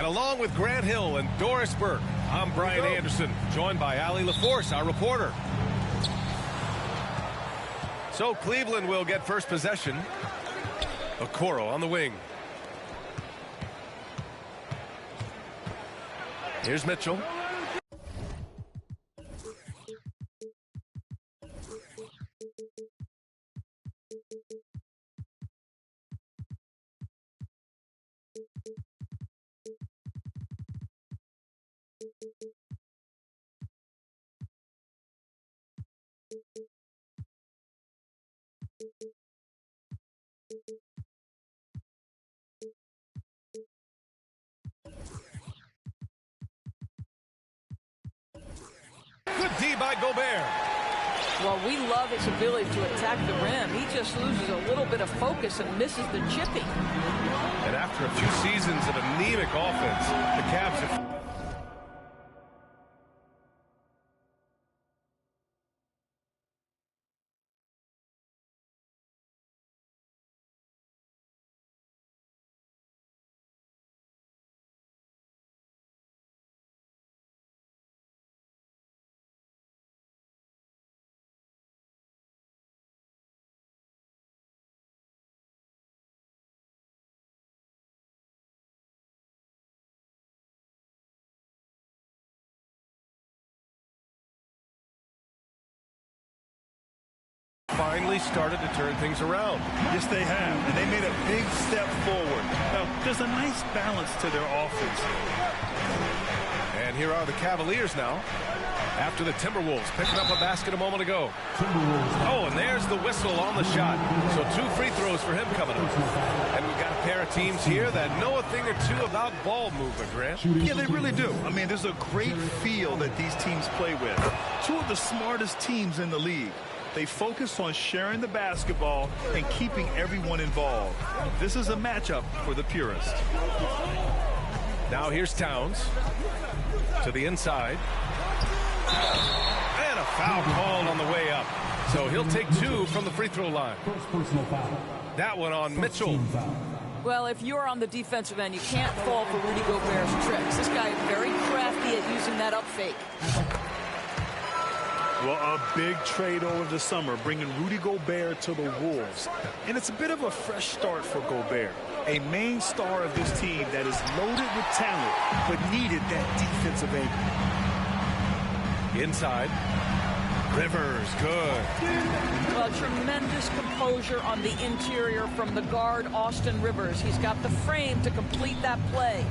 And along with Grant Hill and Doris Burke, I'm Brian Anderson, joined by Allie LaForce, our reporter. So Cleveland will get first possession. Okoro on the wing. Here's Mitchell. Good D by Gobert. Well, we love his ability to attack the rim. He just loses a little bit of focus and misses the chipping. And after a few seasons of anemic offense, the Cavs have... finally started to turn things around. Yes, they have, and they made a big step forward. Now, there's a nice balance to their offense. And here are the Cavaliers now, after the Timberwolves picking up a basket a moment ago. Oh, and there's the whistle on the shot. So 2 free throws for him coming up. And we've got a pair of teams here that know a thing or two about ball movement, Grant. Yeah, they really do. I mean, there's a great feel that these teams play with. 2 of the smartest teams in the league. They focus on sharing the basketball and keeping everyone involved. This is a matchup for the purist. Now here's Towns to the inside. And a foul called on the way up. So he'll take 2 from the free throw line. That one on Mitchell. Well, if you're on the defensive end, you can't fall for Rudy Gobert's tricks. This guy is very crafty at using that up fake. Well, a big trade over the summer, bringing Rudy Gobert to the Wolves. And it's a bit of a fresh start for Gobert, a main star of this team that is loaded with talent, but needed that defensive angle. Inside. Rivers, good. Well, tremendous composure on the interior from the guard, Austin Rivers. He's got the frame to complete that play.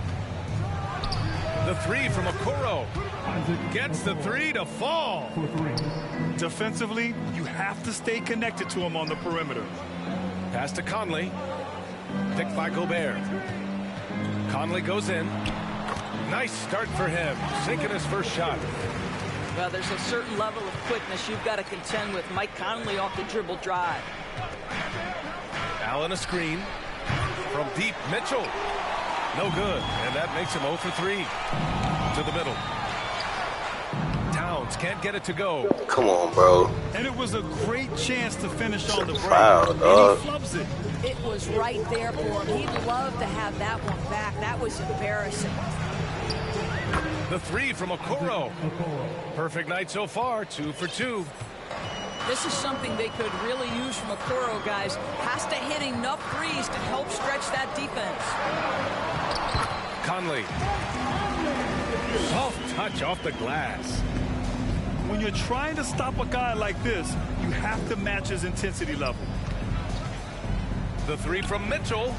The 3 from Okoro. Gets the 3 to fall. Defensively, you have to stay connected to him on the perimeter. Pass to Conley. Picked by Gobert. Conley goes in. Nice start for him. Sinking his first shot. Well, there's a certain level of quickness you've got to contend with. Mike Conley off the dribble drive. Allen a screen. From deep, Mitchell. No good, and that makes him 0 for 3. To the middle. Towns can't get it to go. Come on, bro. And it was a great chance to finish on the break. Foul, dog. And he flubs it. It was right there for him. He'd love to have that one back. That was embarrassing. The 3 from Okoro. Perfect night so far, 2 for 2. This is something they could really use from Okoro, guys. Has to hit enough threes to help stretch that defense. Conley. Soft touch off the glass. When you're trying to stop a guy like this, you have to match his intensity level. The 3 from Mitchell.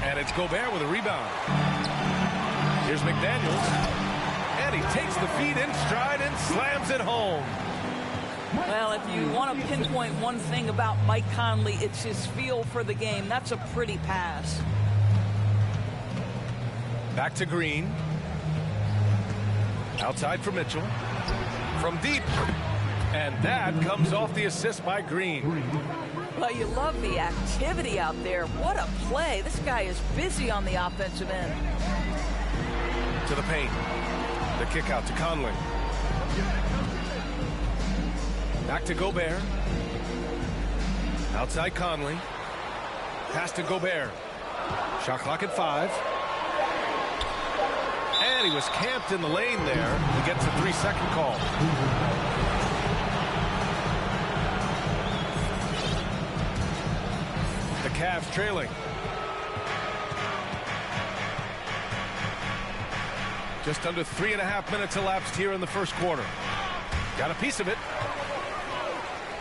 And it's Gobert with a rebound. Here's McDaniels. And he takes the feed in stride and slams it home. Well, if you want to pinpoint one thing about Mike Conley, it's his feel for the game. That's a pretty pass. Back to Green. Outside for Mitchell. From deep. And that comes off the assist by Green. Well, you love the activity out there. What a play. This guy is busy on the offensive end. To the paint. The kick out to Conley. Back to Gobert. Outside Conley. Pass to Gobert. Shot clock at 5. And he was camped in the lane there. He gets a 3-second call. The Cavs trailing. Just under 3.5 minutes elapsed here in the first quarter. Got a piece of it.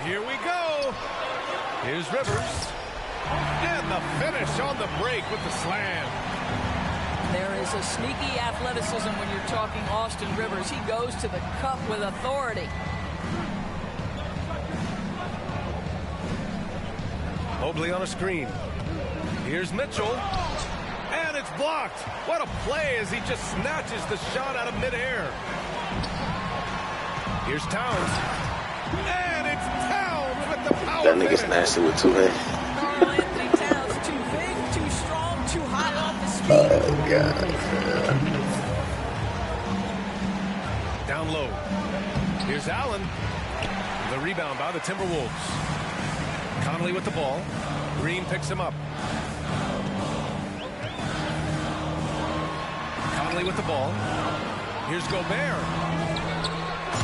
Here we go. Here's Rivers. And the finish on the break with the slam. There is a sneaky athleticism when you're talking Austin Rivers. He goes to the cup with authority. Mobley on a screen. Here's Mitchell. And it's blocked. What a play as he just snatches the shot out of midair. Here's Towns. And it's Towns with the power. That nigga's nasty with 2 hands. Karl Anthony Towns, too big, too strong, too high off his feet. Oh, God. Down low. Here's Allen. The rebound by the Timberwolves. Conley with the ball. Green picks him up. Conley with the ball. Here's Gobert.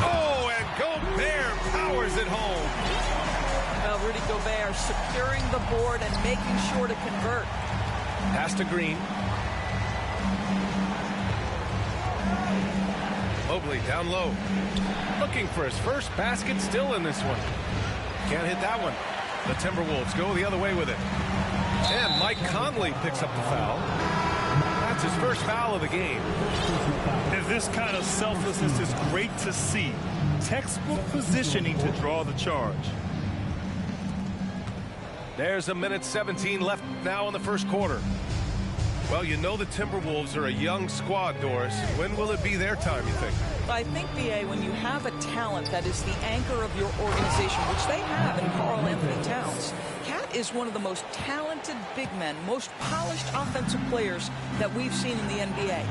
Oh, and Gobert powers it home. Well, Rudy Gobert securing the board and making sure to convert. Pass to Green. Mobley down low. Looking for his first basket still in this one. Can't hit that one. The Timberwolves go the other way with it. And Mike Conley picks up the foul. That's his first foul of the game. And this kind of selflessness is great to see. Textbook positioning to draw the charge. There's 1:17 left now in the first quarter. Well, you know the Timberwolves are a young squad, Doris. When will it be their time, you think? I think, B.A., when you have a talent that is the anchor of your organization, which they have in Karl Anthony Towns, Cat is one of the most talented big men, most polished offensive players that we've seen in the NBA.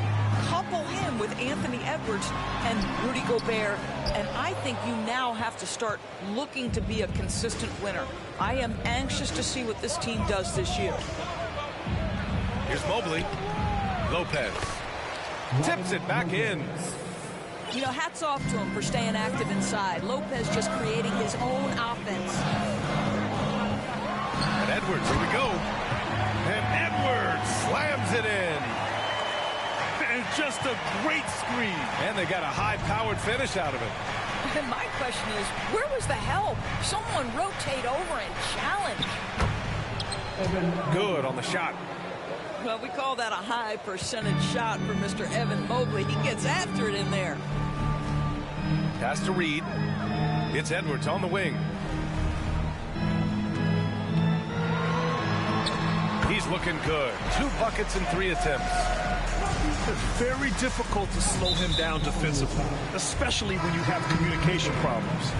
Couple him with Anthony Edwards and Rudy Gobert, and I think you now have to start looking to be a consistent winner. I am anxious to see what this team does this year. Here's Mobley. Lopez tips it back in. You know, hats off to him for staying active inside. Lopez just creating his own offense. And Edwards, here we go. And Edwards slams it in. And just a great screen. And they got a high-powered finish out of it. And my question is, where was the help? Someone rotate over and challenge. Good on the shot. Well, we call that a high percentage shot for Mr. Evan Mobley. He gets after it in there. Pass to Reed. It's Edwards on the wing. He's looking good. 2 buckets in 3 attempts. It's very difficult to slow him down defensively, especially when you have communication problems.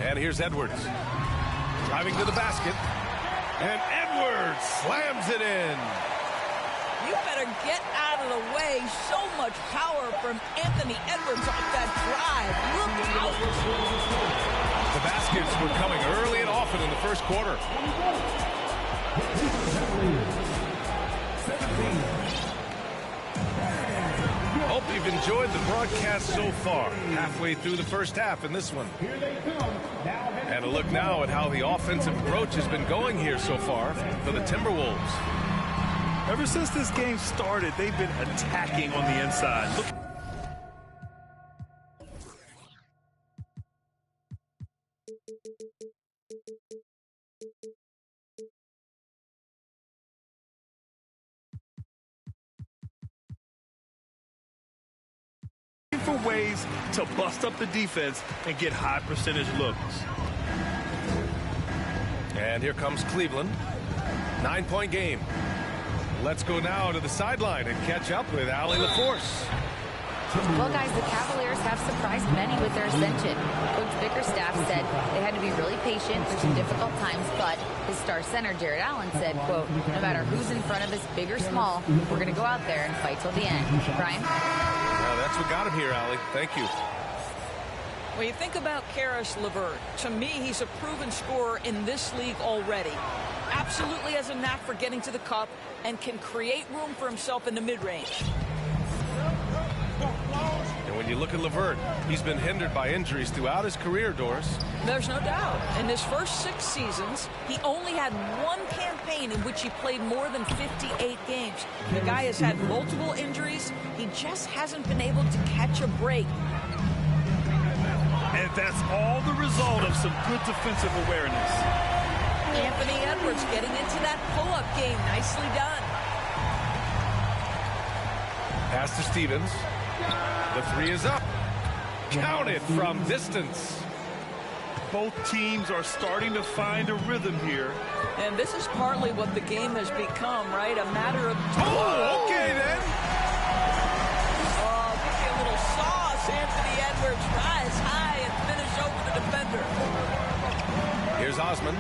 And here's Edwards. Driving to the basket. And Edwards slams it in. You better get out of the way. So much power from Anthony Edwards off that drive. Look out. The baskets were coming early and often in the first quarter. Hope you've enjoyed the broadcast so far. Halfway through the first half in this one. And a look now at how the offensive approach has been going here so far for the Timberwolves. Ever since this game started, they've been attacking on the inside. For ways to bust up the defense and get high percentage looks. And here comes Cleveland. 9-point game. Let's go now to the sideline and catch up with Allie LaForce. Well, guys, the Cavaliers have surprised many with their ascension. Coach Bickerstaff said they had to be really patient through some difficult times, but his star center, Jared Allen, said, quote, no matter who's in front of us, big or small, we're going to go out there and fight till the end. Brian? Well, that's what got him here, Allie. Thank you. When you think about Caris LeVert, to me, he's a proven scorer in this league already. Absolutely has a knack for getting to the cup and can create room for himself in the mid-range. And when you look at LeVert, he's been hindered by injuries throughout his career, Doris. There's no doubt. In his first 6 seasons, he only had one campaign in which he played more than 58 games. The guy has had multiple injuries. He just hasn't been able to catch a break. And that's all the result of some good defensive awareness. Anthony Edwards getting into that pull-up game. Nicely done. Pass to Stevens. The 3 is up. Count it from distance. Both teams are starting to find a rhythm here. And this is partly what the game has become, right? A matter of... Oh, okay then. Oh, give me a little sauce. Anthony Edwards rise high and finish over the defender. Here's Osman.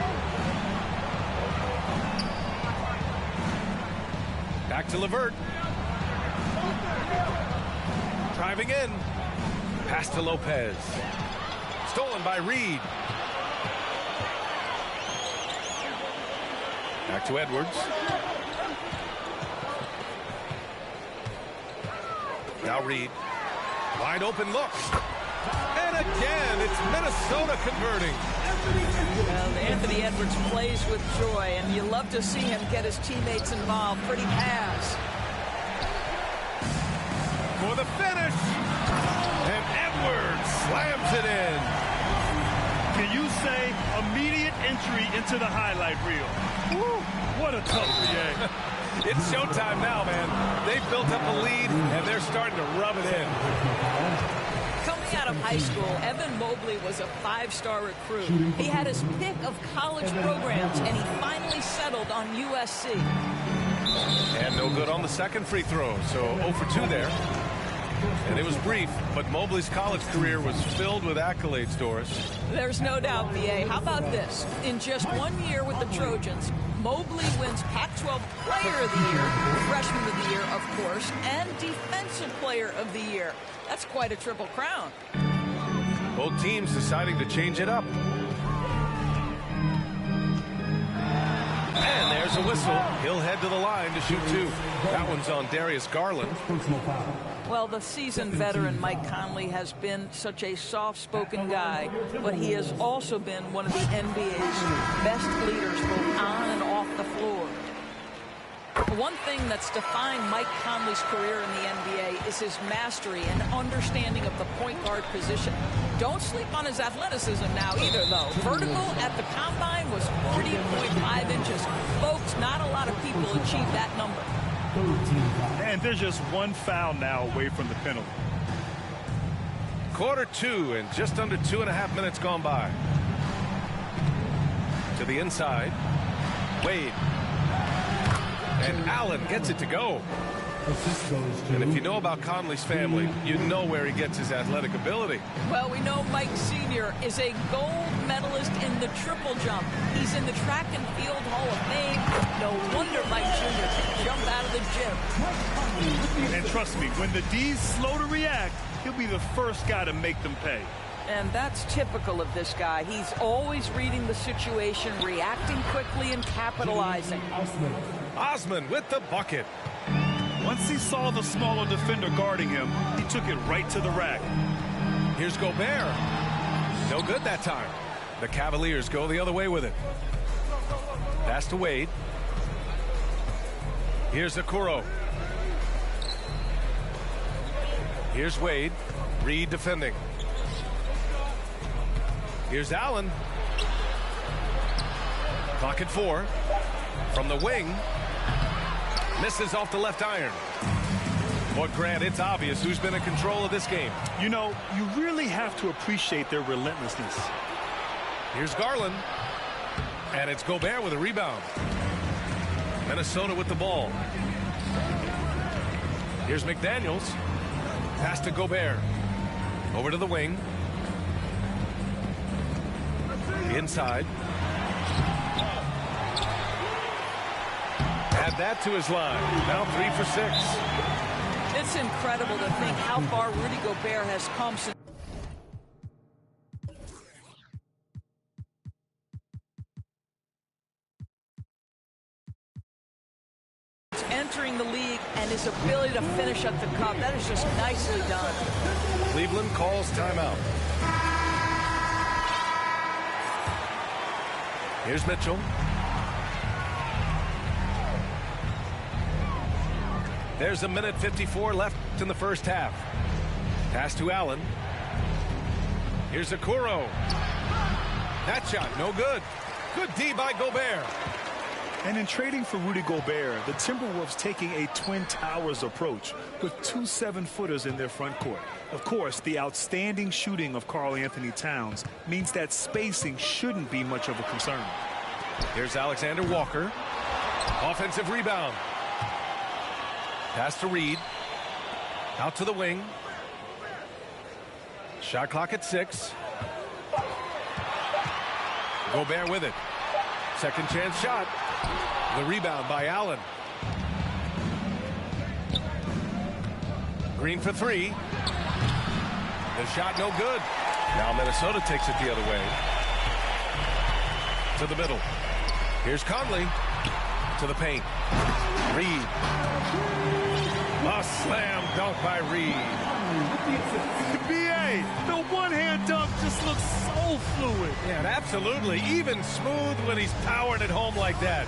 Back to LeVert. Driving in. Pass to Lopez. Stolen by Reed. Back to Edwards. Now Reed. Wide open look. And again, it's Minnesota converting. Well, Anthony Edwards plays with joy, and you love to see him get his teammates involved. Pretty pass. For the finish. And Edwards slams it in. Can you say immediate entry into the highlight reel? Woo, what a tough game. It's showtime now, man. They've built up a lead, and they're starting to rub it in. Coming out of high school, Evan Mobley was a 5-star recruit. He had his pick of college programs, and he finally settled on USC. And no good on the second free throw, so 0 for 2 there. And it was brief, but Mobley's college career was filled with accolades, Doris. There's no doubt, BA. How about this? In just 1 year with the Trojans, Mobley wins Pac-12 Player of the Year, Freshman of the Year, of course, and Defensive Player of the Year. That's quite a triple crown. Both teams deciding to change it up. And there's a whistle. He'll head to the line to shoot 2. That one's on Darius Garland. Well, the seasoned veteran Mike Conley has been such a soft-spoken guy, but he has also been one of the NBA's best leaders both on and off the floor. One thing that's defined Mike Conley's career in the NBA is his mastery and understanding of the point guard position. Don't sleep on his athleticism now either, though. Vertical at the combine was 40.5 inches. Folks, not a lot of people achieve that number. And there's just one foul now away from the penalty. Quarter 2 and just under 2.5 minutes gone by. To the inside. Wade. And Allen gets it to go. And if you know about Conley's family, you know where he gets his athletic ability. Well, we know Mike Sr. is a gold medalist in the triple jump. He's in the track and field Hall of Fame. No wonder Mike Jr. can jump out of the gym. And trust me, when the D's slow to react, he'll be the first guy to make them pay. And that's typical of this guy. He's always reading the situation, reacting quickly, and capitalizing. Osman with the bucket. Once he saw the smaller defender guarding him, he took it right to the rack. Here's Gobert. No good that time. The Cavaliers go the other way with it. Pass to Wade. Here's Okoro. Here's Wade. Reed defending. Here's Allen. Clock at 4. From the wing. Misses off the left iron. But Grant, it's obvious who's been in control of this game. You know, you really have to appreciate their relentlessness. Here's Garland. And it's Gobert with a rebound. Minnesota with the ball. Here's McDaniels. Pass to Gobert. Over to the wing. Inside. Add that to his line. Now 3 for 6. It's incredible to think how far Rudy Gobert has come since his ability to finish at the cup. That is just nicely done. Cleveland calls timeout. Here's Mitchell. There's a minute 54 left in the first half. Pass to Allen. Here's Okoro. That shot, no good. Good D by Gobert. And in trading for Rudy Gobert, the Timberwolves taking a Twin Towers approach with 2 7-footers in their front court. Of course, the outstanding shooting of Karl-Anthony Towns means that spacing shouldn't be much of a concern. Here's Alexander Walker. Offensive rebound. Pass to Reed. Out to the wing. Shot clock at 6. Gobert with it. Second chance shot. The rebound by Allen. Green for 3. The shot no good. Now Minnesota takes it the other way. To the middle. Here's Conley. To the paint. Reed. A slam dunk by Reed. B.A., the one-hand dunk just looks so fluid. Yeah, and absolutely. Even smooth when he's powering it home like that.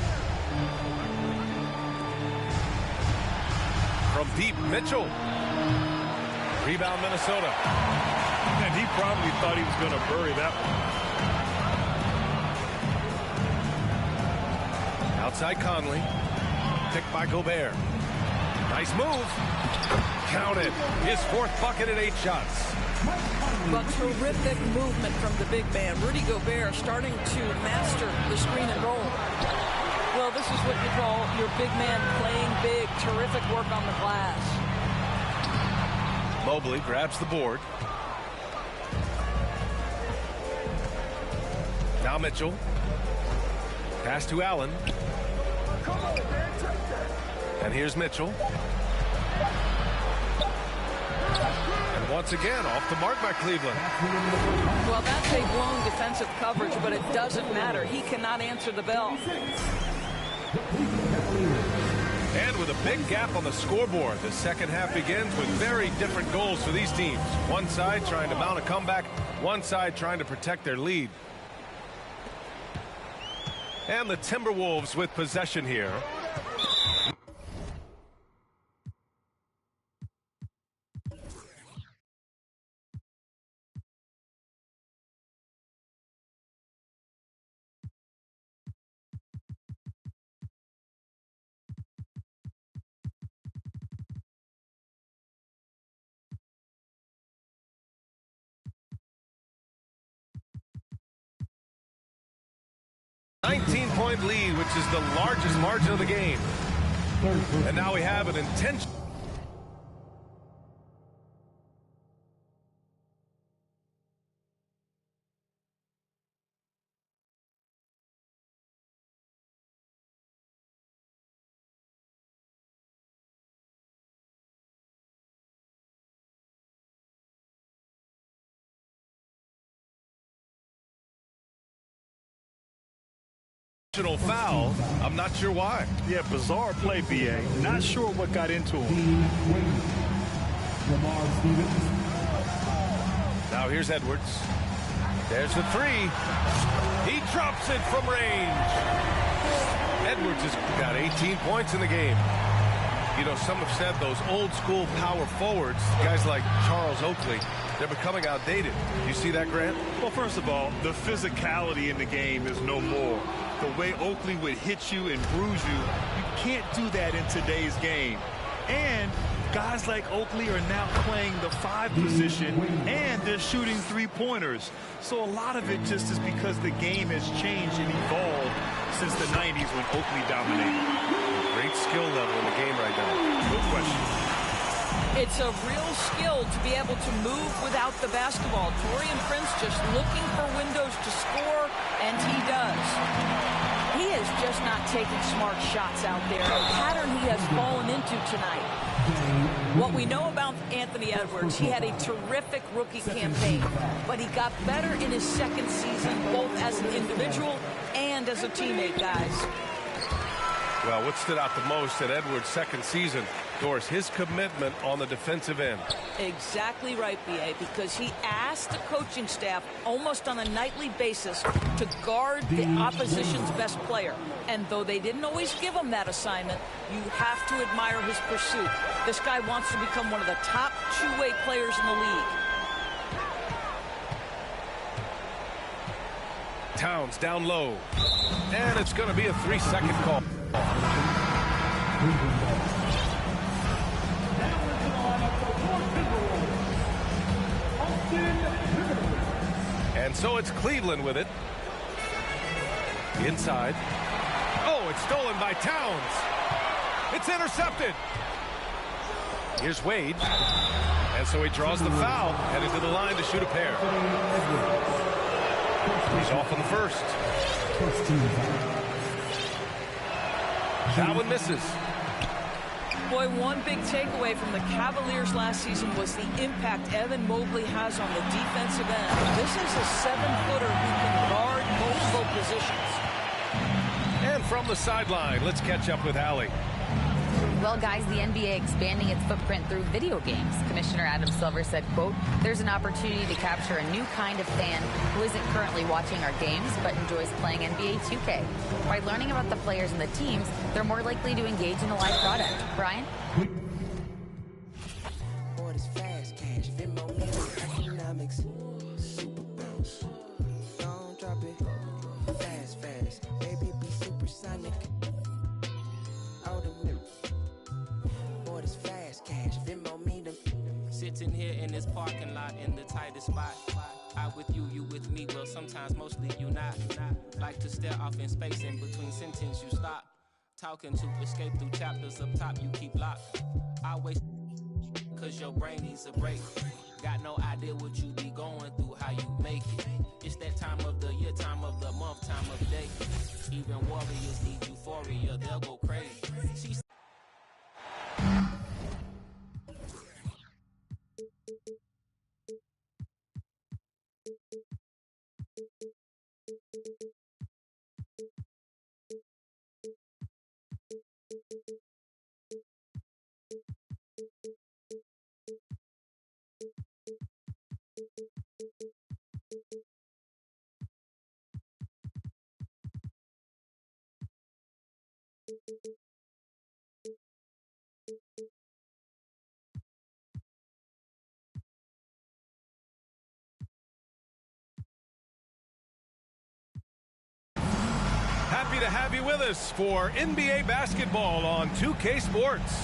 From deep, Mitchell. Rebound, Minnesota. And he probably thought he was going to bury that one. Outside Conley. Picked by Gobert. Nice move. Count it. His 4th bucket at 8 shots. But terrific movement from the big man. Rudy Gobert starting to master the screen and roll. Well, this is what you call your big man playing big. Terrific work on the glass. Mobley grabs the board. Now Mitchell. Pass to Allen. And here's Mitchell. And once again, off the mark by Cleveland. Well, that's a blown defensive coverage, but it doesn't matter. He cannot answer the bell. And with a big gap on the scoreboard, the second half begins with very different goals for these teams. One side trying to mount a comeback, one side trying to protect their lead. And the Timberwolves with possession here. Point lead, which is the largest margin of the game. And now we have an intention. Foul. I'm not sure why. Yeah, bizarre play, B.A. Not sure what got into him. Now here's Edwards. There's the 3. He drops it from range. Edwards has got 18 points in the game. You know, some have said those old school power forwards, guys like Charles Oakley, they're becoming outdated. You see that, Grant? Well, first of all, the physicality in the game is no more. The way Oakley would hit you and bruise you, you can't do that in today's game. And guys like Oakley are now playing the 5 position, and they're shooting 3-pointers. So a lot of it just is because the game has changed and evolved since the 90s when Oakley dominated. Great skill level in the game right now. Good question. It's a real skill to be able to move without the basketball. Taurean Prince just looking for windows to score, and he does. He is just not taking smart shots out there, a pattern he has fallen into tonight. What we know about Anthony Edwards, he had a terrific rookie campaign, but he got better in his second season, both as an individual and as a teammate, guys. Well, what stood out the most at Edwards' second season Doris, his commitment on the defensive end. Exactly right, B.A., because he asked the coaching staff almost on a nightly basis to guard the opposition's best player. And though they didn't always give him that assignment, you have to admire his pursuit. This guy wants to become one of the top two-way players in the league. Towns down low. And it's going to be a 3-second call. And so it's Cleveland with it. Inside. Oh, it's stolen by Towns. It's intercepted. Here's Wade. And so he draws the foul, headed to the line to shoot a pair. He's off on the first. That one misses. Boy, one big takeaway from the Cavaliers last season was the impact Evan Mobley has on the defensive end. This is a 7-footer who can guard multiple positions. And from the sideline, let's catch up with Allie. Well, guys, the NBA expanding its footprint through video games. Commissioner Adam Silver said, quote, there's an opportunity to capture a new kind of fan who isn't currently watching our games but enjoys playing NBA 2K. By learning about the players and the teams, they're more likely to engage in the live product. Brian? Sitting here in this parking lot in the tightest spot. I with you, you with me, well sometimes mostly you not. Like to stare off in space in between sentence you stop. Talking to escape through chapters up top you keep locked. I waste cause your brain needs a break. Got no idea what you be going through, how you make it. It's that time of the year, time of the month, time of day. Even warriors need euphoria, they'll go crazy. Happy to have you with us for NBA basketball on 2K Sports.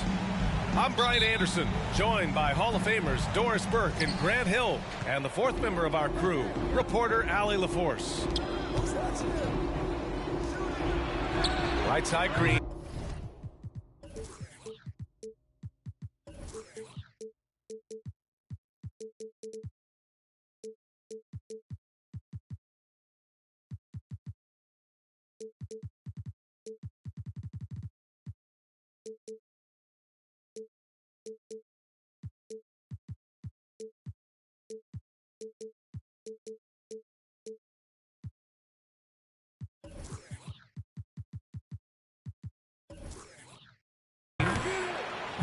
I'm Brian Anderson, joined by Hall of Famers Doris Burke and Grant Hill, and the fourth member of our crew, reporter Allie LaForce. Right side Green.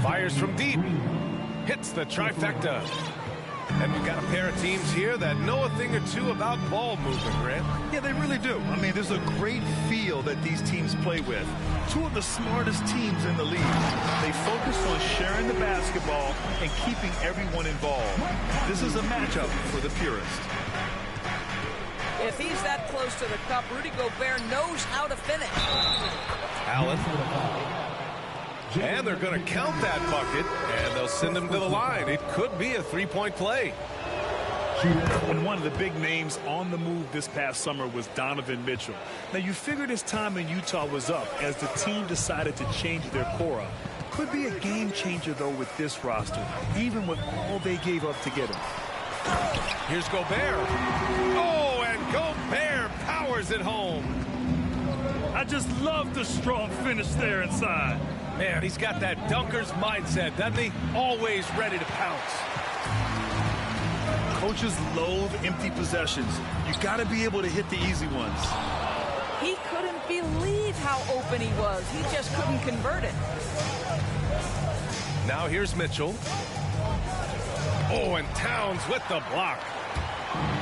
Fires from deep. Hits the trifecta. And we've got a pair of teams here that know a thing or two about ball movement, Grant. Yeah, they really do. I mean, there's a great feel that these teams play with. Two of the smartest teams in the league. They focus on sharing the basketball and keeping everyone involved. This is a matchup for the purist. If he's that close to the cup, Rudy Gobert knows how to finish. Allen. And they're going to count that bucket, and they'll send him to the line. It could be a three-point play. And one of the big names on the move this past summer was Donovan Mitchell. Now, you figured his time in Utah was up as the team decided to change their core up. Could be a game changer, though, with this roster, even with all they gave up to get him. Here's Gobert. Oh, and Gobert powers it home. I just love the strong finish there inside. Man, he's got that dunker's mindset, doesn't he? Always ready to pounce. Coaches loathe empty possessions. You got to be able to hit the easy ones. He couldn't believe how open he was. He just couldn't convert it. Now here's Mitchell. Oh, and Towns with the block.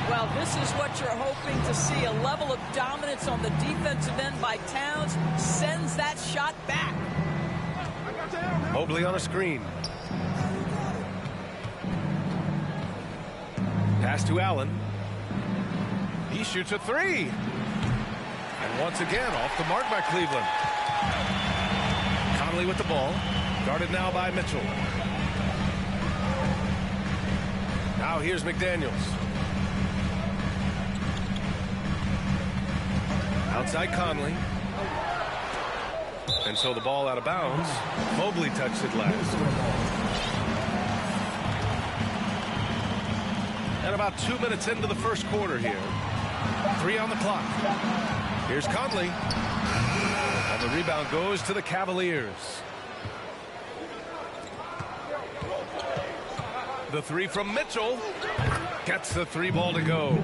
Well, this is what you're hoping to see. A level of dominance on the defensive end by Towns sends that shot back. Mobley on a screen. Pass to Allen. He shoots a three. And once again, off the mark by Cleveland. Conley with the ball. Guarded now by Mitchell. Now here's McDaniels. Outside Conley. And so the ball out of bounds. Mobley touched it last. And about 2 minutes into the first quarter here. 3 on the clock. Here's Conley. And the rebound goes to the Cavaliers. The three from Mitchell. Gets the three ball to go.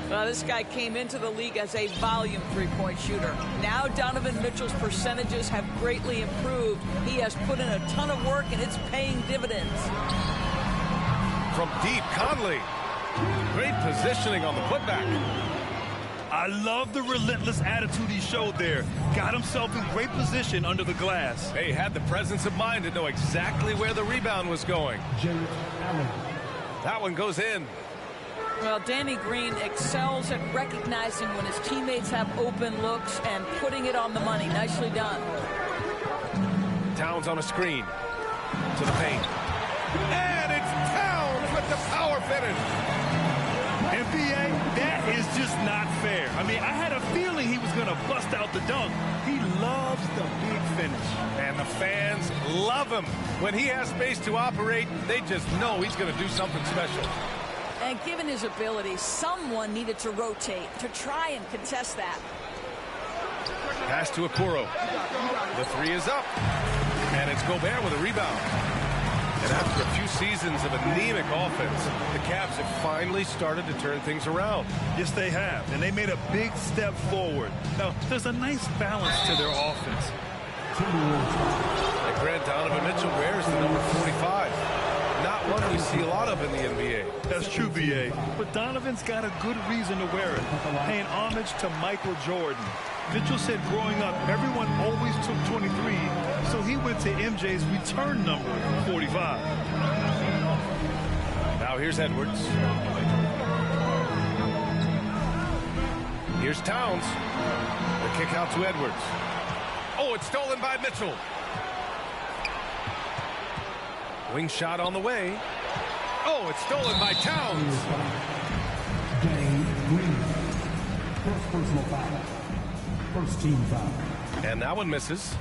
Well, this guy came into the league as a volume three-point shooter. Now Donovan Mitchell's percentages have greatly improved. He has put in a ton of work, and it's paying dividends. From deep, Conley. Great positioning on the putback. I love the relentless attitude he showed there. Got himself in great position under the glass. They had the presence of mind to know exactly where the rebound was going. That one goes in. Well, Danny Green excels at recognizing when his teammates have open looks and putting it on the money. Nicely done. Towns on a screen. To the paint. And it's Towns with the power finish. NBA, that is just not fair. I mean, I had a feeling he was going to bust out the dunk. He loves the big finish. And the fans love him. When he has space to operate, they just know he's going to do something special. And given his ability, someone needed to rotate to try and contest that. Pass to Okoro. The three is up. And it's Gobert with a rebound. And after a few seasons of anemic offense, the Cavs have finally started to turn things around. Yes, they have. And they made a big step forward. Now, there's a nice balance to their offense. And Grant Donovan Mitchell wears the number 45. Not one we see a lot of in the NBA. That's true, B.A. But Donovan's got a good reason to wear it. Paying homage to Michael Jordan. Mitchell said growing up, everyone always took 23, so he went to MJ's return number, 45. Now here's Edwards. Here's Towns. The kick out to Edwards. Oh, it's stolen by Mitchell. Wing shot on the way. Oh, it's stolen by Towns. First personal foul. First team foul. And that one misses.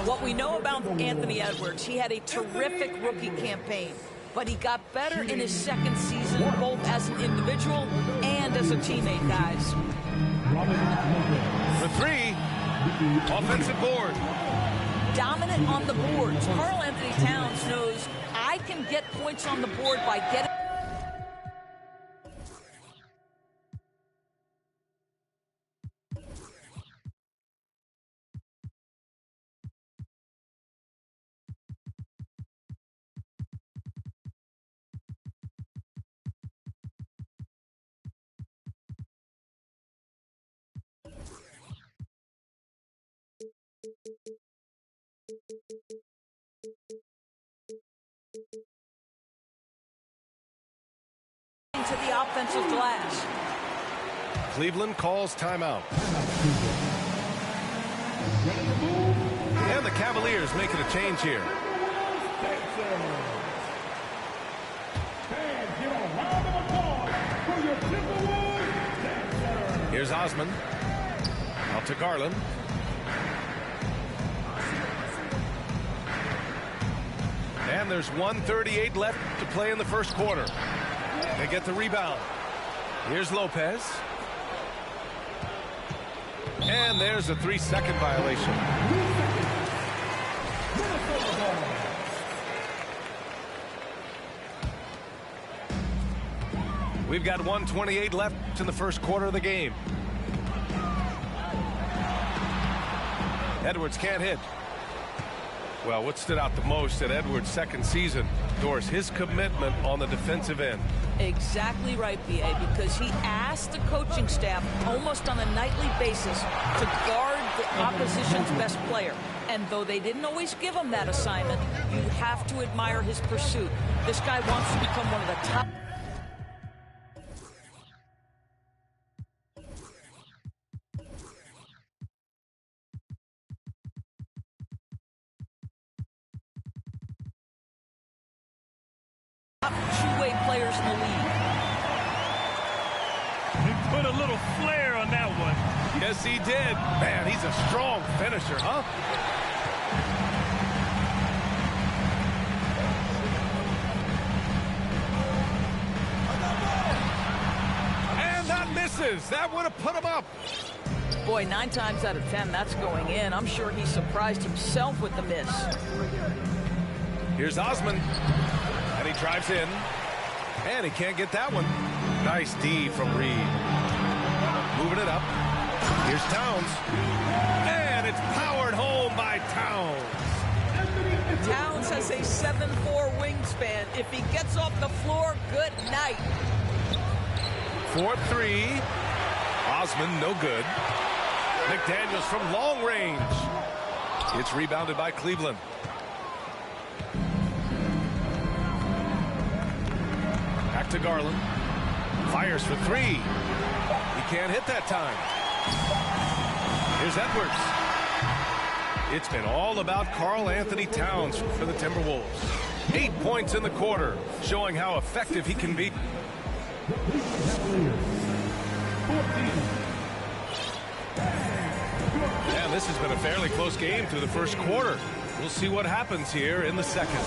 What we know about Anthony Edwards, he had a terrific rookie campaign, but he got better in his second season, both as an individual and as a teammate, guys. For three, offensive board. Dominant on the boards. Karl Anthony Towns knows I can get points on the board by getting. To the offensive glass. Cleveland calls timeout. And the Cavaliers making a change here. Here's Osman. Out to Garland. And there's 1:38 left to play in the first quarter. They get the rebound. Here's Lopez. And there's a 3-second violation. We've got 1:28 left in the first quarter of the game. Edwards can't hit. Well, what stood out the most at Edwards' second season, Doris, his commitment on the defensive end. Exactly right, B.A., because he asked the coaching staff almost on a nightly basis to guard the opposition's best player. And though they didn't always give him that assignment, you have to admire his pursuit. This guy wants to become one of the top. Two-way players in the league. He put a little flair on that one. Yes, he did. Man, he's a strong finisher, huh? And that misses. That would have put him up. Boy, 9 times out of 10, that's going in. I'm sure he surprised himself with the miss. Here's Osman. And he drives in. And he can't get that one. Nice D from Reed. Moving it up. Here's Towns. And it's powered home by Towns. Towns has a 7'4" wingspan. If he gets off the floor, good night. 4-3. Osman, no good. McDaniels from long range. It's rebounded by Cleveland. Back to Garland. Fires for 3. He can't hit that time. Here's Edwards. It's been all about Karl Anthony Towns for the Timberwolves. 8 points in the quarter, showing how effective he can be. And this has been a fairly close game through the first quarter. We'll see what happens here in the second.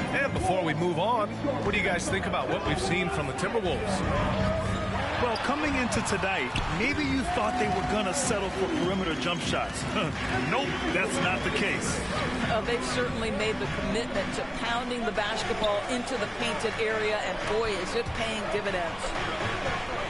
And before we move on, what do you guys think about what we've seen from the Timberwolves? Well, coming into tonight, maybe you thought they were going to settle for perimeter jump shots. Nope, that's not the case. They've certainly made the commitment to pounding the basketball into the painted area, and boy, is it paying dividends.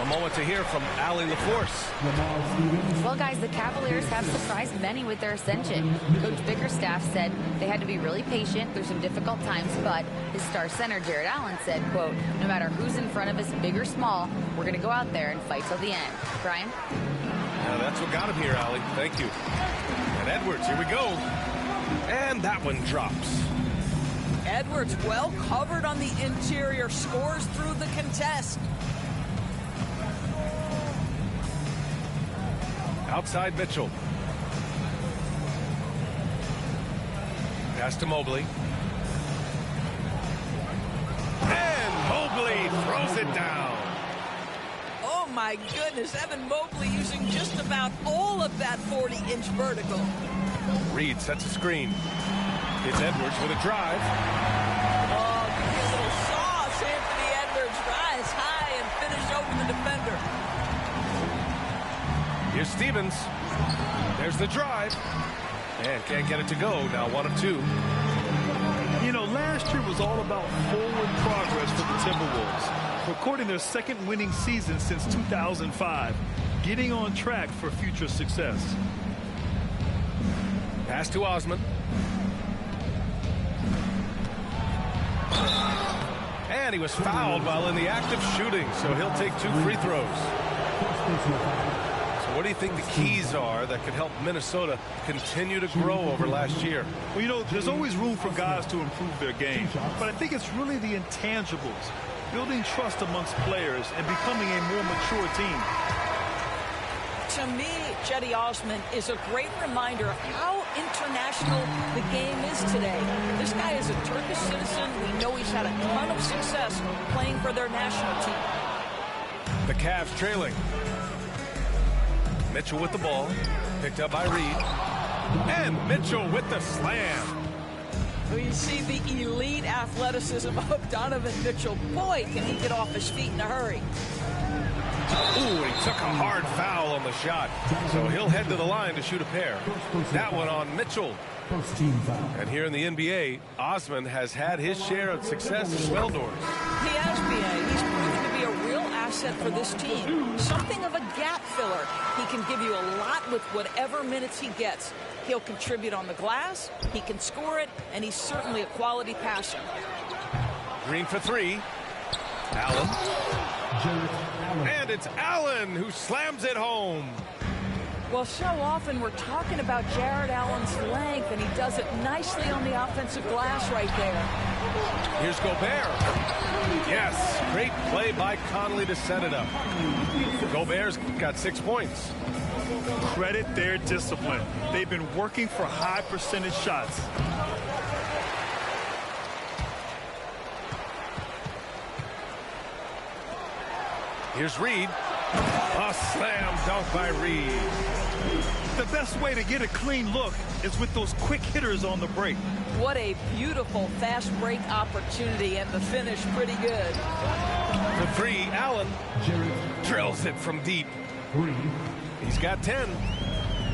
A moment to hear from Allie LaForce. Well, guys, the Cavaliers have surprised many with their ascension. Coach Bickerstaff said they had to be really patient through some difficult times, but his star center, Jared Allen, said, quote, no matter who's in front of us, big or small, we're going to go out there and fight till the end. Brian? Yeah, that's what got him here, Allie. Thank you. And Edwards, here we go. And that one drops. Edwards well covered on the interior, scores through the contest. Outside Mitchell. Pass to Mobley. And Mobley throws it down. Oh my goodness, Evan Mobley using just about all of that 40-inch vertical. Reed sets a screen. It's Edwards with a drive. Oh, give me a little sauce, Anthony Edwards. Rise high and finish over the defender. Here's Stevens. There's the drive. And can't get it to go. Now 1 of 2. You know, last year was all about forward progress for the Timberwolves, recording their second winning season since 2005, getting on track for future success. Pass to Osman. And he was fouled while in the act of shooting, so he'll take 2 free throws. So what do you think the keys are that could help Minnesota continue to grow over last year? Well, you know, there's always room for guys to improve their game, but I think it's really the intangibles, building trust amongst players and becoming a more mature team. To me, Cedi Osman is a great reminder of how international the game is today. This guy is a Turkish citizen. We know he's had a ton of success playing for their national team. The Cavs trailing. Mitchell with the ball, picked up by Reed. And Mitchell with the slam. Well, you see the elite athleticism of Donovan Mitchell. Boy, can he get off his feet in a hurry. Ooh, he took a hard foul on the shot. So he'll head to the line to shoot a pair. That one on Mitchell. First team foul. And here in the NBA, Osman has had his share of success as well, Doris. He has, B.A. He's proven to be a real asset asset for this team. Something of a gap filler. He can give you a lot with whatever minutes he gets. He'll contribute on the glass, he can score it, and he's certainly a quality passer. Green for three. Allen. And it's Allen who slams it home. Well, so often we're talking about Jarrett Allen's length, and he does it nicely on the offensive glass right there. Here's Gobert. Yes, great play by Conley to set it up. Gobert's got 6 points. Credit their discipline. They've been working for high percentage shots. Here's Reed. A slam dunk by Reed. The best way to get a clean look is with those quick hitters on the break. What a beautiful fast break opportunity, and the finish pretty good. For three, Allen drills it from deep. He's got 10.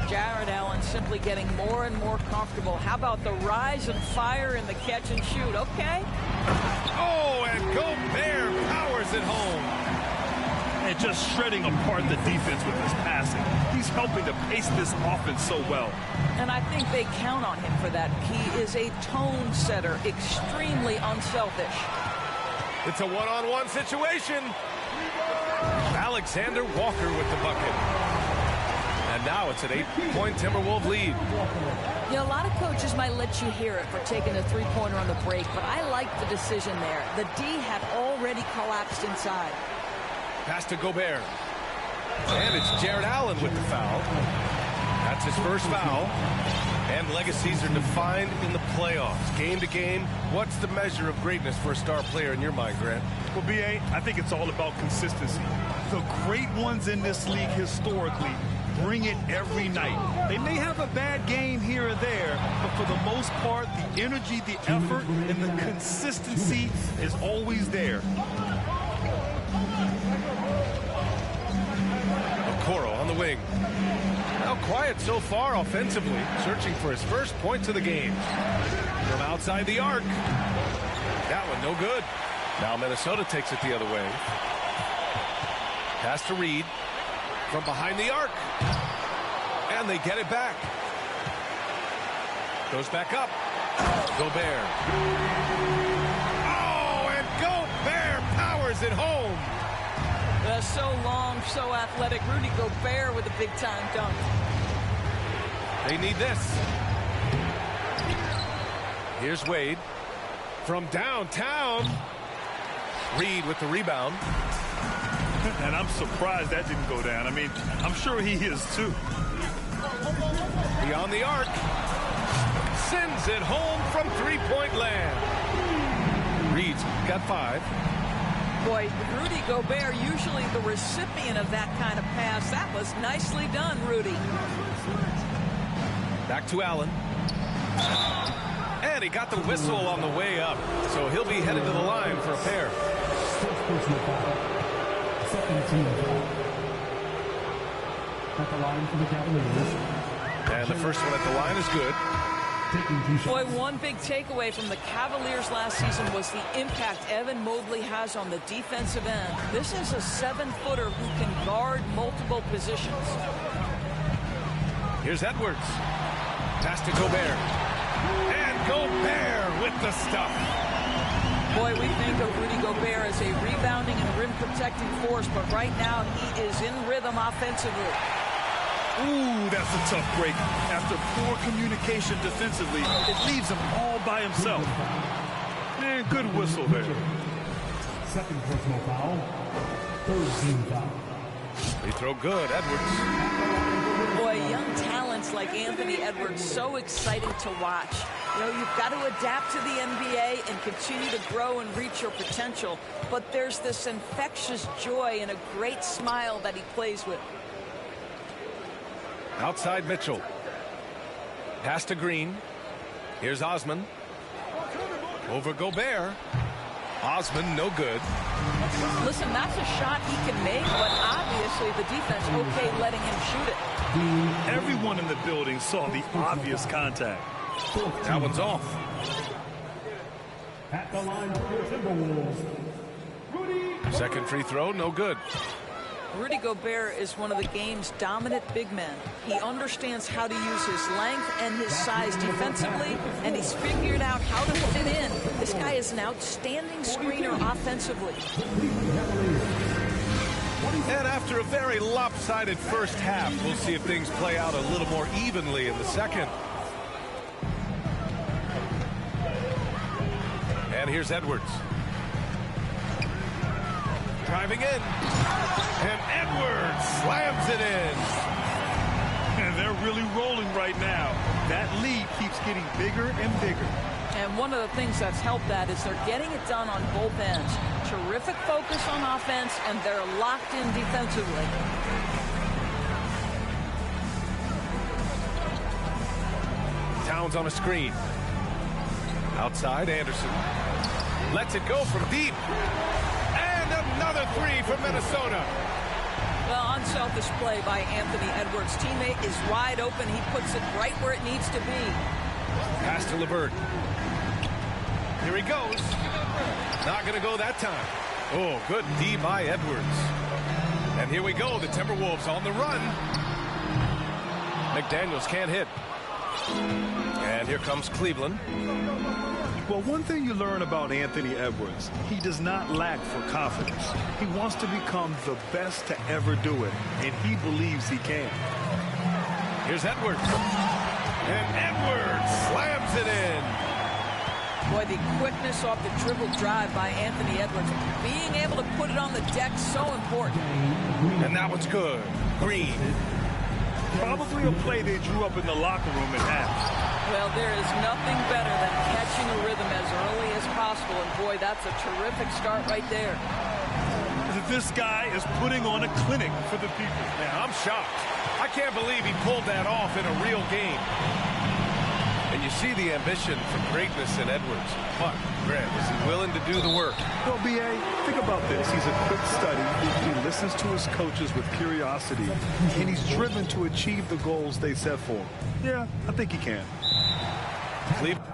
Jarrett Allen simply getting more and more comfortable. How about the rise and fire in the catch and shoot? Okay. Oh, and Gobert powers it home. And just shredding apart the defense with his passing. He's helping to pace this offense so well. And I think they count on him for that. He is a tone setter, extremely unselfish. It's a one-on-one situation. Alexander Walker with the bucket. And now it's an 8-point Timberwolves lead. You know, a lot of coaches might let you hear it for taking a three-pointer on the break, but I like the decision there. The D had already collapsed inside. Pass to Gobert. And it's Jarrett Allen with the foul. That's his first foul. And legacies are defined in the playoffs. Game to game, what's the measure of greatness for a star player in your mind, Grant? Well, B.A., I think it's all about consistency. The great ones in this league historically bring it every night. They may have a bad game here or there, but for the most part, the energy, the effort, and the consistency is always there. Okoro on the wing. Now quiet so far offensively, searching for his first points of the game. From outside the arc. That one no good. Now Minnesota takes it the other way. Pass to Reed. From behind the arc. And they get it back. Goes back up. Gobert. Oh, and Gobert powers it home. So long, so athletic. Rudy Gobert with a big-time dunk. They need this. Here's Wade. From downtown. Reed with the rebound. And I'm surprised that didn't go down. I mean, I'm sure he is too. Beyond the arc. Sends it home from three-point land. Reed's got 5. Boy, Rudy Gobert, usually the recipient of that kind of pass. That was nicely done, Rudy. Back to Allen. And he got the whistle on the way up. So he'll be headed to the line for a pair. Second team foul. At the line for the Cavaliers. And the first one at the line is good. Boy, one big takeaway from the Cavaliers last season was the impact Evan Mobley has on the defensive end. This is a 7-footer who can guard multiple positions. Here's Edwards. Pass to Gobert. And Gobert with the stuff. Boy, we think of Rudy Gobert as a rebounding and rim-protecting force, but right now he is in rhythm offensively. Ooh, that's a tough break. After poor communication defensively, it leaves him all by himself. And good whistle there. Second personal foul. Third team foul. They throw good, Edwards. Boy, young talents like Anthony Edwards, so exciting to watch. You know, you've got to adapt to the NBA and continue to grow and reach your potential. But there's this infectious joy and a great smile that he plays with. Outside Mitchell. Pass to Green. Here's Osman. Over Gobert. Osman, no good. Listen, that's a shot he can make, but obviously the defense okay letting him shoot it. Everyone in the building saw the obvious contact. That one's off. At the line for the Timberwolves, Second free throw, no good. Rudy Gobert is one of the game's dominant big men. He understands how to use his length and his size defensively, and he's figured out how to fit in. This guy is an outstanding screener offensively. And after a very lopsided first half, we'll see if things play out a little more evenly in the second. And here's Edwards. Driving in. And Edwards slams it in. And they're really rolling right now. That lead keeps getting bigger and bigger. And one of the things that's helped that is they're getting it done on both ends. Terrific focus on offense, and they're locked in defensively. Towns on a screen. Outside, Anderson. Lets it go from deep. And another three from Minnesota. Well, unselfish play by Anthony Edwards. Teammate is wide open. He puts it right where it needs to be. Pass to LeVert. Here he goes. Not going to go that time. Oh, good D by Edwards. And here we go. The Timberwolves on the run. McDaniels can't hit. And here comes Cleveland. Well, one thing you learn about Anthony Edwards, he does not lack for confidence. He wants to become the best to ever do it, and he believes he can. Here's Edwards. And Edwards slams it in. Boy, the quickness off the dribble drive by Anthony Edwards. Being able to put it on the deck, so important. And that one's good. Green. Probably a play they drew up in the locker room at half. Well, there is nothing better than catching a rhythm as early as possible. And, boy, that's a terrific start right there. This guy is putting on a clinic for the people. Man, I'm shocked. I can't believe he pulled that off in a real game. And you see the ambition for greatness in Edwards. But, Grant, is he willing to do the work? Well, B.A., think about this. He's a quick study. He listens to his coaches with curiosity, and he's driven to achieve the goals they set for him. Yeah, I think he can. Cleveland.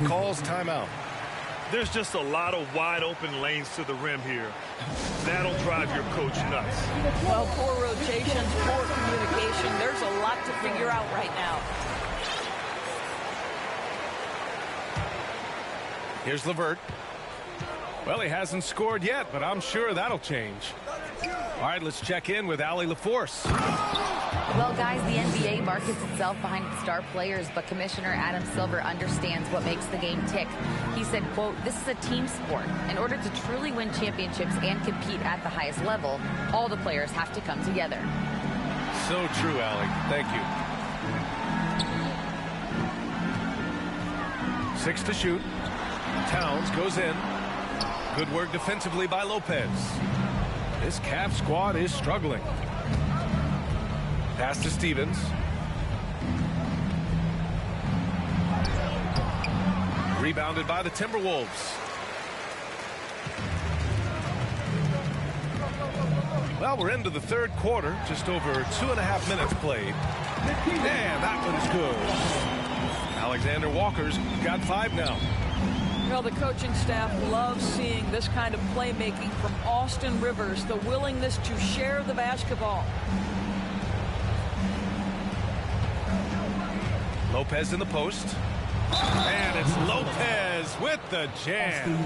Calls timeout. There's just a lot of wide open lanes to the rim here. That'll drive your coach nuts. Well, poor rotations, poor communication. There's a lot to figure out right now. Here's LeVert. Well, he hasn't scored yet, but I'm sure that'll change. All right, let's check in with Allie LaForce. Well, guys, the NBA markets itself behind its star players, but Commissioner Adam Silver understands what makes the game tick. He said, quote, "This is a team sport. In order to truly win championships and compete at the highest level, all the players have to come together." So true, Allie. Thank you. 6 to shoot. Towns goes in. Good work defensively by Lopez. This Cavs squad is struggling. Pass to Stevens. Rebounded by the Timberwolves. Well, we're into the third quarter. Just over 2.5 minutes played. And that one's good. Alexander Walker's got 5 now. Well, the coaching staff loves seeing this kind of playmaking from Austin Rivers, the willingness to share the basketball. Lopez in the post. And it's Lopez with the jam.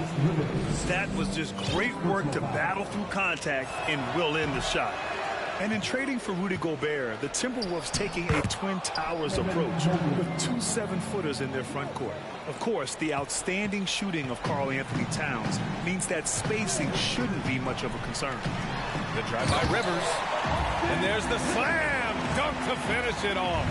That was just great work to battle through contact and will in the shot. And in trading for Rudy Gobert, the Timberwolves taking a Twin Towers approach with 2 7-footers in their front court. Of course, the outstanding shooting of Karl-Anthony Towns means that spacing shouldn't be much of a concern. The drive by Rivers. And there's the slam dunk to finish it off.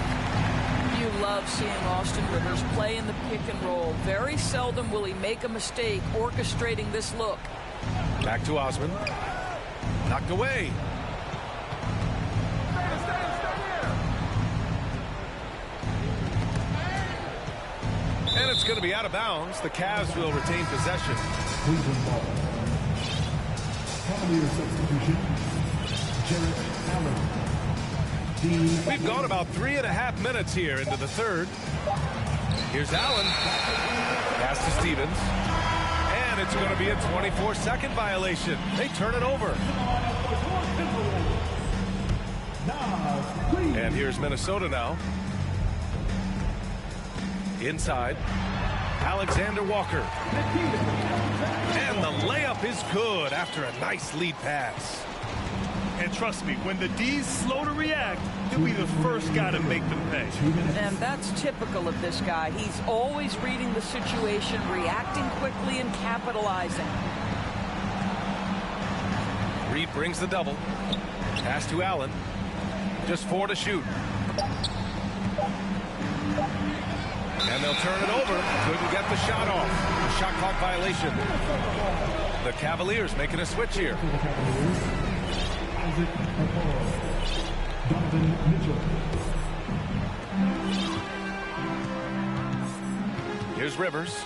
You love seeing Austin Rivers play in the pick and roll. Very seldom will he make a mistake orchestrating this look. Back to Osman. Knocked away. And And it's going to be out of bounds. The Cavs will retain possession. Cleveland ball. Cavaliers substitution. Jarrett Allen. We've gone about 3.5 minutes here into the third. Here's Allen. Pass to Stevens. And it's going to be a 24-second violation. They turn it over. And here's Minnesota now. Inside. Alexander Walker. And the layup is good after a nice lead pass. And trust me, when the D's slow to react, he'll be the first guy to make them pay. And that's typical of this guy. He's always reading the situation, reacting quickly, and capitalizing. Reed brings the double. Pass to Allen. Just 4 to shoot. And they'll turn it over. Couldn't get the shot off. A shot clock violation. The Cavaliers making a switch here. Isaac Okoro. Donovan Mitchell. Here's Rivers.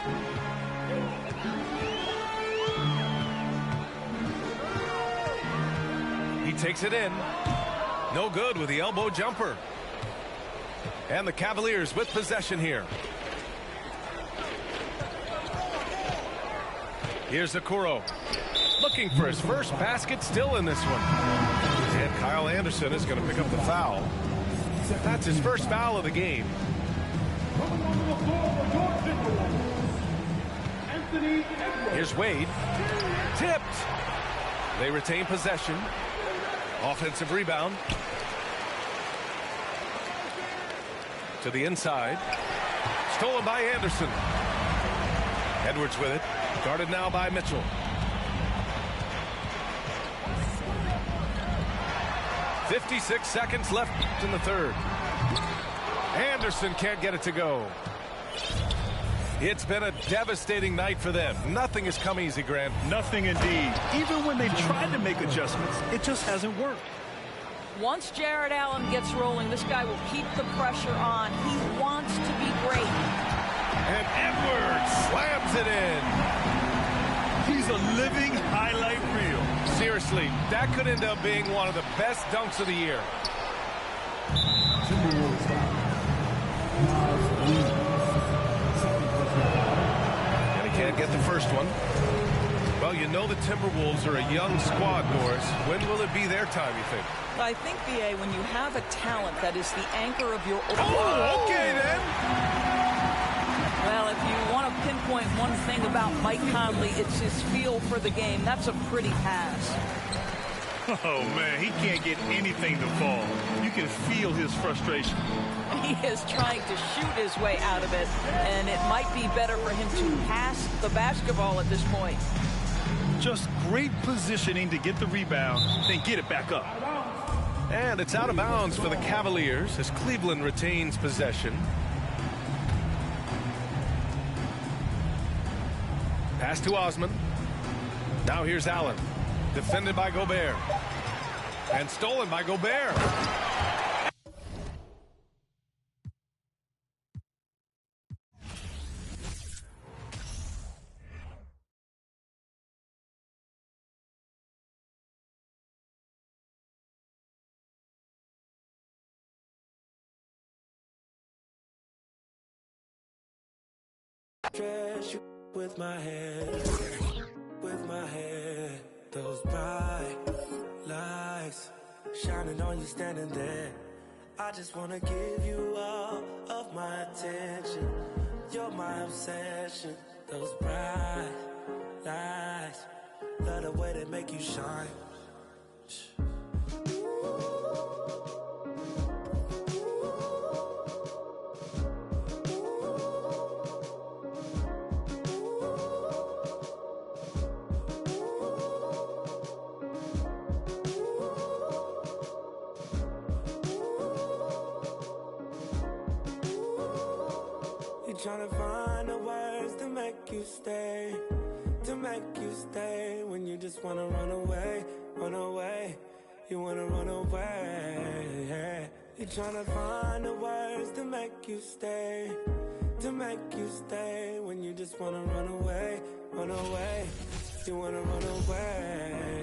He takes it in. No good with the elbow jumper. And the Cavaliers with possession here. Here's Okoro. Looking for his first basket, still in this one. And Kyle Anderson is going to pick up the foul. That's his first foul of the game. Here's Wade. Tipped. They retain possession. Offensive rebound. To the inside. Stolen by Anderson. Edwards with it. Guarded now by Mitchell. 56 seconds left in the third. Anderson can't get it to go. It's been a devastating night for them. Nothing has come easy, Grant. Nothing indeed. Even when they've tried to make adjustments, it just hasn't worked. Once Jarrett Allen gets rolling, this guy will keep the pressure on. He wants to be great. And Edwards slams it in. He's a living highlight reel. Seriously, that could end up being one of the best dunks of the year. Timberwolves foul. Naz Reid. Second personal foul. And he can't get the first one. Well, you know the Timberwolves are a young squad, Norris. When will it be their time, you think? I think, B.A., when you have a talent that is the anchor of your... Oh, okay, then. Well, if you want to pinpoint one thing about Mike Conley, it's his feel for the game. That's a pretty pass. Oh, man, he can't get anything to fall. You can feel his frustration. He is trying to shoot his way out of it, and it might be better for him to pass the basketball at this point. Just great positioning to get the rebound, then get it back up. And it's out of bounds for the Cavaliers as Cleveland retains possession. Pass to Osman. Now here's Allen. Defended by Gobert. And stolen by Gobert. Dress you with my hair, those bright lights shining on you standing there. I just wanna give you all of my attention. You're my obsession. Those bright lights, love the way they make you shine. Trying to find the words to make you stay, when you just wanna run away, you wanna run away. You're trying to find the words to make you stay, to make you stay when you just wanna run away, run away. You wanna run away.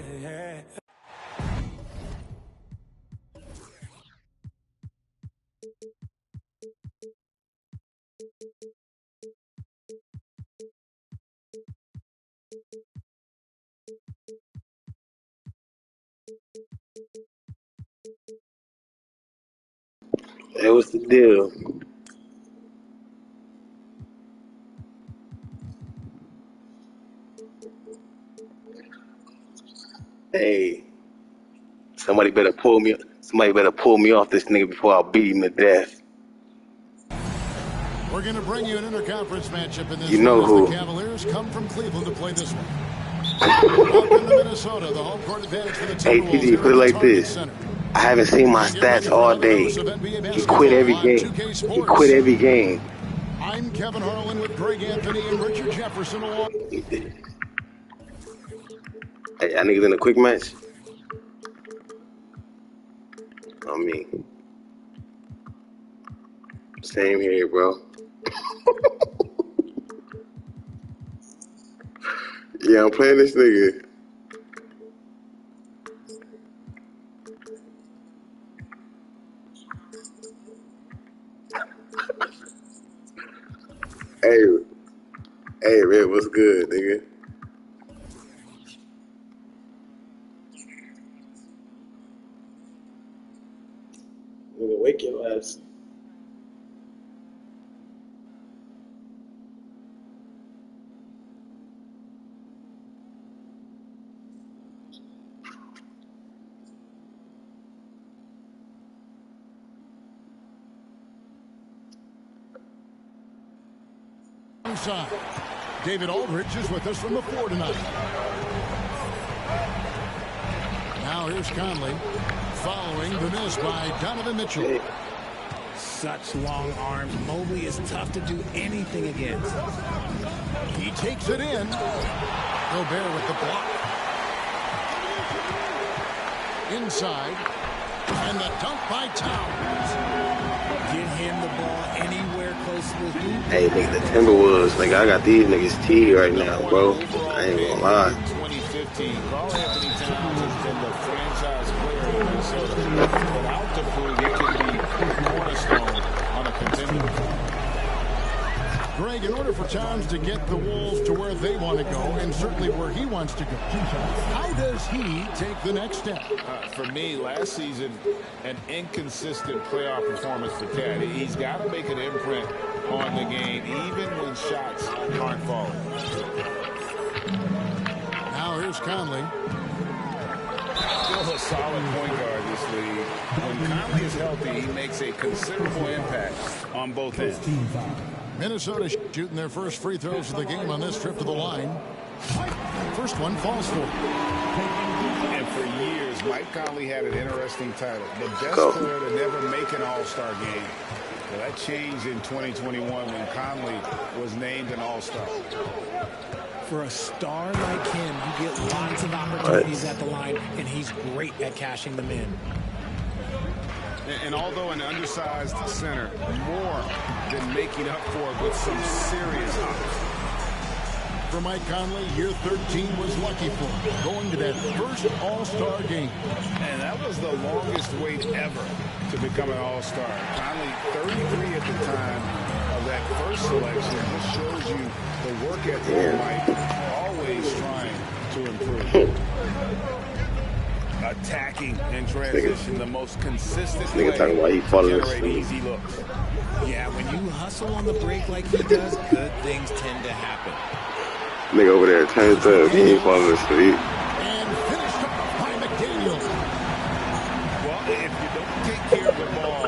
Hey, what's the deal? Hey, somebody better pull me off this nigga before I beat him to death. We're going to bring you an interconference matchup in this You know who. The Cavaliers come from Cleveland to play this one. Welcome to Minnesota, the home court advantage for the Timberwolves. Hey, TG, put it like this. I haven't seen my stats all day. He quit every game. He quit every game. I'm Kevin Harlan with Greg Anthony and Richard Jefferson along. Hey, I niggas in a quick match? I mean, same here, bro. Yeah, I'm playing this nigga. Hey, Red, what's good, nigga? Nigga, wake your ass. Inside. David Aldridge is with us from the floor tonight. Now here's Conley following the miss by Donovan Mitchell. Such long arms. Mobley is tough to do anything against. He takes it in. Gobert with the block. Inside. And the dunk by Towns. Get him the ball anywhere close to the hoop. Hey, nigga, the Timberwolves, like, I got these niggas teed right now, bro. I ain't gonna lie. 2015, Karl Anthony Towns has been the franchise player in Minnesota. Without the prove, he can be a cornerstone on a contender. Greg, in order for Towns to get the Wolves to where they want to go, and certainly where he wants to go, how does he take the next step? For me, last season, an inconsistent playoff performance for Cat. He's got to make an imprint on the game, even when shots aren't falling. Now here's Conley. Still a solid point guard this league. When Conley is healthy, he makes a considerable impact on both ends. Minnesota shooting their first free throws of the game on this trip to the line. First one falls for. And for years, Mike Conley had an interesting title. The best player to never make an All-Star game. Well, that changed in 2021 when Conley was named an All-Star. For a star like him, you get lots of opportunities at the line, and he's great at cashing them in. And although an undersized center, more than making up for it with some serious hops. For Mike Conley, year 13 was lucky for him, going to that first All-Star game. And that was the longest wait ever to become an All-Star. Conley, 33 at the time of that first selection. This shows you the work ethic of Mike, always trying to improve. Attacking and transition, the most consistent way Nigga talking about he falling to generate asleep. easy looks. Yeah, when you hustle on the break like he does, good things tend to happen. Nigga over there turns up. He ain't falling asleep. And finished off by McDaniel. Well, if you don't take care of the ball,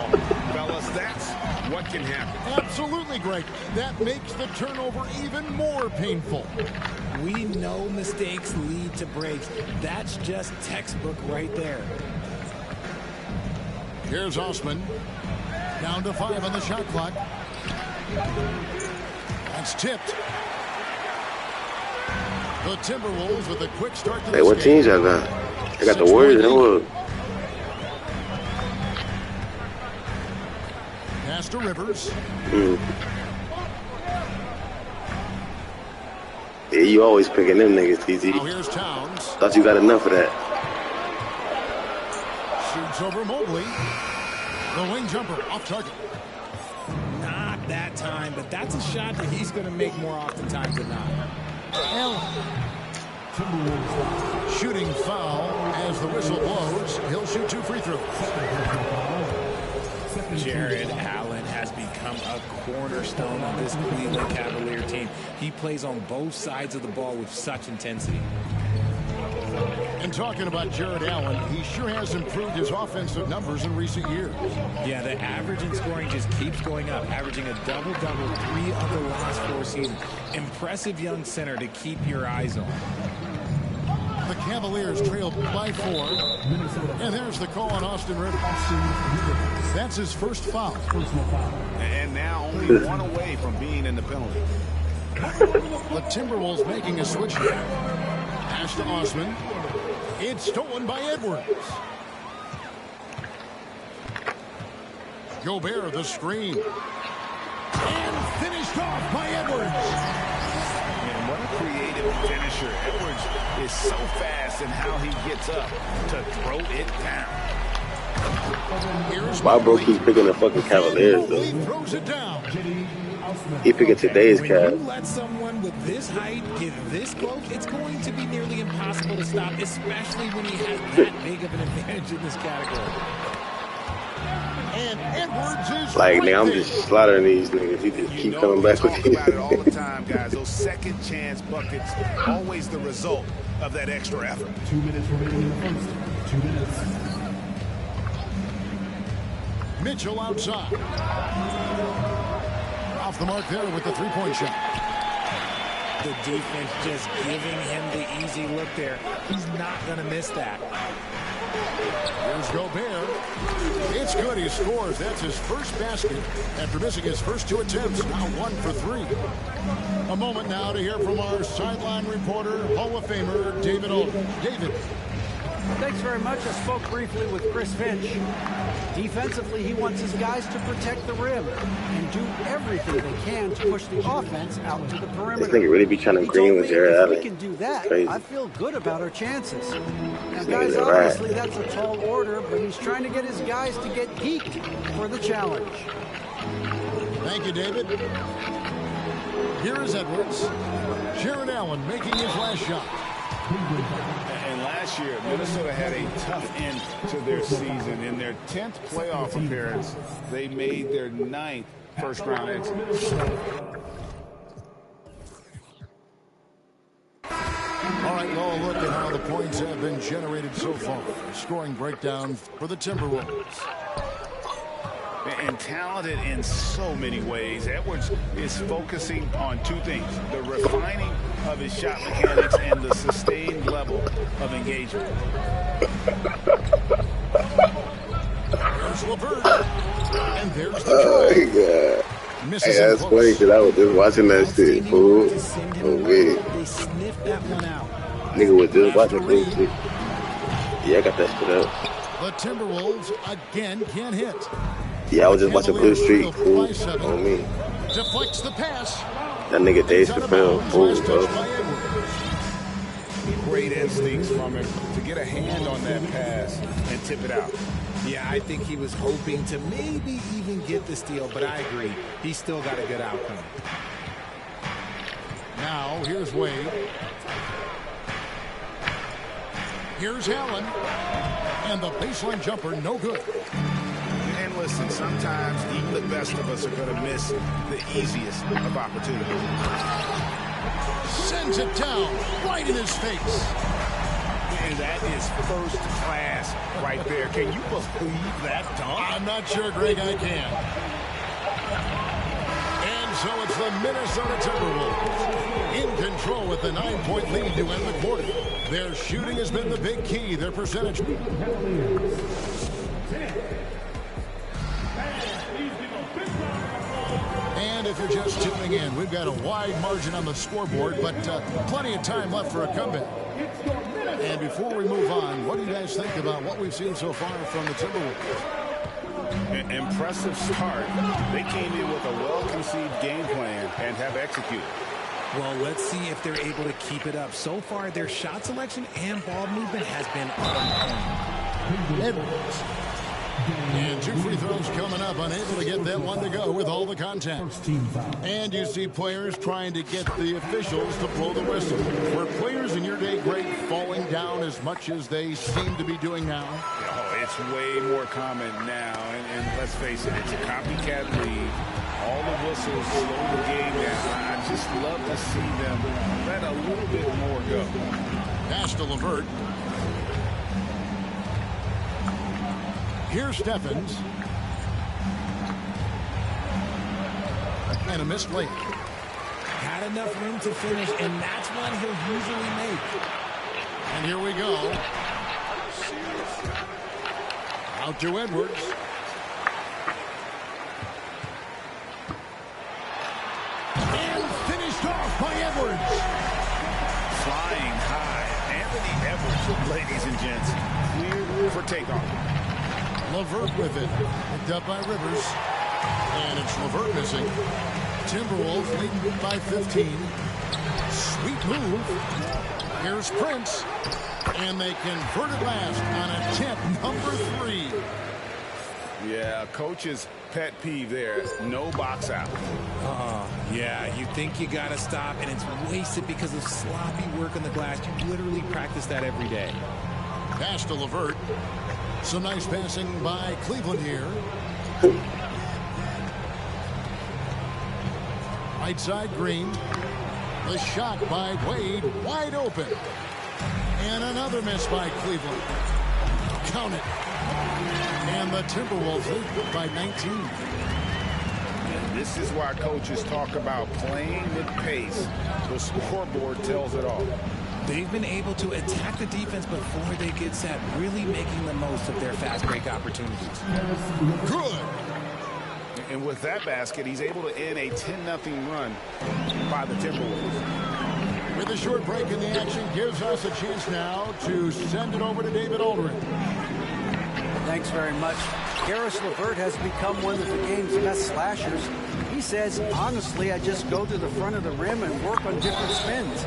fellas, that's what can happen. Absolutely, Greg. That makes the turnover even more painful. We know mistakes lead to breaks. That's just textbook right there. Here's Osman. Down to 5 on the shot clock. That's tipped. The Timberwolves with a quick start to this Hey, what game. teams y'all got? I got the Warriors and what? Pass to Rivers. Yeah, you always picking them niggas, TZ. Now here's Towns. Thought you got enough of that. Shoots over Mobley. The wing jumper off target. Not that time, but that's a shot that he's going to make more oftentimes than not. Shooting foul as the whistle blows. He'll shoot 2 free throws. Jared Allen has become a cornerstone of this Cleveland Cavalier team. He plays on both sides of the ball with such intensity. And talking about Jared Allen, he sure has improved his offensive numbers in recent years. Yeah, the average in scoring just keeps going up, averaging a double-double 3 of the last 4 seasons. Impressive young center to keep your eyes on. The Cavaliers trail by 4. And there's the call on Austin Rivers. That's his first foul. And now only 1 away from being in the penalty. The Timberwolves making a switch here. Pass to Osman. It's stolen by Edwards. Gobert, the screen. And finished off by Edwards. And what a creative finisher. Edwards is so fast in how he gets up to throw it down. Why bro keep picking the fucking Cavaliers though? Throws it down. He picking today's When Cavs. you let someone with this height get this close, it's going to be nearly impossible to stop, especially when he has that big of an advantage in this category. And Edwards is Like, right nigga, I'm there. just slaughtering these niggas. He just keep coming back We with talk you. about it all the time, guys. Those second chance buckets, always the result of that extra effort. 2 minutes remaining in the first. 2 minutes. Mitchell outside. Off the mark there with the three-point shot. The defense just giving him the easy look there. He's not going to miss that. Here's Gobert. It's good. He scores. That's his first basket after missing his first 2 attempts. Now 1 for 3. A moment now to hear from our sideline reporter, Hall of Famer David Olden. David. Thanks very much. I spoke briefly with Chris Finch. Defensively, he wants his guys to protect the rim and do everything they can to push the offense out to the perimeter. This nigga really be trying to He green told with me Jared if Allen. we can do that, Crazy. I feel good about our chances. Now, This guys, nigga's a rat. obviously that's a tall order, but he's trying to get his guys to get geeked for the challenge. Thank you, David. Here is Edwards. Jared Allen making his last shot. And last year, Minnesota had a tough end to their season. In their 10th playoff appearance, they made their 9th first-round exit. All right, well, look at how the points have been generated so far. Scoring breakdown for the Timberwolves. And talented in so many ways. Edwards is focusing on 2 things: the refining of his shot mechanics and the sustained level of engagement. There's LeVert. And there's the Oh, try. my God. Misses Hey, him that's close. funny because I was just watching that shit, fool. To send him Oh, away. man. They sniffed that one out. Nigga was just watching this shit. Yeah, I got that shit up. The Timberwolves again can't hit. Yeah, I was just watching Blue Street, fool. By 7. On me. Deflects the pass. That nigga Dave Out of Chappelle, bounds. fool, Last bro. touch by Edwards. Great instincts from him to get a hand on that pass and tip it out. Yeah, I think he was hoping to maybe even get the steal, but I agree. He still got a good outcome. Now, here's Wade. Here's Allen. And the baseline jumper, no good. And listen, sometimes even the best of us are going to miss the easiest of opportunities. Sends it down right in his face. And that is first class right there. Can you believe that dunk? I'm not sure, Greg, I can. And so it's the Minnesota Timberwolves in control with the 9-point lead to end the quarter. Their shooting has been the big key, their percentage. And if you're just tuning in, we've got a wide margin on the scoreboard, but plenty of time left for a comeback. And before we move on, what do you guys think about what we've seen so far from the Timberwolves? An impressive start. They came in with a well-conceived game plan and have executed. Well, let's see if they're able to keep it up. So far, their shot selection and ball movement has been on point. Edwards. And 2 free throws coming up, unable to get that one to go with all the contact. And you see players trying to get the officials to blow the whistle. Were players in your day great falling down as much as they seem to be doing now? Oh, it's way more common now, and let's face it, it's a copycat league. All the whistles slow the game down. I just love to see them let a little bit more go. Pass to LeVert. Here's Steffens. And a missed late. Had enough room to finish, and that's one he'll usually make. And here we go. Out to Edwards. And finished off by Edwards. Flying high. Anthony Edwards, ladies and gents. Clear for takeoff. LeVert with it. Picked up by Rivers. And it's LeVert missing. Timberwolves leading by 15. Sweet move. Here's Prince. And they convert it last on attempt number 3. Yeah, coach's pet peeve there. No box out. Yeah, you think you got to stop, and it's wasted because of sloppy work on the glass. You literally practice that every day. Pass to LeVert. Some nice passing by Cleveland here. Right side Green. The shot by Wade, wide open. And another miss by Cleveland. Count it. And the Timberwolves lead by 19. And this is why coaches talk about playing with pace. The scoreboard tells it all. They've been able to attack the defense before they get set, really making the most of their fast break opportunities. Good. And with that basket, he's able to end a 10-0 run by the Timberwolves. With a short break in the action, gives us a chance now to send it over to David Aldridge. Thanks very much. Caris LeVert has become one of the game's best slashers. He says, honestly, I just go to the front of the rim and work on different spins.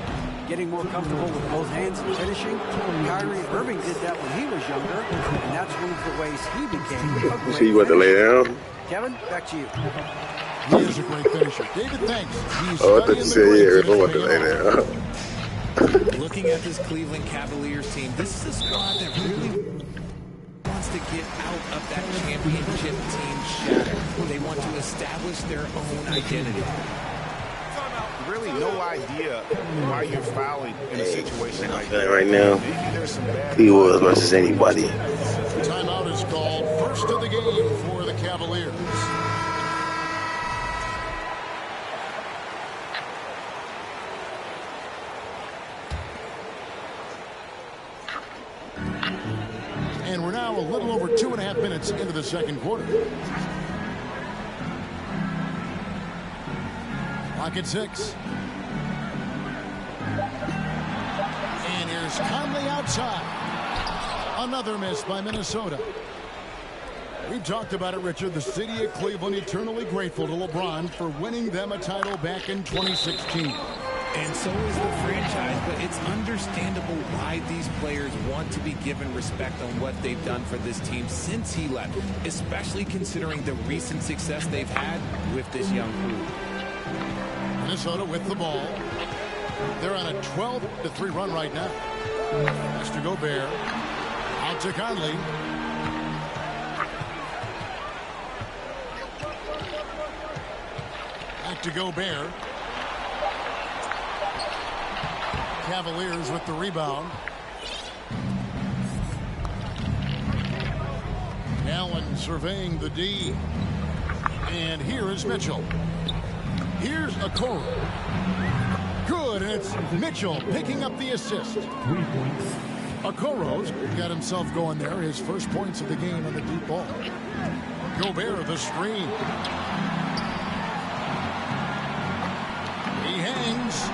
Getting more comfortable with both hands and finishing. Kyrie Irving did that when he was younger, and that's one of the ways he became a great So you want to lay down? Kevin, back to you. He is a great finisher. David, thanks. He's I thought you said, yeah, I want to lay down. Looking at this Cleveland Cavaliers team, this is a squad that really wants to get out of that championship team shadow. They want to establish their own identity. Really no idea why you're fouling in a situation like that. Right now, he was versus anybody. Timeout is called. First of the game for the Cavaliers. And we're now a little over 2.5 minutes into the second quarter. Clock at 6. And here's Conley outside. Another miss by Minnesota. We've talked about it, Richard. The city of Cleveland eternally grateful to LeBron for winning them a title back in 2016. And so is the franchise, but it's understandable why these players want to be given respect on what they've done for this team since he left, especially considering the recent success they've had with this young crew. Minnesota with the ball. They're on a 12-3 run right now. Mr. Gobert. Out to Conley. Back to Gobert. Cavaliers with the rebound. Allen surveying the D. And here is Mitchell. Here's Okoro. Good, and it's Mitchell picking up the assist. 3 points. Okoro's got himself going there. His first points of the game on the deep ball. Gobert, the screen. He hangs.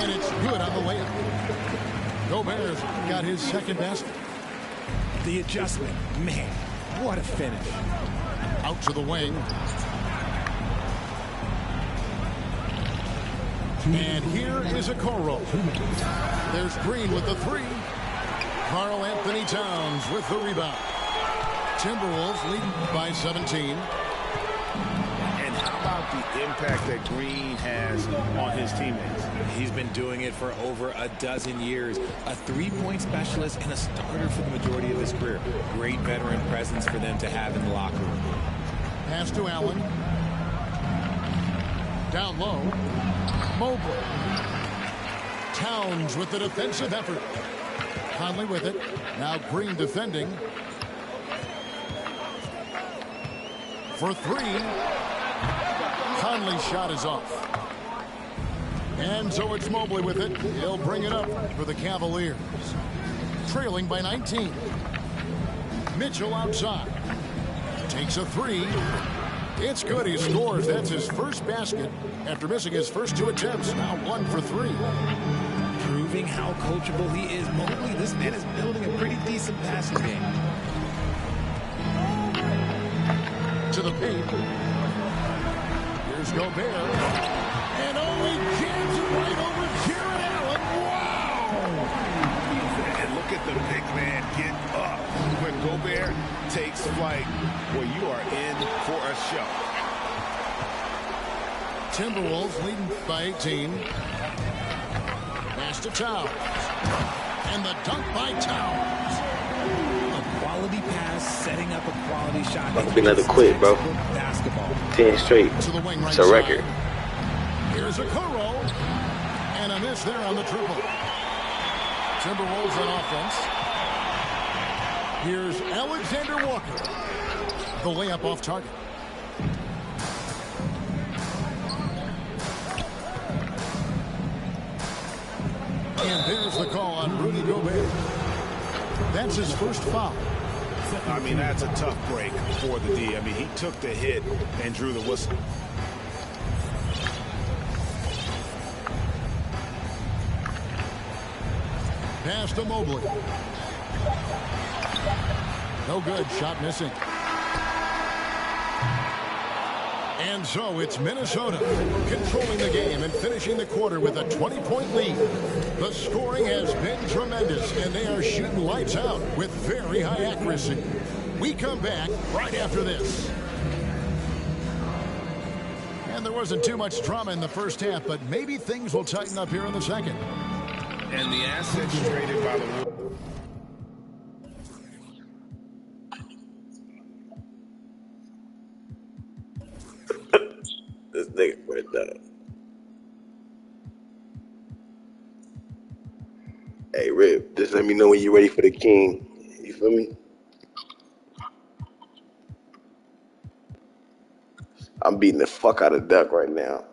And it's good on the layup. Gobert's got his second basket. The adjustment, man, what a finish. Out to the wing. And here is Okoro. There's Green with the three. Karl Anthony Towns with the rebound. Timberwolves leading by 17. And how about the impact that Green has on his teammates? He's been doing it for over a dozen years. A three-point specialist and a starter for the majority of his career. Great veteran presence for them to have in the locker room. Pass to Allen. Down low. Mobley. Towns with the defensive effort. Conley with it. Now Green defending. For three. Conley's shot is off. And so it's Mobley with it. He'll bring it up for the Cavaliers. Trailing by 19. Mitchell outside. Takes a three. It's good. He scores. That's his first basket after missing his first two attempts. Now 1 for 3. Proving how coachable he is. Mobley, this man is building a pretty decent passing game. To the paint. Here's Gobert. And he jams it right over Jarrett Allen. Wow! And look at the big man get up. When Gobert takes flight, well, you are in for a show. Timberwolves leading by 18. Pass to Towns. And the dunk by Towns. A quality pass, setting up a quality shot. Must be another quit, bro. Basketball. 10 straight. It's a record. Here's Okoro. And a miss there on the triple. Timberwolves on offense. Here's Alexander Walker. The layup off target. And there's the call on Rudy Gobert. That's his first foul. I mean, that's a tough break for the D. I mean, he took the hit and drew the whistle. Pass to Mobley. No good. Shot missing. And so it's Minnesota controlling the game and finishing the quarter with a 20-point lead. The scoring has been tremendous, and they are shooting lights out with very high accuracy. We come back right after this. And there wasn't too much drama in the first half, but maybe things will tighten up here in the second. And the assets traded by the This nigga went down. Hey, Rip, just let me know when you're ready for the king. You feel me? I'm beating the fuck out of Duck right now.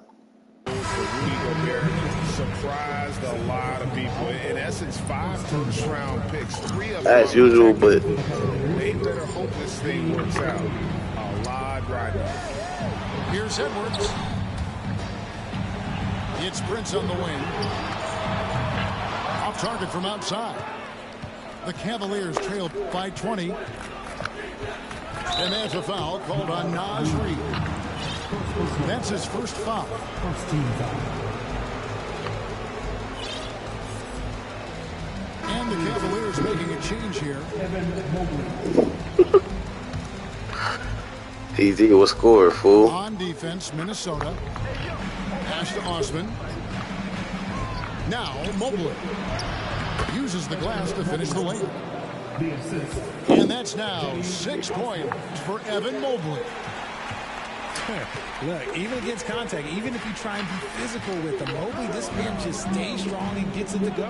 Rudy Gobert surprised a lot of people. In essence, 5 first-round picks, 3 of them as usual, but they better hope this thing works out. A lot right now. Here's Edwards. It's Prince on the wing. Off target from outside. The Cavaliers trail by 20. And there's a foul called on Naz Reid. That's his first foul. First team foul. And the Cavaliers making a change here. Evan Mobley. easy will score, fool. On defense, Minnesota. Pass to Osman. Now Mobley uses the glass to finish the lane. The assist. And that's now 6 points for Evan Mobley. Look, even against contact, even if you try and be physical with him, Mobley, this man just stays strong and gets it to go.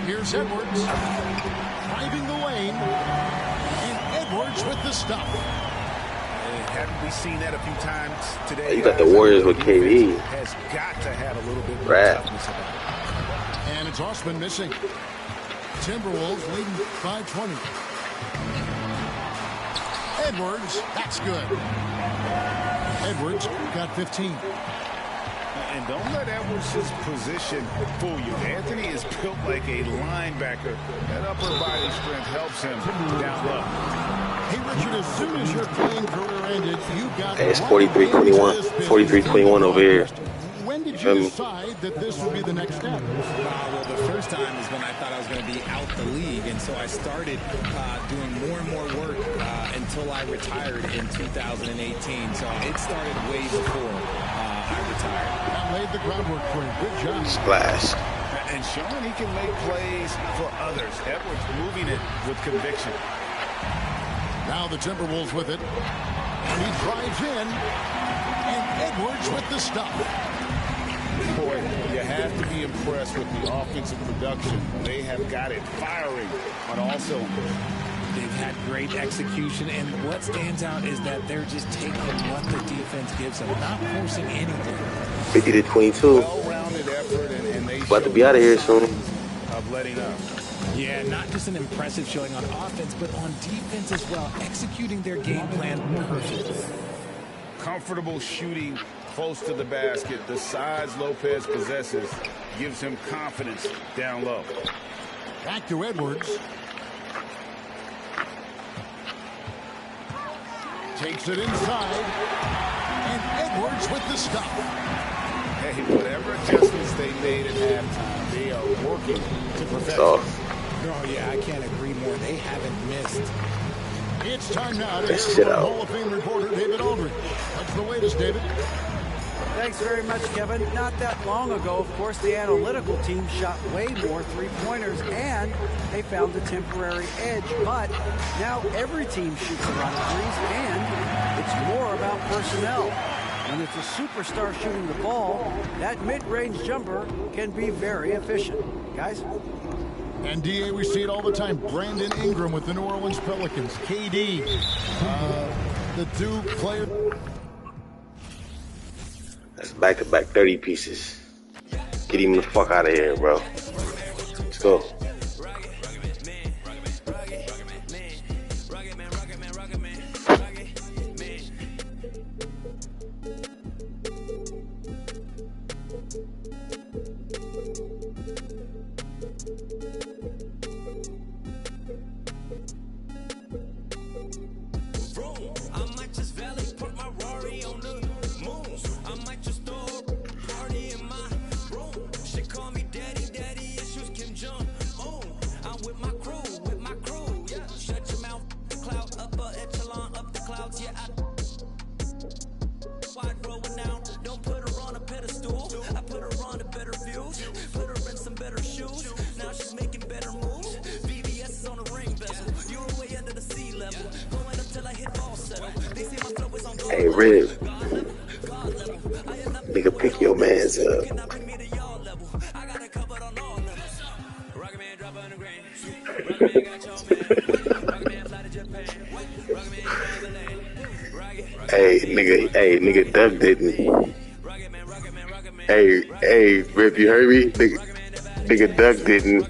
Here's Edwards. Driving the lane. And Edwards with the stop. Haven't we seen that a few times today? You got the Warriors with KD. Has got to have a little bit more Rap. toughness about it. And it's Osman missing. Timberwolves leading by 20. Edwards, that's good. Edwards got 15. And don't let Edwards' position fool you. Anthony is built like a linebacker. That upper body strength helps him down low. Hey, Richard, as soon as your playing career ended, you got... Hey, it's 43-21. 43-21 over here. When when did you decide that this would be the next step? Well, the first time is when I thought I was going to be out the league, and so I started doing more and more work until I retired in 2018. So it started way before I retired. That laid the groundwork for him. Good job. Splash. And showing he can make plays for others. Edwards moving it with conviction. Now the Timberwolves with it. And he drives in. And Edwards with the stop. Boy, you have to be impressed with the offensive production. They have got it firing on all cylinders. They've had great execution, and what stands out is that they're just taking what the defense gives them, not forcing anything. 50-22. Well-rounded effort, and they about to be out of here soon. Of letting up. Yeah, not just an impressive showing on offense, but on defense as well, executing their game plan perfectly. Comfortable shooting close to the basket. The size Lopez possesses gives him confidence down low. Back to Edwards. Takes it inside. And Edwards with the stop. Hey, whatever adjustments they made at halftime, they are working to perfection. Oh, yeah, I can't agree more. They haven't missed. It's time now to hear from Hall of Fame reporter David Aldridge. What's the latest, David? Thanks very much, Kevin. Not that long ago, of course, the analytical team shot way more three-pointers, and they found a temporary edge. But now every team shoots a lot of threes, and it's more about personnel. When it's a superstar shooting the ball, that mid-range jumper can be very efficient. Guys? And, D.A., we see it all the time. Brandon Ingram with the New Orleans Pelicans. KD, the Duke player. That's back-to-back 30 pieces. Get him the fuck out of here, bro. Let's go. Hey, Rib. Nigga, pick your mans up. Nigga, Doug didn't. Hey, Rip, you heard me? Nigga, Doug didn't.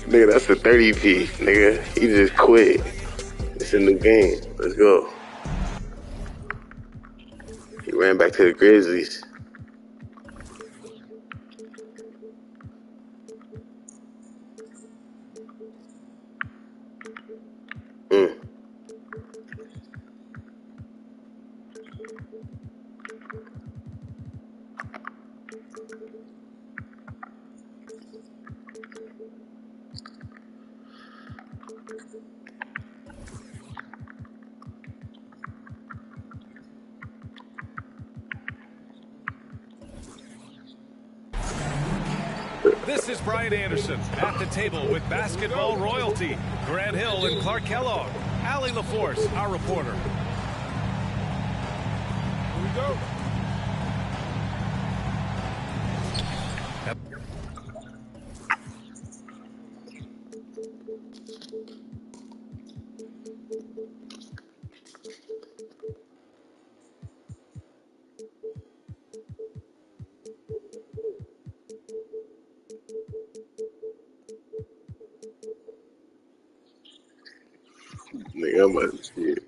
Nigga, that's a 30 piece, nigga. He just quit. It's a new game. Let's go. He ran back to the Grizzlies. This is Brian Anderson at the table with basketball royalty. Grant Hill and Clark Kellogg. Allie LaForce, our reporter. Here we go. Nigga, I'm about to see it.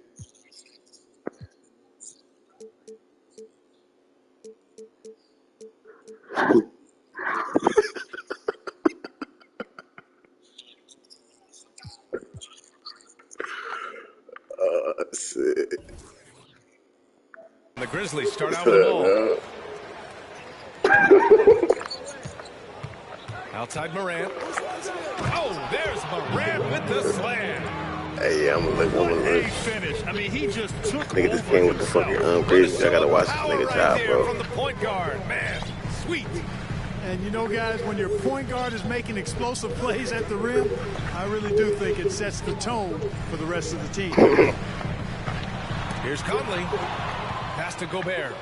The Grizzlies start out with the ball. Outside Morant. Oh, there's Morant with the slam. Hey, yeah, I'm gonna look. Finish. I mean, he just took nigga just came with the fucking Grizzlies. I gotta watch this nigga job, bro. From the point guard, man, sweet. And you know, guys, when your point guard is making explosive plays at the rim, I really do think it sets the tone for the rest of the team. Here's Conley. Pass to Gobert.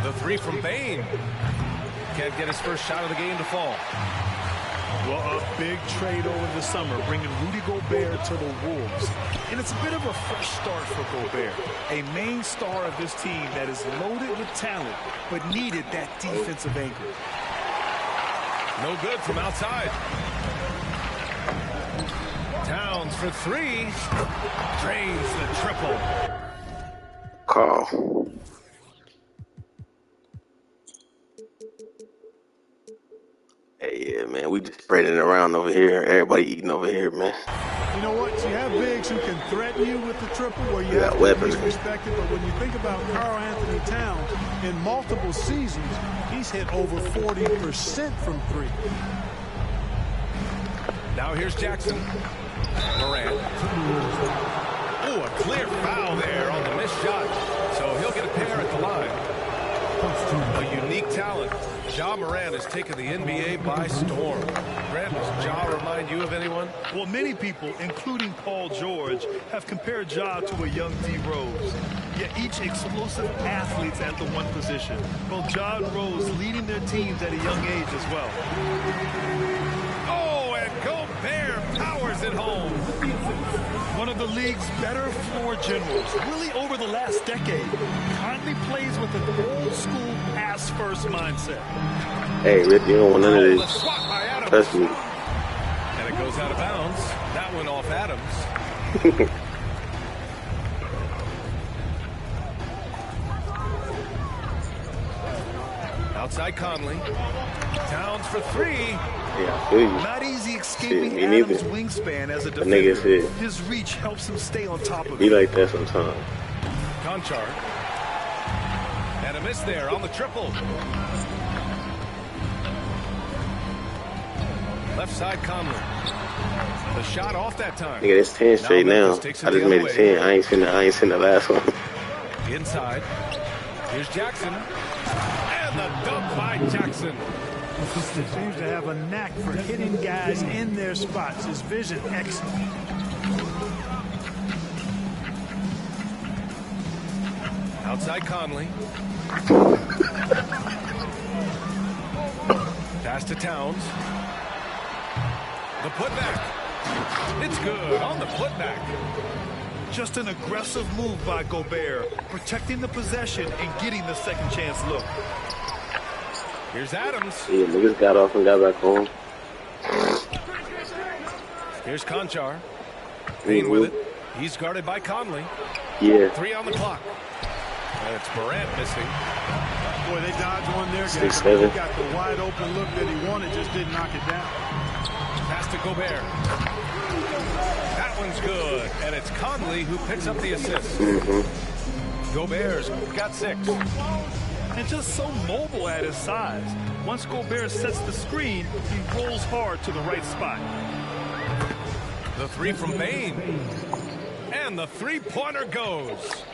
The three from Bane. Can't get his first shot of the game to fall. Well, a big trade over the summer, bringing Rudy Gobert to the Wolves. And it's a bit of a fresh start for Gobert, a main star of this team that is loaded with talent, but needed that defensive anchor. No good from outside. Towns for three. Drains the triple. Call. Hey, yeah, man, we just spreading it around over here. Everybody eating over here, man. You know what? You have bigs who can threaten you with the triple where you have to be respected. But when you think about Karl Anthony Towns, in multiple seasons, he's hit over 40% from three. Now here's Jackson. Morant. Oh, a clear foul there on the missed shot. So he'll get a pair at the line. A unique talent. Ja Morant has taken the NBA by storm. Grant, does Ja remind you of anyone? Well, many people, including Paul George, have compared Ja to a young D. Rose. Yet each explosive athletes at the one position. Both Ja and Rose leading their teams at a young age as well. Oh, and Gobert powers it home. One of the league's better floor generals, really over the last decade. Conley plays with an old-school pass-first mindset. Hey, Rick, you don't want none of this. Trust me. And it goes out of bounds. That one off Adams. Outside Conley. Towns for three. Yeah, I feel you. Not easy escaping me Adams' neither. wingspan as a The nigga's defender. hit. His reach helps him stay on top of it. Be like that sometimes. Conchar. And a miss there on the triple. Left side Conley. The shot off that time. Nigga, it's 10 straight now. I just made it 10. I ain't seen the last one. Inside. Here's Jackson. And the dunk by Jackson. He seems to have a knack for hitting guys in their spots. His vision excellent. Outside Conley. Pass to Towns. The putback. It's good on the putback. Just an aggressive move by Gobert, protecting the possession and getting the second chance look. Here's Adams. Yeah, niggas got off and got back home. Here's Conchar. Payne with it. He's guarded by Conley. Yeah. 3 on the clock. And it's Morant missing. Boy, they dodged one there. 6-7. He got the wide open look that he wanted, just didn't knock it down. Pass to Gobert. That one's good. And it's Conley who picks up the assist. Gobert's got 6. And just so mobile at his size. Once Gobert sets the screen, he rolls hard to the right spot. The 3 from Bane. And the three-pointer goes.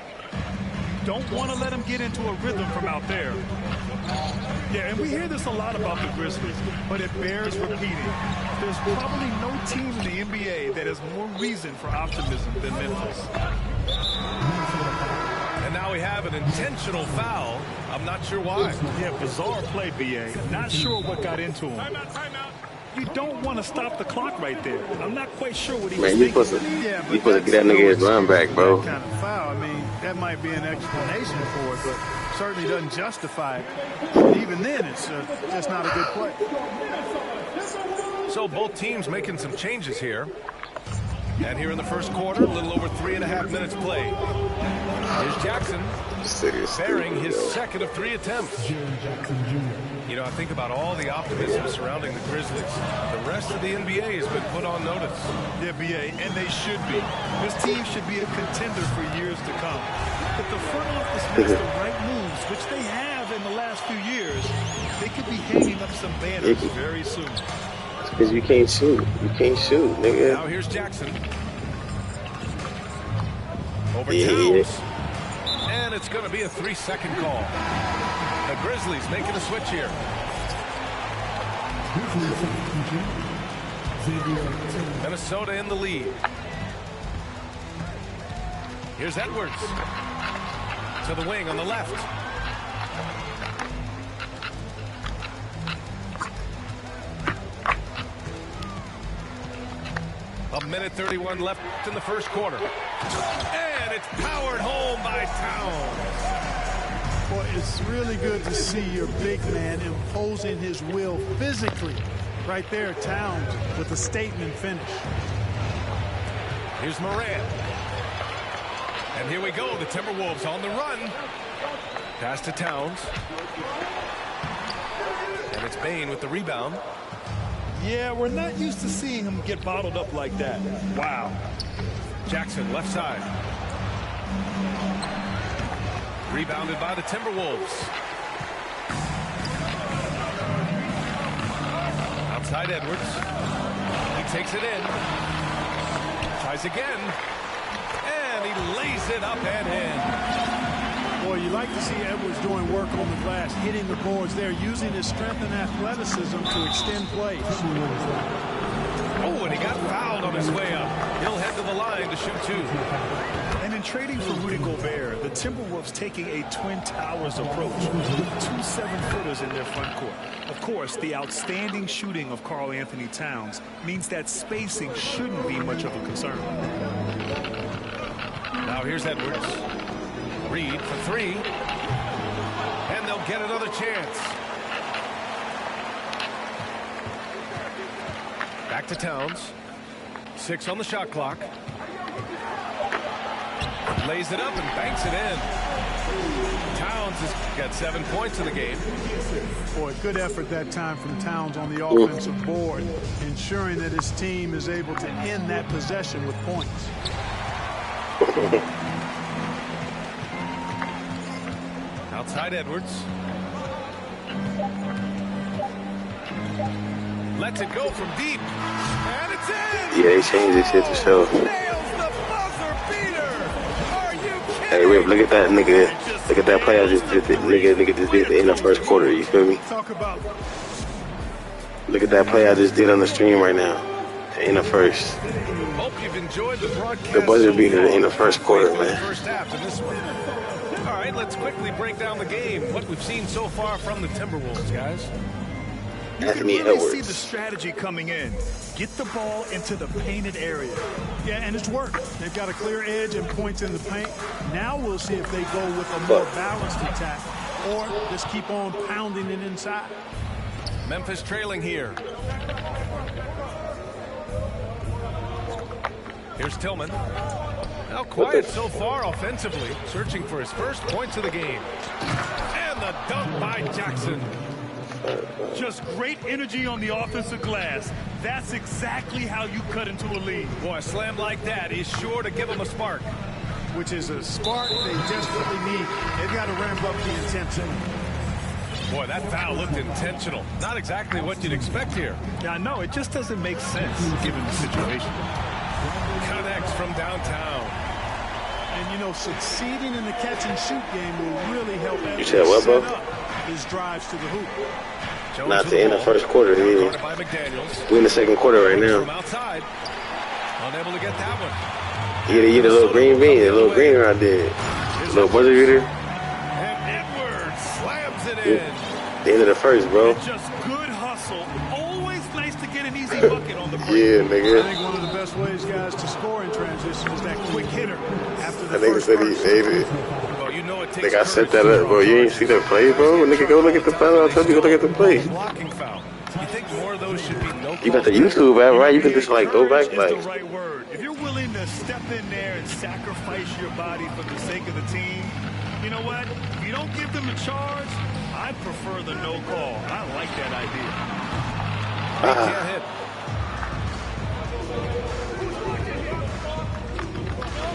Don't want to let him get into a rhythm from out there. Yeah, and we hear this a lot about the Grizzlies, but it bears repeating. There's probably no team in the NBA that has more reason for optimism than Memphis. And now we have an intentional foul. I'm not sure why. Yeah, bizarre play, B.A. Not sure what got into him. Timeout. You don't want to stop the clock right there. I'm not quite sure what he was Man, thinking. you supposed to get that nigga his run back, bro. That kind of foul. I mean, that might be an explanation for it, but certainly doesn't justify it. And even then, it's just not a good play. So both teams making some changes here. And here in the first quarter, a little over 3.5 minutes played. Here's Jackson, bearing his second of 3 attempts. You know, I think about all the optimism surrounding the Grizzlies. The rest of the NBA has been put on notice. Yeah, BA, and they should be. This team should be a contender for years to come. If the front office makes the right moves, which they have in the last few years, they could be hanging up some banners very soon. Because you can't shoot. You can't shoot, nigga. Now here's Jackson. Over Towns. And it's going to be a 3-second call. The Grizzlies making a switch here. Minnesota in the lead. Here's Edwards. To the wing on the left. A minute 31 left in the first quarter. And it's powered home by Towns. Well, it's really good to see your big man imposing his will physically. Right there, Towns with a statement finish. Here's Moran. And here we go. The Timberwolves on the run. Pass to Towns. And it's Bane with the rebound. Yeah, we're not used to seeing him get bottled up like that. Wow. Jackson, left side. Rebounded by the Timberwolves. Outside Edwards. He takes it in. Tries again. And he lays it up and in. Boy, you like to see Edwards doing work on the glass, hitting the boards there, using his strength and athleticism to extend plays. Oh, and he got fouled on his way up. He'll head to the line to shoot 2. And in trading for Rudy Gobert, the Timberwolves taking a Twin Towers approach with 2 7-footers in their front court. Of course, the outstanding shooting of Karl Anthony Towns means that spacing shouldn't be much of a concern. Now here's Edwards. Reed for 3. And they'll get another chance. Back to Towns. 6 on the shot clock. Lays it up and banks it in. Towns has got 7 points in the game. Boy, good effort that time from Towns on the offensive board, ensuring that his team is able to end that possession with points. Outside Edwards. Lets it go from deep. And it's in! Yeah, he changed this shit to show. Nails the buzzer beater! Are you kidding? Hey, Rip, look at that nigga. Look at that play I just did. Nigga just did in the first quarter. You feel me? Look at that play I just did on the stream right now. In the first. Hope you've enjoyed the broadcast. The buzzer beater in the first quarter, man. First half in this one. All right, let's quickly break down the game. What we've seen so far from the Timberwolves, guys. Anthony You can really Edwards. see the strategy coming in. Get the ball into the painted area. Yeah, and it's worked. They've got a clear edge and points in the paint. Now we'll see if they go with a more balanced attack or just keep on pounding it inside. Memphis trailing here. Here's Tillman. Now quiet so far offensively, searching for his first points of the game. And the dunk by Jackson. Just great energy on the offensive glass. That's exactly how you cut into a lead. Boy, a slam like that is sure to give them a spark. Which is a spark they desperately need. They've got to ramp up the intensity. Boy, that foul looked intentional. Not exactly what you'd expect here. Yeah, I know. It just doesn't make sense given the situation. Connects from downtown. And, you know, succeeding in the catch-and-shoot game will really help You said what, bro? his drives to the hoop. Not to end the first quarter, yeah. We're in the second quarter right now. From outside. Unable to get that one. Yeah, the little green bean, the little green right there. The little buzzer beater. And Edwards slams it in. The end of the first, bro. Just good hustle. Always nice to get an easy bucket on the break. Yeah, nigga. I think one of the best ways, guys, to score in transition is that quick hitter after the I think first said burst. Well, you know it takes Like I set that up, bro. You ain't see that play, bro? Nigga, go look at the play. I told you go look at the play. blocking foul. You think more of those should be no You got the YouTube app, right? You can just like go back, like. Right word. If you're willing step in there and sacrifice your body for the sake of the team, you know what? If you don't give them a charge, I prefer the no call. I like that idea. Can't hit.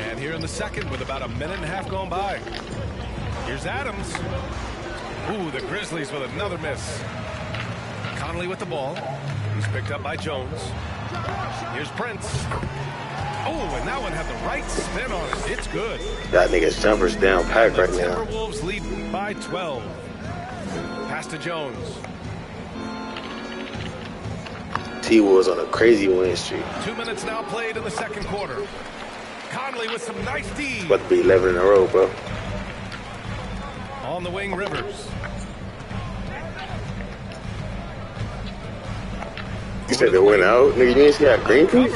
And here in the second with about a minute and a half going by. Here's Adams. Ooh, the Grizzlies with another miss. Conley with the ball. He's picked up by Jones. Here's Prince. Oh, and that one had the right spin on it. It's good. That nigga's jumper's down packed right now. Timberwolves lead by 12. Pass to Jones. T-Wolves on a crazy win streak. 2 minutes now played in the second quarter. Conley with some nice D. About to be 11 in a row, bro. On the wing, Rivers. You said they went out? Nigga, you didn't see that green piece?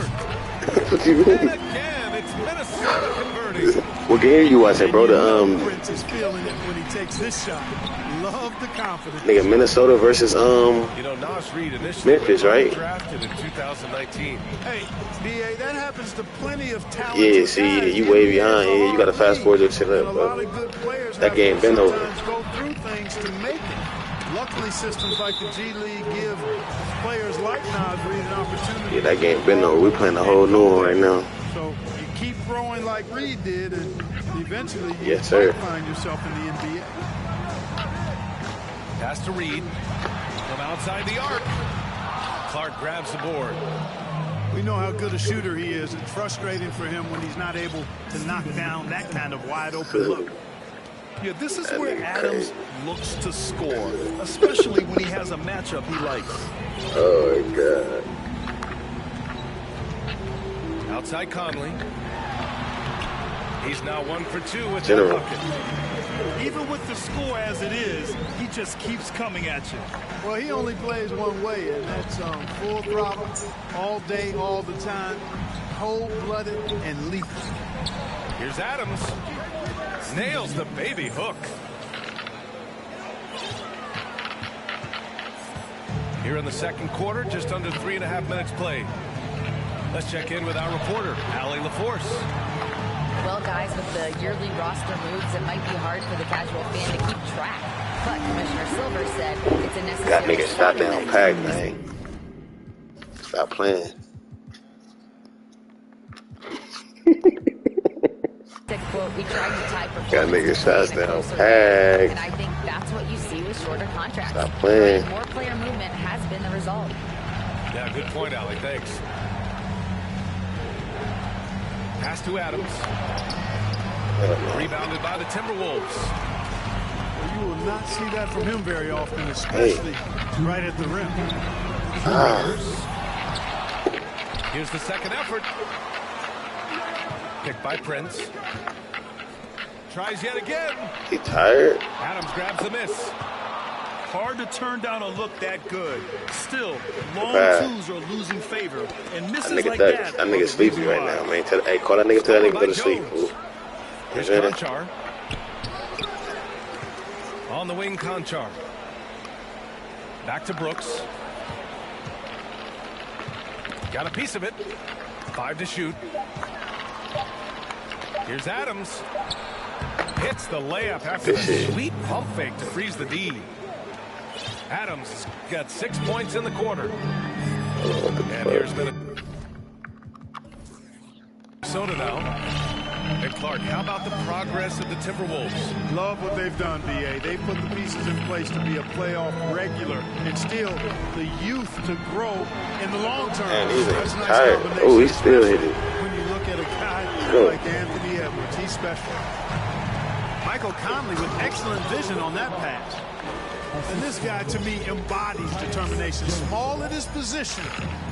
What you mean? Again, it's Minnesota converting. What game you watching, bro? The Prince is feeling it when he takes this shot. Love the confidence. nigga, Minnesota versus You know, Nas Reed initially Memphis, right? drafted in 2019. Hey, BA, that happens to plenty of talent. Yeah, see, yeah, you way behind. Yeah, you got to fast forward to shit up, bro. That game been over. Go through things to make it. Luckily, systems like the G League give players like Nas Reed an opportunity. Yeah, that game been over. We playing a whole new one right now. So you keep growing like Reed did, and eventually you Yes, sir. might find yourself in the NBA. Pass to Reed. From outside the arc. Clark grabs the board. We know how good a shooter he is. It's frustrating for him when he's not able to knock down that kind of wide open look. Yeah, this is where Adams looks to score, especially when he has a matchup he likes. Oh, my God. Outside Conley. He's now 1 for 2 with General. that bucket. Even with the score as it is, he just keeps coming at you. Well, he only plays one way, and that's full throttle, all day, all the time, cold-blooded and lethal. Here's Adams. Nails the baby hook. Here in the second quarter, just under 3.5 minutes played. Let's check in with our reporter, Allie LaForce. Well, guys, with the yearly roster moves, it might be hard for the casual fan to keep track. But Commissioner Silver said it's a necessary Got niggas stop down pack, man. Stop playing. Quote, we tried to tie Got niggas shots down and pack. I think that's what you see with shorter contracts. Stop playing. More player movement has been the result. Yeah, good point, Allie. Thanks. Pass to Adams. Rebounded by the Timberwolves. Well, you will not see that from him very often, especially right at the rim. Here's the second effort. Picked by Prince. Tries yet again. He tired? Adams grabs the miss. Hard to turn down a look that good. Still, long twos are losing favor, and misses like that. That nigga sleepy right now, man. Hey, call that nigga, tell that nigga go to sleep, fool. Here's Conchar. On the wing, Conchar. Back to Brooks. Got a piece of it. 5 to shoot. Here's Adams. Hits the layup after a sweet pump fake to freeze the D. Adams got 6 points in the quarter. And here's Minnesota now. And Clark, how about the progress of the Timberwolves? Love what they've done, BA. They put the pieces in place to be a playoff regular and still the youth to grow in the long term. Man, he's That's a nice tired. combination. Oh, he still hit it. When you look at a guy like Anthony Edwards, he's special. Michael Conley with excellent vision on that pass. And this guy, to me, embodies determination. Small at his position,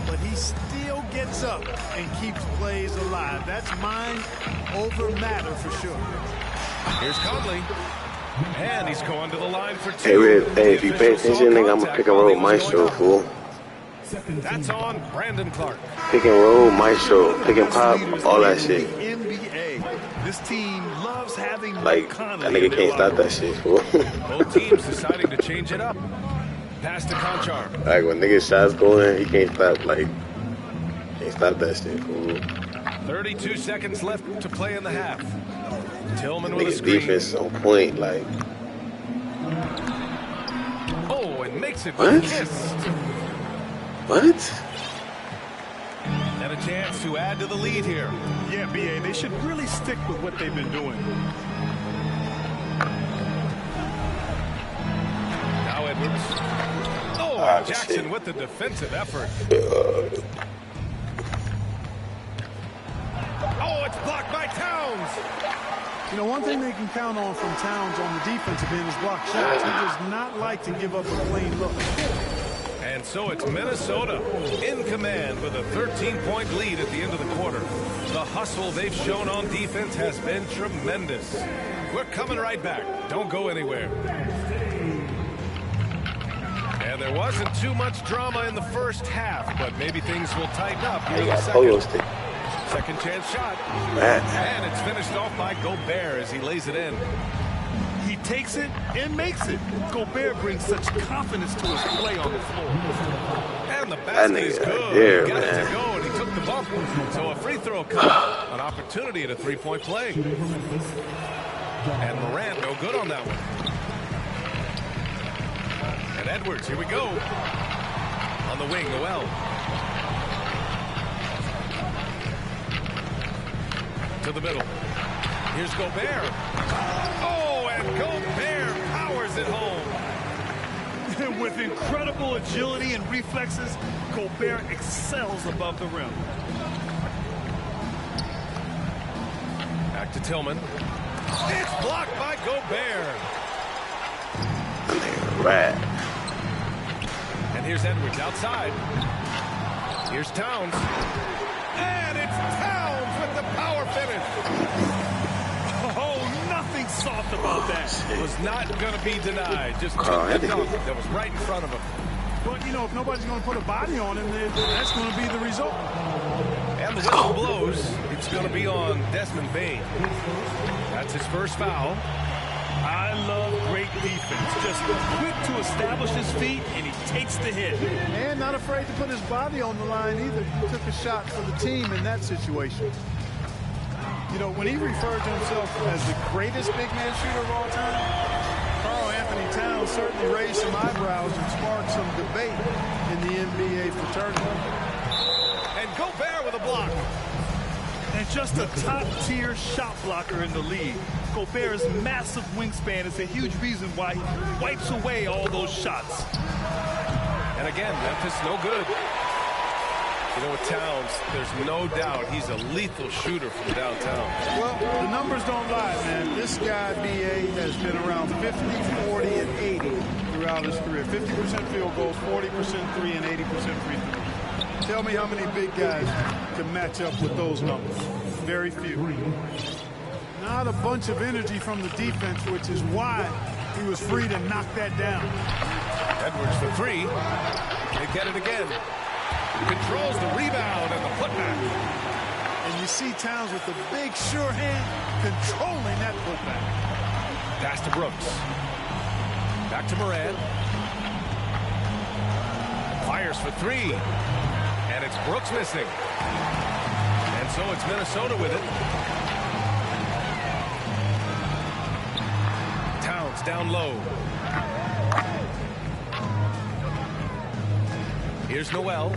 but he still gets up and keeps plays alive. That's mind over matter for sure. Here's Conley. And he's going to the line for 2. Hey, Red, hey, if you pay attention, nigga, I'm gonna pick and roll Maestro, fool. That's on Brandon Clark. Pick and roll, Maestro, pick and pop, all that shit. NBA. This team loves having Like, that nigga can't stop that shit, fool. Both teams deciding to change it up. Pass to Conchar. Like, when niggas shots going, he can't stop, like, can't stop that shit, fool. 32 seconds left to play in the half. Tillman with a screen. Defense on point, like. Oh, and makes it with a kiss. What? And a chance to add to the lead here. Yeah, B.A., they should really stick with what they've been doing. Now Edwards. Oh, Jackson with the defensive effort. Oh, it's blocked by Towns. You know, one thing they can count on from Towns on the defensive end is block shots. He does not like to give up a clean look. And so it's Minnesota in command with a 13-point lead at the end of the quarter. The hustle they've shown on defense has been tremendous. We're coming right back. Don't go anywhere. And there wasn't too much drama in the first half, but maybe things will tighten up here in the second. Second chance shot. And it's finished off by Gobert as he lays it in. He takes it and makes it. Gobert brings such confidence to his play on the floor. And the basket is good. He got it to go, and he took the bump. So a free throw come. An opportunity at a three-point play. And Morant no good on that one. And Edwards, here we go. On the wing, Noel. To the middle. Here's Gobert. Oh, and Gobert powers it home. With incredible agility and reflexes, Gobert excels above the rim. Back to Tillman. It's blocked by Gobert. Right. And here's Edwards outside. Here's Towns. And it's Towns with the power finish. Oh, nothing soft about that. Was not going to be denied. Just took the dunk that was right in front of him. But, you know, if nobody's going to put a body on him, then that's going to be the result. And the whistle blows. It's going to be on Desmond Bane. That's his first foul. I love great defense. Just quick to establish his feet, and he takes the hit. And not afraid to put his body on the line either. He took a shot for the team in that situation. You know, when he referred to himself as the greatest big man shooter of all time, Karl Anthony Towns certainly raised some eyebrows and sparked some debate in the NBA fraternity. And Gobert with a block. And just a top-tier shot blocker in the league. Gobert's massive wingspan is a huge reason why he wipes away all those shots. And again, Memphis no good. You know, with Towns, there's no doubt he's a lethal shooter from downtown. Well, the numbers don't lie, man. This guy, B.A., has been around 50, 40, and 80 throughout his career. 50% field goals, 40% three, and 80% free throws. Tell me how many big guys can match up with those numbers. Very few. Not a bunch of energy from the defense, which is why he was free to knock that down. Edwards for three. They get it again. Controls the rebound and the putback. And you see Towns with the big sure hand controlling that putback. Pass to Brooks. Back to Morant. Fires for three. And it's Brooks missing. And so it's Minnesota with it. Towns down low. Here's Noel.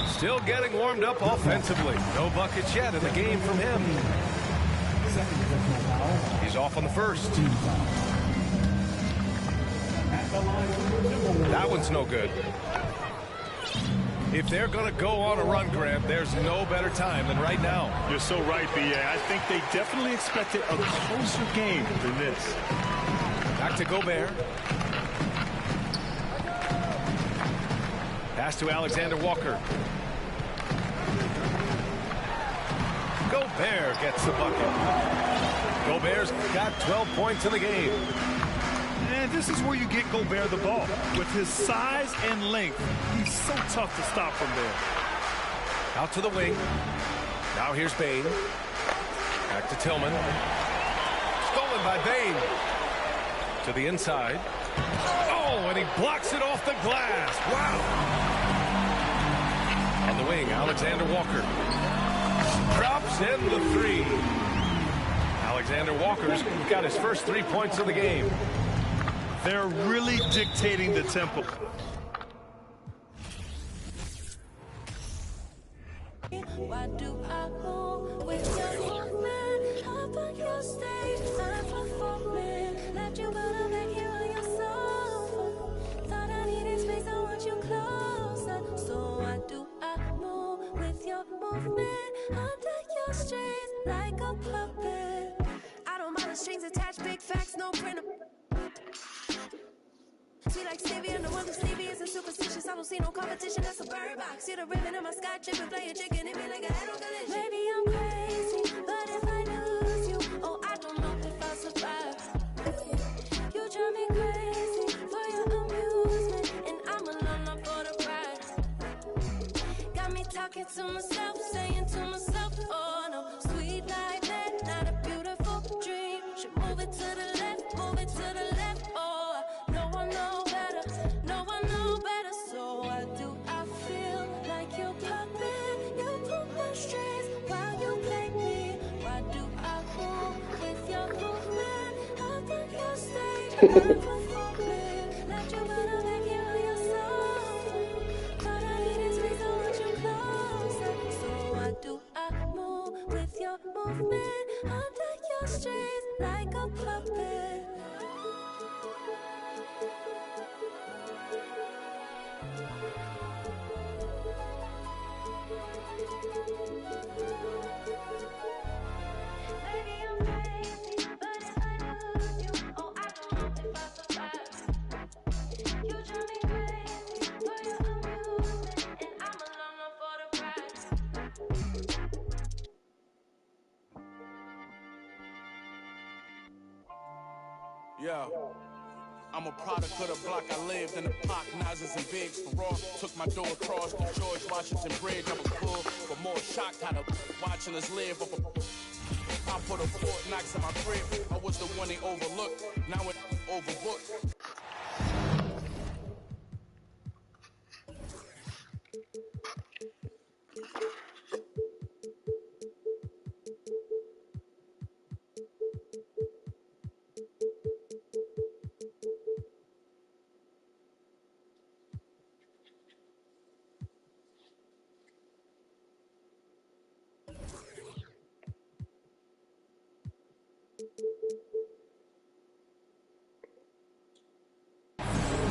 Still getting warmed up offensively. No buckets yet in the game from him. He's off on the first. That one's no good. If they're going to go on a run, Grant, there's no better time than right now. You're so right, B.A. I think they definitely expected a closer game than this. Back to Gobert. Pass to Alexander Walker. Gobert gets the bucket. Gobert's got 12 points in the game. And this is where you get Gobert the ball. With his size and length, he's so tough to stop from there. Out to the wing. Now here's Bane. Back to Tillman. Stolen by Bane. To the inside. Oh, and he blocks it off the glass. Wow. On the wing, Alexander Walker. drops in the three. Alexander Walker's got his first 3 points of the game. They're really dictating the tempo. Why do I move with your movement? Up on your stage, I'm performing. Left you, but I'm back here on your sofa. Thought I needed space, I want you closer. So why do I move with your movement? Under your strings, like a puppet. I don't mind the strings attached, big facts, no printer. Sweet like Stevie, and the one who Stevie isn't superstitious. I don't see no competition, that's a bird box. See the ribbon in my sky, tripping, playing chicken, hit me like a head on collision. Maybe I'm crazy, but if I lose you, oh, I don't know if I'll survive. You drive me crazy for your amusement, and I'm alone up for the ride. Got me talking to myself, saying to myself, oh no, sweet like that, not a beautiful dream. Should move it to the left, move it to the left, oh. No one know better, so why do I feel like you're puppet? You pull my strings while you play me. Why do I move with your movement? How can you stay? I'm performing. Left you, but I'm back here on your soul. Thought I needed space, I want you closer. So why do I move with your movement? Under your strings like a puppet. Yeah, I'm a product of the block. I lived in the block, Nazis and Biggs for raw. Took my door across the George Washington Bridge. I was cool, but more shocked how the watching us live. I put a Fort Knox in my crib. I was the one they overlooked. Now it overbooked.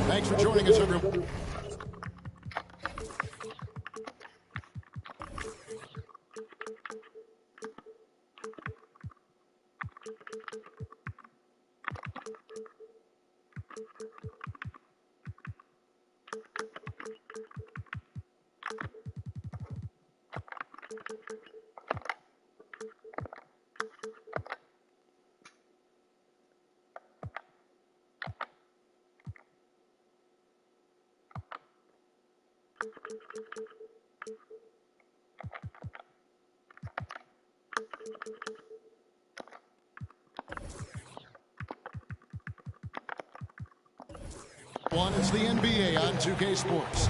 Thanks for joining us, everyone. It's the NBA on 2K Sports.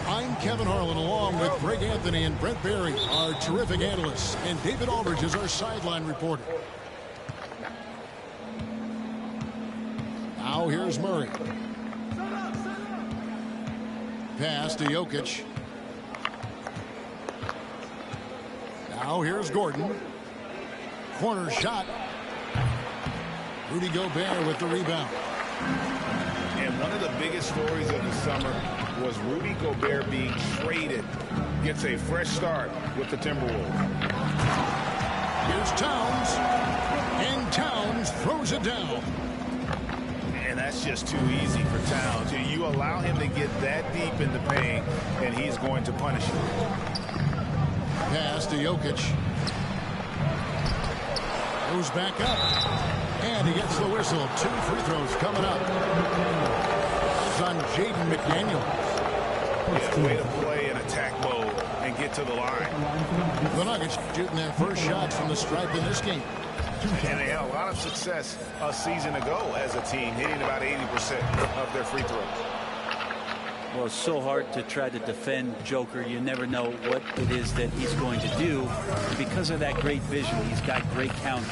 I'm Kevin Harlan, along with Greg Anthony and Brent Barry, our terrific analysts, and David Aldridge is our sideline reporter. Now here's Murray. Pass to Jokic. Now here's Gordon. Corner shot. Rudy Gobert with the rebound. And one of the biggest stories of the summer was Rudy Gobert being traded. Gets a fresh start with the Timberwolves. Here's Towns. And Towns throws it down. And that's just too easy for Towns. You allow him to get that deep in the paint, and he's going to punish you. Pass to Jokic. Goes back up. And he gets the whistle. 2 free throws coming up. It's on Jaden McDaniels. Yeah, way to play in attack mode and get to the line. The Nuggets shooting their first shot from the stripe in this game. And they had a lot of success a season ago as a team, hitting about 80% of their free throws. Well, it's so hard to try to defend Joker. You never know what it is that he's going to do. And because of that great vision, he's got great count.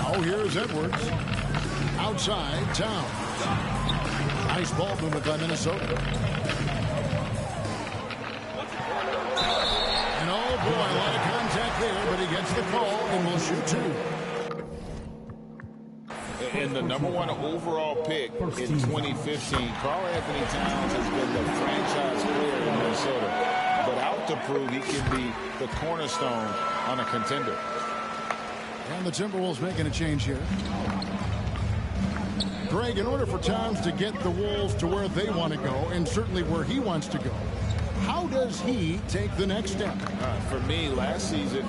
Oh, here's Edwards. Outside, Towns. Nice ball movement by Minnesota. And oh boy, a lot of contact there, but he gets the call and will shoot 2. And the #1 overall pick in 2015, Karl-Anthony Towns has been the franchise player in Minnesota, but out to prove he can be the cornerstone on a contender. And the Timberwolves making a change here. Greg, in order for Towns to get the Wolves to where they want to go, and certainly where he wants to go, how does he take the next step? For me, last season,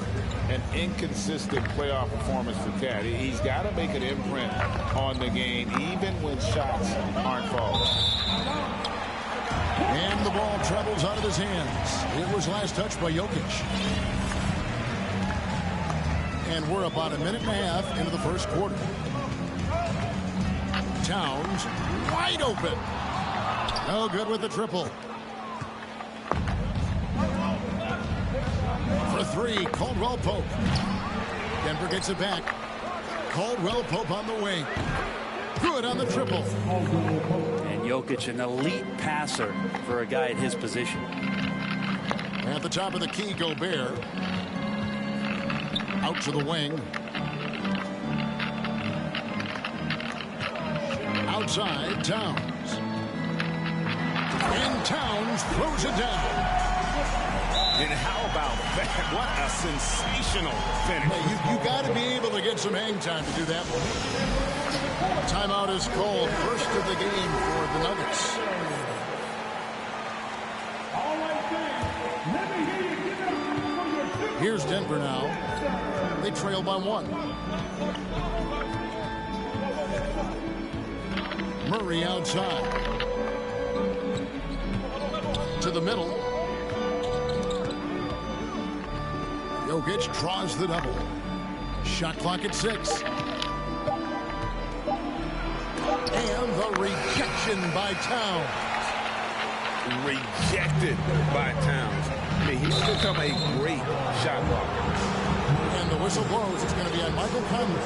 an inconsistent playoff performance for Cat. He's got to make an imprint on the game, even when shots aren't falling. And the ball travels out of his hands. It was last touched by Jokic. And we're about a minute and a half into the first quarter. Towns wide open. No good with the triple. For 3, Caldwell Pope. Denver gets it back. Caldwell Pope on the wing. Good on the triple. And Jokic, an elite passer for a guy at his position. At the top of the key, Gobert. Out to the wing. Outside, Towns. And Towns throws it down. And how about that? What a sensational finish. Hey, you got to be able to get some hang time to do that one. Timeout is called. First of the game for the Nuggets. Here's Denver now. They trail by 1. Murray outside. To the middle. Jokic draws the double. Shot clock at 6. And the rejection by Towns. Rejected by Towns. I mean, he's become a great shot blocker. And the whistle blows. It's going to be on Michael Conley.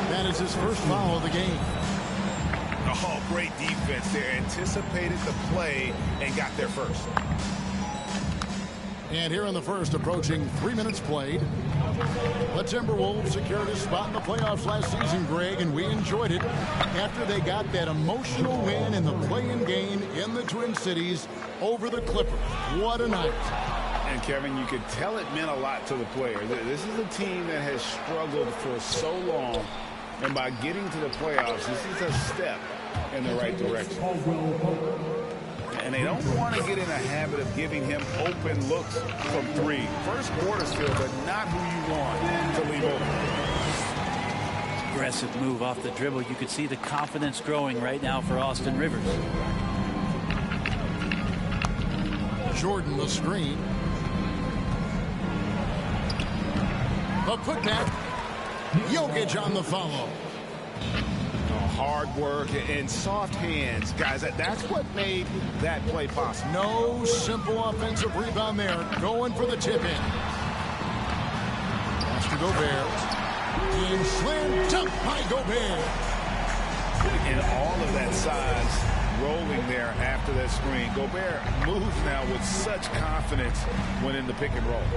That is his first foul of the game. Oh, great defense there. Anticipated the play and got there first. And here in the first, approaching 3 minutes played. The Timberwolves secured a spot in the playoffs last season, Greg, and we enjoyed it after they got that emotional win in the play-in game in the Twin Cities over the Clippers. What a night. And, Kevin, you could tell it meant a lot to the player. This is a team that has struggled for so long, and by getting to the playoffs, this is a step in the right direction. And they don't want to get in a habit of giving him open looks from 3. First quarter still, but not who you want to leave open. Aggressive move off the dribble. You could see the confidence growing right now for Austin Rivers. Jordan the screen. The putback. Jokic on the follow. Hard work and soft hands, guys. That's what made that play possible. No simple offensive rebound there. Going for the tip in. Pass to Gobert. And slam dunk by Gobert. And all of that size rolling there after that screen. Gobert moves now with such confidence when in the pick and roll.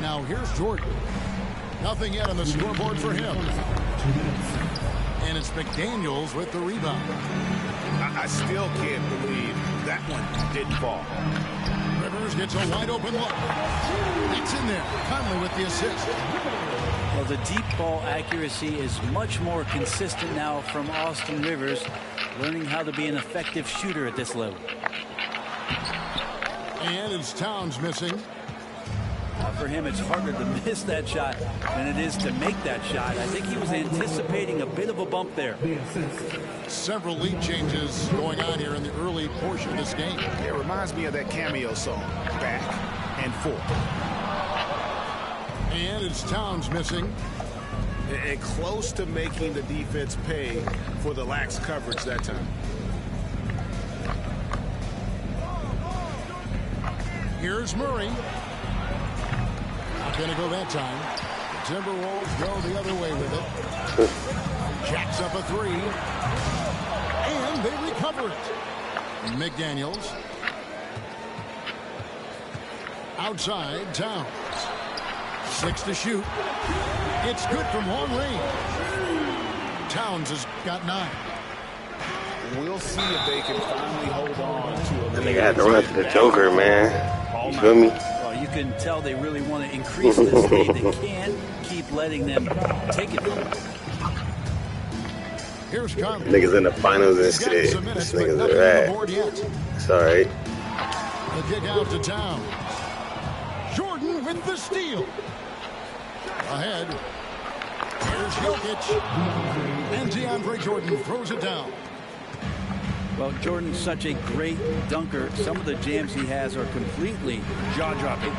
Now here's Jordan. Nothing yet on the scoreboard for him. And it's McDaniels with the rebound. I still can't believe that one didn't fall. Rivers gets a wide open look. It's in there. Conley with the assist. Well, the deep ball accuracy is much more consistent now from Austin Rivers, learning how to be an effective shooter at this level. And it's Towns missing. For him, it's harder to miss that shot than it is to make that shot. I think he was anticipating a bit of a bump there. Several lead changes going on here in the early portion of this game. It reminds me of that Cameo song, Back and Forth. And it's Towns missing. And close to making the defense pay for the lax coverage that time. Here's Murray. Not going to go that time. The Timberwolves go the other way with it. Jacks up a three. And they recover it. McDaniels. Outside, Towns. 6 to shoot. It's good from long range. Towns has got 9. We'll see if they can finally hold on to it. And they had to run to the Joker, man. You feel me? Well, you can tell they really want to increase this lead. They can't keep letting them take it from them. Here's Conley. Niggas in the finals and shit. This niggas are rad. It's alright. The kick out to Towns. Jordan with the steal. Ahead. Here's Jokic. And DeAndre Jordan throws it down. Well, Jordan's such a great dunker. Some of the jams he has are completely jaw-dropping.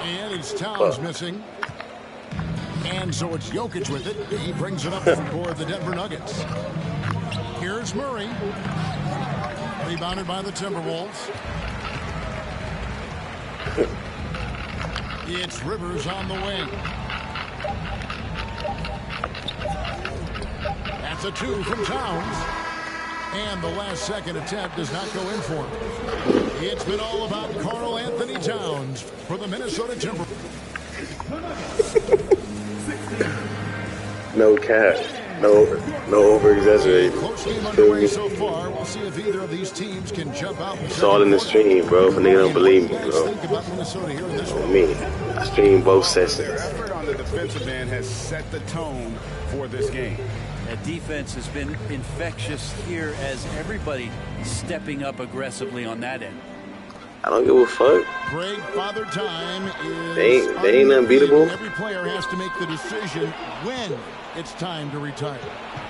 And it's Towns missing. And so it's Jokic with it. He brings it up for the Denver Nuggets. Here's Murray. Rebounded by the Timberwolves. It's Rivers on the wing. That's a 2 from Towns. And the last second attempt does not go in for him. It's been all about Karl Anthony Towns for the Minnesota Timberwolves. No cap. No over-exaggerating. Close game underway so far. We'll see if either of these teams can jump out. It's all in the stream, bro. If a nigga don't believe me, bro. Me. I stream both sessions. Their effort on the defensive end has set the tone for this game. That defense has been infectious here as everybody stepping up aggressively on that end. I don't give a fuck. Great Father Time is they ain't unbeatable. Every player has to make the decision when it's time to retire.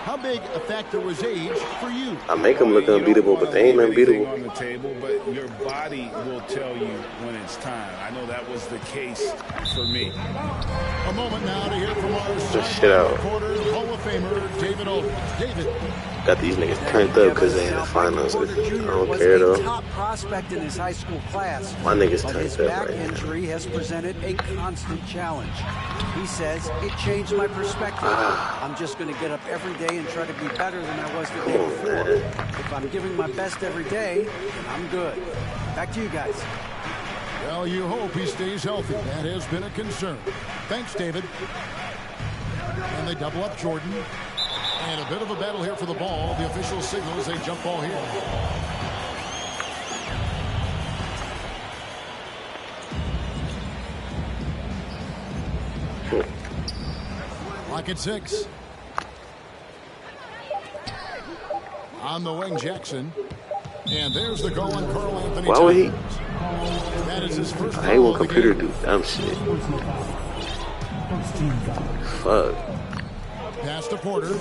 How big a factor was age for you? I make them look unbeatable, but they ain't unbeatable. On the table, but your body will tell you when it's time. I know that was the case for me. A moment now to hear from our shit out. reporter, Hall of Famer David Aldridge. David. Got these niggas turned up because they in the finals. I don't care though. Top prospect in his high school class. My niggas but his turned up back right now. injury has presented a constant challenge. He says it changed my perspective. I'm just going to get up every day and try to be better than I was the day before. If I'm giving my best every day, I'm good. Back to you guys. Well, you hope he stays healthy. That has been a concern. Thanks, David. And they double up Jordan. And a bit of a battle here for the ball. The official signals a jump ball here. Lock at 6. On the wing, Jackson. And there's the goal on Karl Anthony. Why would he? That is his first. I hate when computer do dumb shit. Fuck. Pass to Porter.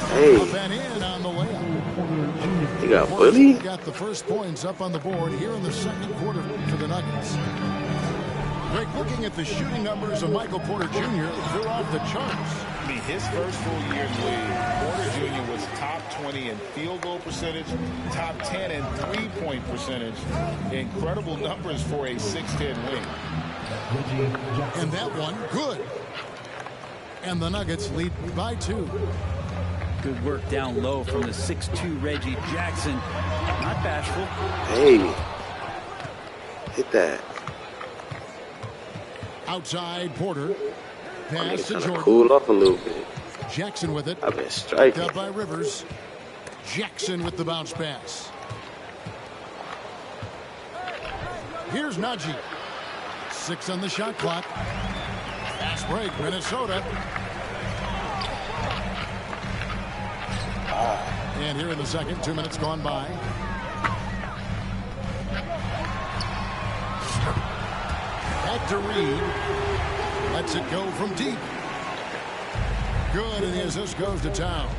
Hey. Up and in on the layup. He got bully? Got the first points up on the board here in the second quarter for the Nuggets. Greg, looking at the shooting numbers of Michael Porter Jr., they're off the charts. I mean, his first full year in the league, Porter Jr. was top 20 in field goal percentage, top 10 in three-point percentage. Incredible numbers for a 6'10" wing. And that one, good. And the Nuggets lead by 2. Good work down low from the 6'2" Reggie Jackson. Not bashful. Hey. Hit that. Outside Porter. Pass to Jordan. Cool off a little bit. Jackson with it. I've been striking. Up by Rivers. Jackson with the bounce pass. Here's Najee. 6 on the shot clock. Fast break, Minnesota. And here in the second, 2 minutes gone by. Back to Reed. Lets it go from deep. Good, and the assist goes to Towns.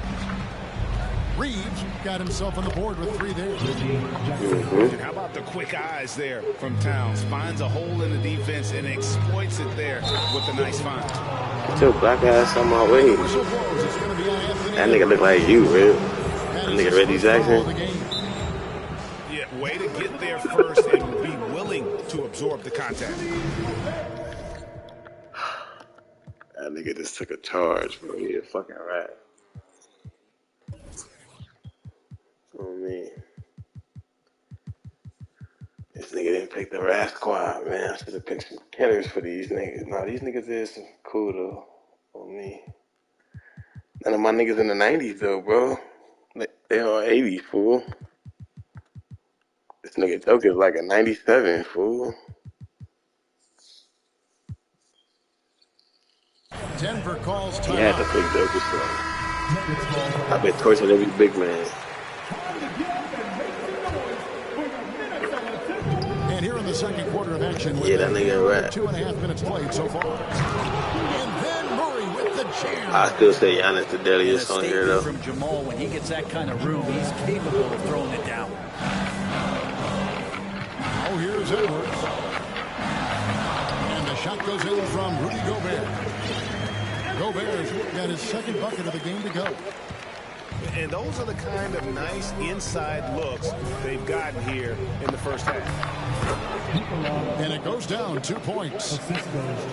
Reeves got himself on the board with 3 there. And how about the quick eyes there from Towns? Finds a hole in the defense and exploits it there with a nice find. Get your black ass on my way. That nigga look like you, real. nigga Reggie Jackson. Yeah, way to get there first and be willing to absorb the contact. That nigga just took a charge, bro. He a fucking rat. Oh, man. This nigga didn't pick the rat squad, man. I should have picked some killers for these niggas. Nah, these niggas is cool, though. Oh, me. None of my niggas in the 90s, though, bro. They all 80s, fool. This nigga Joker's like a 97, fool. Denver calls time. He had to pick Joker, so I've been torching every big man. And here in the second quarter of action, yeah, that nigga rat. 2.5 minutes played so far. And then Murray with the jam. I still say Giannis the deadliest on here, though. From Jamal, when he gets that kind of room, he's capable of throwing it down. Oh, here's Edwards. And the shot goes in from Rudy Gobert. Gobert's got his second bucket of the game to go. And those are the kind of nice inside looks they've gotten here in the first half. And it goes down 2 points.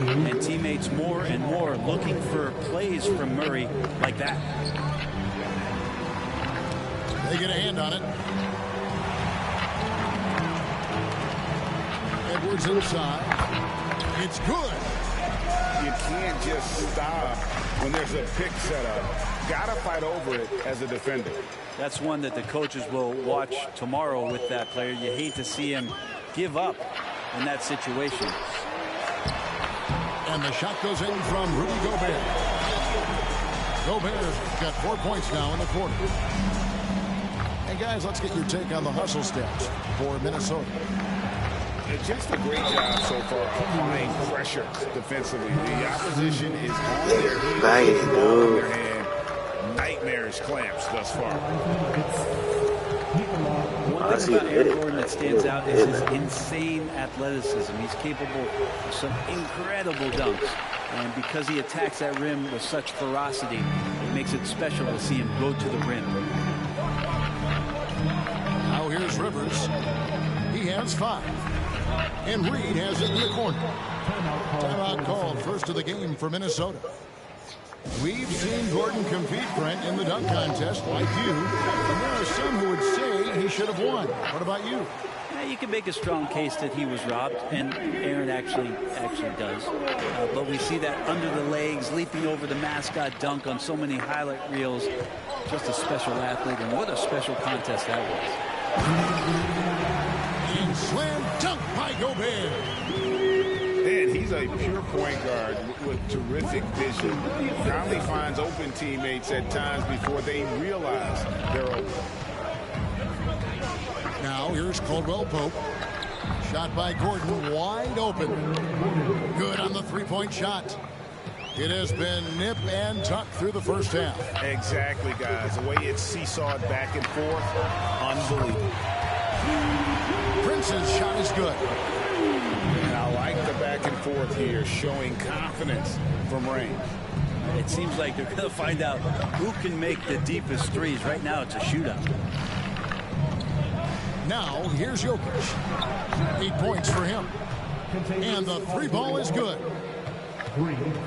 And teammates more and more looking for plays from Murray like that. They get a hand on it. Edwards inside. It's good. You can't just stop when there's a pick set up. Gotta fight over it as a defender. That's one that the coaches will watch tomorrow with that player. You hate to see him give up in that situation. And the shot goes in from Rudy Gobert. Gobert's got 4 points now in the quarter. And guys, let's get your take on the hustle steps for Minnesota. Just a great job so far applying pressure defensively. The opposition is on their heels, on their hand. Nightmarish clamps thus far. One thing about Aaron Gordon that stands out is his insane athleticism. He's capable of some incredible dunks. And because he attacks that rim with such ferocity, it makes it special to see him go to the rim. Now here's Rivers. He has 5. And Reed has it in the corner. Timeout called, first of the game for Minnesota. We've seen Gordon compete, Brent, in the dunk contest like you. And there are some who would say he should have won. What about you? Yeah, you can make a strong case that he was robbed, and Aaron actually does. But we see that under the legs, leaping over the mascot dunk on so many highlight reels. Just a special athlete, and what a special contest that was. And slam dunk by Gobert. And he's a pure point guard with terrific vision. Conley finds open teammates at times before they realize they're open. Now here's Caldwell Pope. Shot by Gordon, wide open. Good on the three-point shot. It has been nip and tuck through the first half. Exactly, guys. The way it's seesawed back and forth, unbelievable. Prince's shot is good. And I like the back and forth here, showing confidence from Rain. It seems like they're going to find out who can make the deepest threes. Right now, it's a shootout. Now, here's Jokic. 8 points for him. And the three ball is good.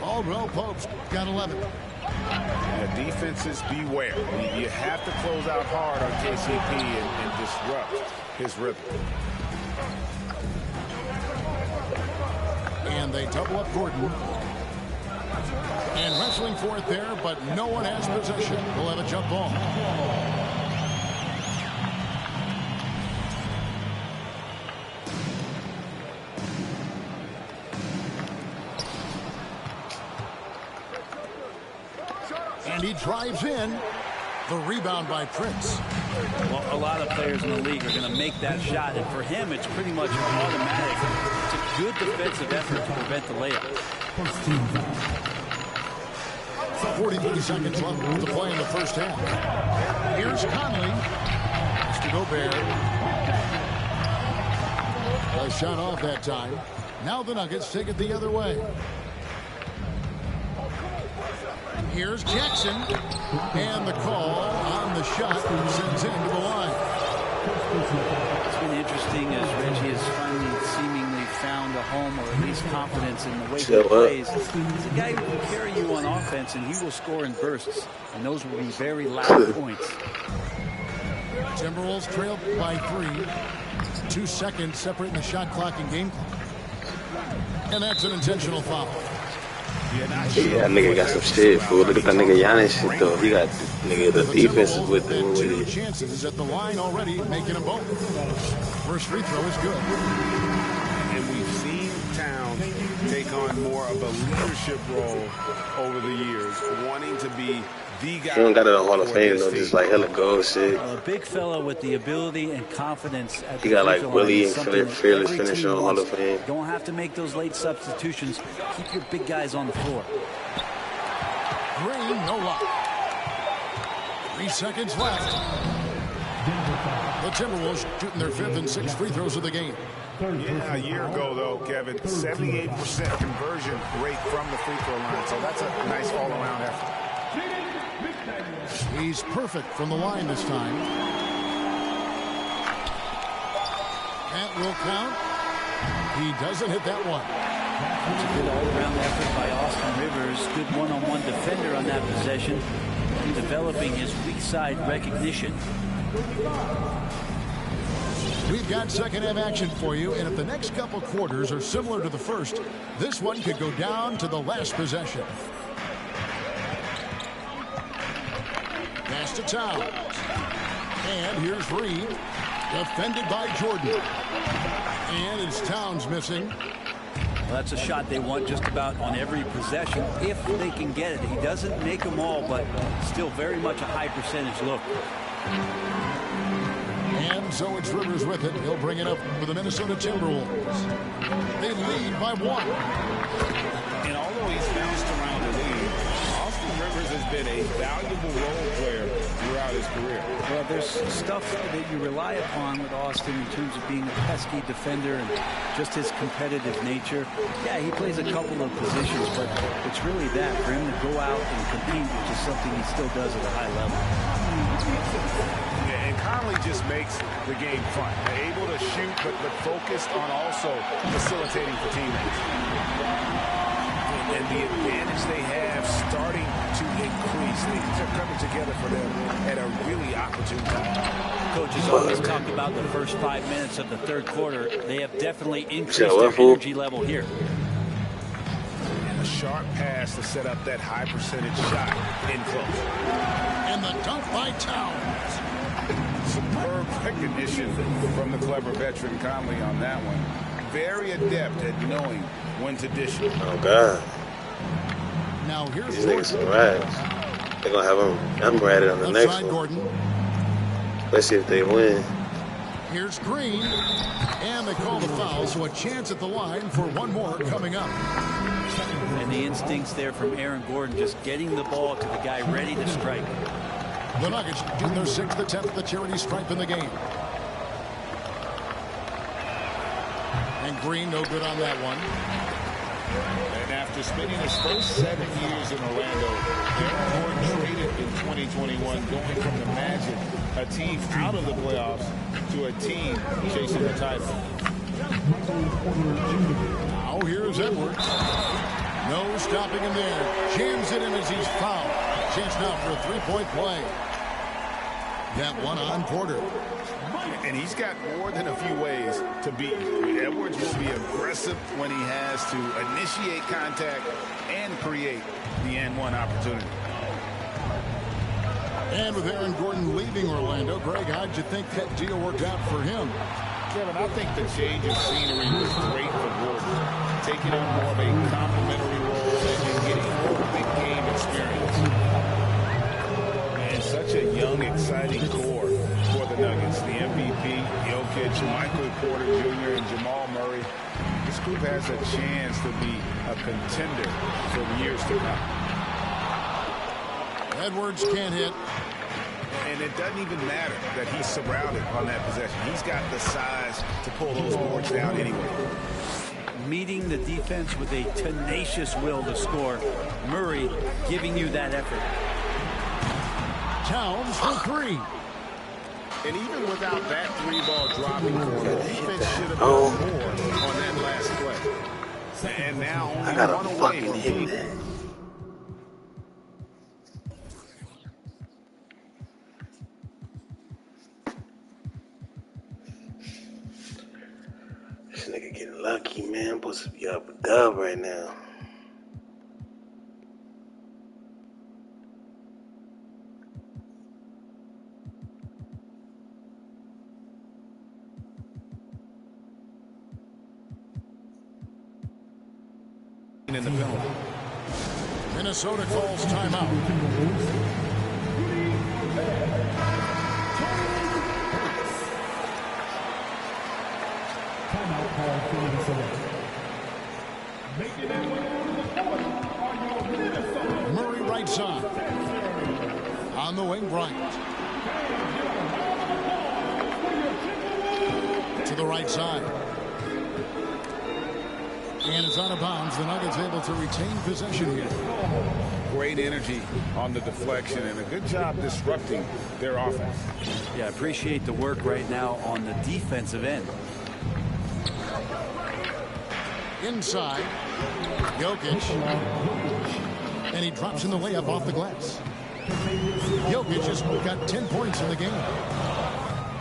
Caldwell Pope's got 11. Yeah, defenses beware. You have to close out hard on KCP and disrupt his rhythm. And they double up Gordon. And wrestling for it there, but no one has possession. We'll have a jump ball. And he drives in. The rebound by Prince. Well, a lot of players in the league are going to make that shot, and for him, it's pretty much automatic. It's a good defensive effort to prevent the layup. 43 seconds left to play in the first half. Here's Conley. To Gobert. A shot off that time. Now the Nuggets take it the other way. Here's Jackson. And the call on the shot sends him to the line. It's been interesting as Reggie has finally seemingly found a home, or at least confidence in the way he plays. He's a guy who can carry you on offense, and he will score in bursts. And those will be very loud points. Timberwolves trail by 3. 2 seconds separating the shot clock and game clock. And that's an intentional foul. Yeah, that nigga got some shit, fool. Look at that nigga Giannis shit, though. He got, nigga, the defense is with him. Two chances at the line already, making them both. First free throw is good. And we've seen Towns take on more of a leadership role over the years, wanting to be the guy. He don't got it in Hall of Fame, though, just like hella gold shit. A big fella with the ability and confidence. He got like Willie and fearless finisher on Hall of Fame. Don't have to make those late substitutions. Keep your big guys on the floor. Green, no luck. 3 seconds left. The Timberwolves shooting their 5th and 6th free throws of the game. Yeah, a year ago, though, Kevin, 78% conversion rate from the free throw line. So that's a nice all-around effort. He's perfect from the line this time. That will count. He doesn't hit that one. It's a good all-around effort by Austin Rivers. Good one-on-one defender on that possession. Developing his weak side recognition. We've got second half action for you, and if the next couple quarters are similar to the first, this one could go down to the last possession. Pass to Towns. And here's Reed. Defended by Jordan. And it's Towns missing. Well, that's a shot they want just about on every possession if they can get it. He doesn't make them all, but still very much a high percentage look. And so it's Rivers with it. He'll bring it up for the Minnesota Timberwolves. They lead by 1. And although he's bounced around the league, Austin Rivers has been a valuable role player throughout his career. Well, there's stuff that you rely upon with Austin in terms of being a pesky defender and just his competitive nature. Yeah, he plays a couple of positions, but it's really that for him to go out and compete, which is something he still does at a high level. Yeah, and Conley just makes the game fun. They're able to shoot, but focused on also facilitating for teammates. And the advantage they have starting to increase. Things are coming together for them at a really opportune time. Coaches always talk about the first 5 minutes of the third quarter. They have definitely increased their energy level here. And a sharp pass to set up that high percentage shot in close. And the dunk by Towns. Superb recognition from the clever veteran Conley on that one. Very adept at knowing when to dish it. Oh, God. Now here's these niggas some rags. They're going to have them ratted on the next one. Gordon. Let's see if they win. Here's Green. And they call the foul, so a chance at the line for one more coming up. And the instincts there from Aaron Gordon, just getting the ball to the guy ready to strike. The Nuggets do their 6th attempt at the charity stripe in the game. And Green no good on that one. And after spending his first 7 years in Orlando, Aaron Gordon traded in 2021, going from the Magic, a team out of the playoffs, to a team chasing the title. Now here's Edwards. No stopping him there. Jams it in as he's fouled. Chance now for a 3-point play. That one on Porter. And he's got more than a few ways to beat you. Edwards will be aggressive when he has to initiate contact and create the N1 opportunity. And with Aaron Gordon leaving Orlando, Greg, how'd you think that deal worked out for him? Kevin, I think the change of scenery was great for Gordon. Taking on more of a complimentary role and getting more big game experience. And such a young, exciting core for the Nuggets. The MVP, Jokic, Michael Porter Jr., and Jamal Murray. This group has a chance to be a contender for the years to come. Edwards can't hit. And it doesn't even matter that he's surrounded on that possession. He's got the size to pull those boards down anyway. meeting the defense with a tenacious will to score. Murray giving you that effort. Towns for three. And even without that three-ball dropping for him, the defense should have done more on that last play. And now only one away from being. This nigga getting lucky, man. I'm supposed to be up a dub right now. In the penalty. Minnesota calls timeout. Timeout call for Minnesota. Murray right side. On the wing, Bryant. To the right side. And it's out of bounds. The Nuggets able to retain possession here. Great energy on the deflection and a good job disrupting their offense. Yeah, appreciate the work right now on the defensive end. Inside. Jokic. And he drops in the layup off the glass. Jokic has got 10 points in the game.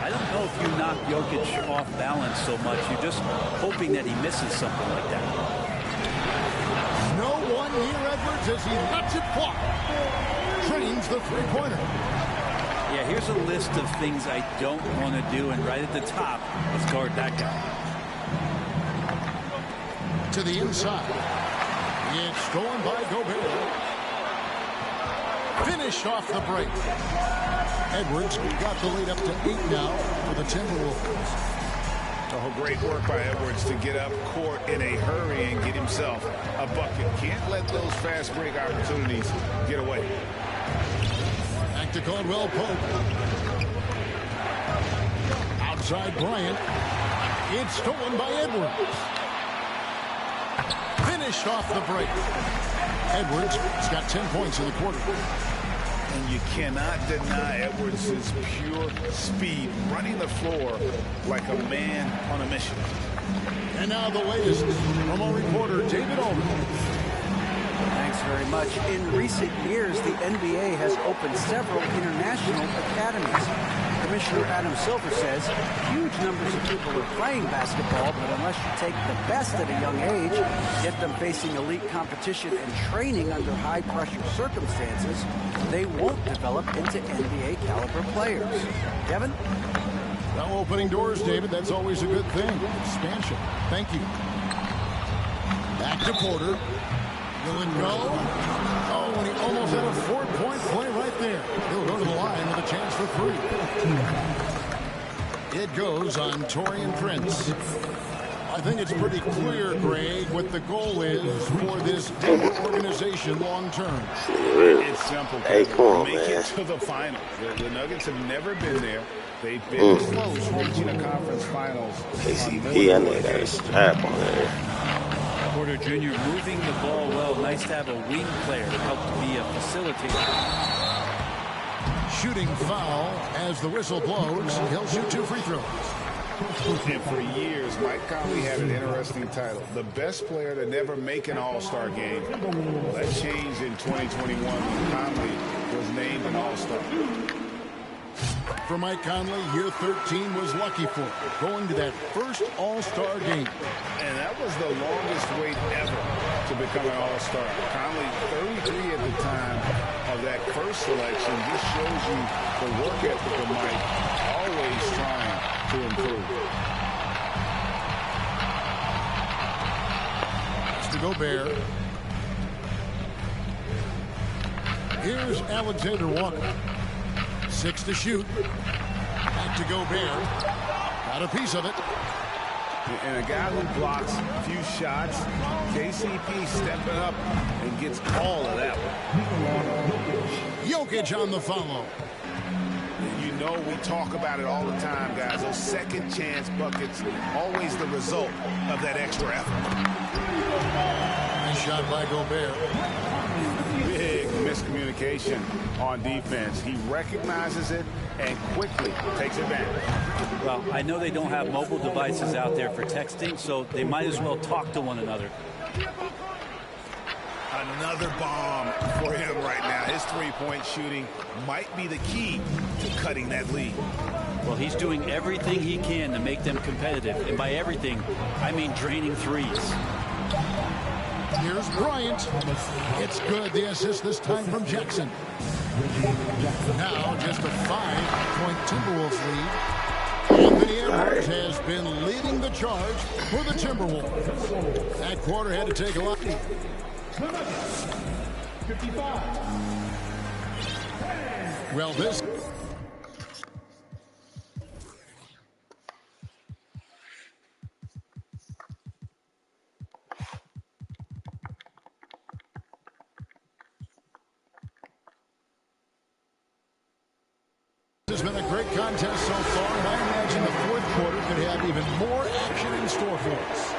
I don't know if you knock Jokic off balance so much. You're just hoping that he misses something like that. No one near Edwards as he lets it fly. Trains the three-pointer. Yeah, here's a list of things I don't want to do, and right at the top, let's guard that guy. To the inside. It's stolen by Gobert. Finished off the break. Edwards got the lead up to 8 now for the Timberwolves. Oh, great work by Edwards to get up court in a hurry and get himself a bucket. Can't let those fast break opportunities get away. Back to Caldwell Pope. Outside Bryant. It's stolen by Edwards. Finished off the break. Edwards has got 10 points in the quarter. And you cannot deny Edwards' pure speed, running the floor like a man on a mission. And now the latest from our reporter, David Aldridge. Thanks very much. In recent years, the NBA has opened several international academies. Commissioner Adam Silver says huge numbers of people are playing basketball, but unless you take the best at a young age, get them facing elite competition and training under high-pressure circumstances, they won't develop into NBA-caliber players. Kevin? Well, opening doors, David, that's always a good thing. Expansion. Thank you. Back to Porter. Will it go? Oh, and he almost had a 4-point play right there. He'll go to the line with a chance for 3. It goes on Taurean Prince. I think it's pretty clear, Greg, what the goal is for this organization long term. It's simple. Hey, come on, Make man. it to the finals. The Nuggets have never been there. They've been close, reaching a conference finals. KCP, I know got a strap on there. Porter Jr. moving the ball well. Nice to have a wing player to help to be a facilitator. Shooting foul as the whistle blows. He'll shoot 2 free throws. And for years, Mike Conley had an interesting title. The best player to never make an All-Star game. Well, that changed in 2021 when Conley was named an All-Star. For Mike Conley, year 13 was lucky for him, going to that first All-Star game. And that was the longest wait ever to become an All-Star. Conley, 33 at the time of that first selection. This shows you the work ethic of Mike, always trying to improve. To Gobert. Here's Alexander Walker. 6 to shoot. Back to Gobert. Got a piece of it. And a guy who blocks a few shots, KCP stepping up and gets all of that one. Jokic on the follow. You know we talk about it all the time, guys. Those second chance buckets, always the result of that extra effort. Nice shot by Gobert. Big miscommunication on defense. He recognizes it and quickly takes advantage. Well, I know they don't have mobile devices out there for texting, so they might as well talk to one another. Another bomb for him right now. His three-point shooting might be the key to cutting that lead. Well, he's doing everything he can to make them competitive. And by everything, I mean draining threes. Here's Bryant. It's good. The assist this time from Jackson. Now just a 5-point Timberwolves lead. Anthony Edwards has been leading the charge for the Timberwolves. That quarter had to take a lot. 55. Well, this. This has been a great contest so far, and I imagine the fourth quarter could have even more action in store for us.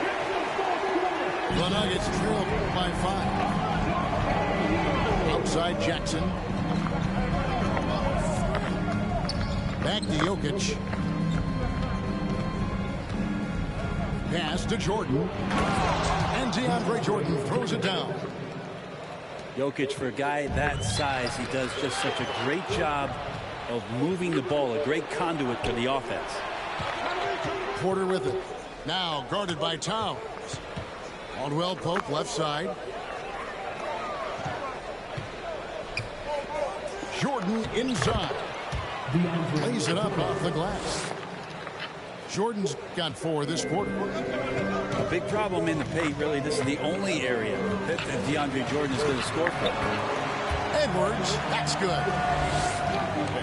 The Nuggets trail by 5. Outside Jackson. Back to Jokic. Pass to Jordan. And DeAndre Jordan throws it down. Jokic, for a guy that size, he does just such a great job of moving the ball, a great conduit for the offense. Porter with it. Now guarded by Towns. Caldwell Pope left side. Jordan inside. Lays it up off the glass. Jordan's got 4 this quarter. A big problem in the paint, really. This is the only area that DeAndre Jordan is going to score from. Edwards, that's good.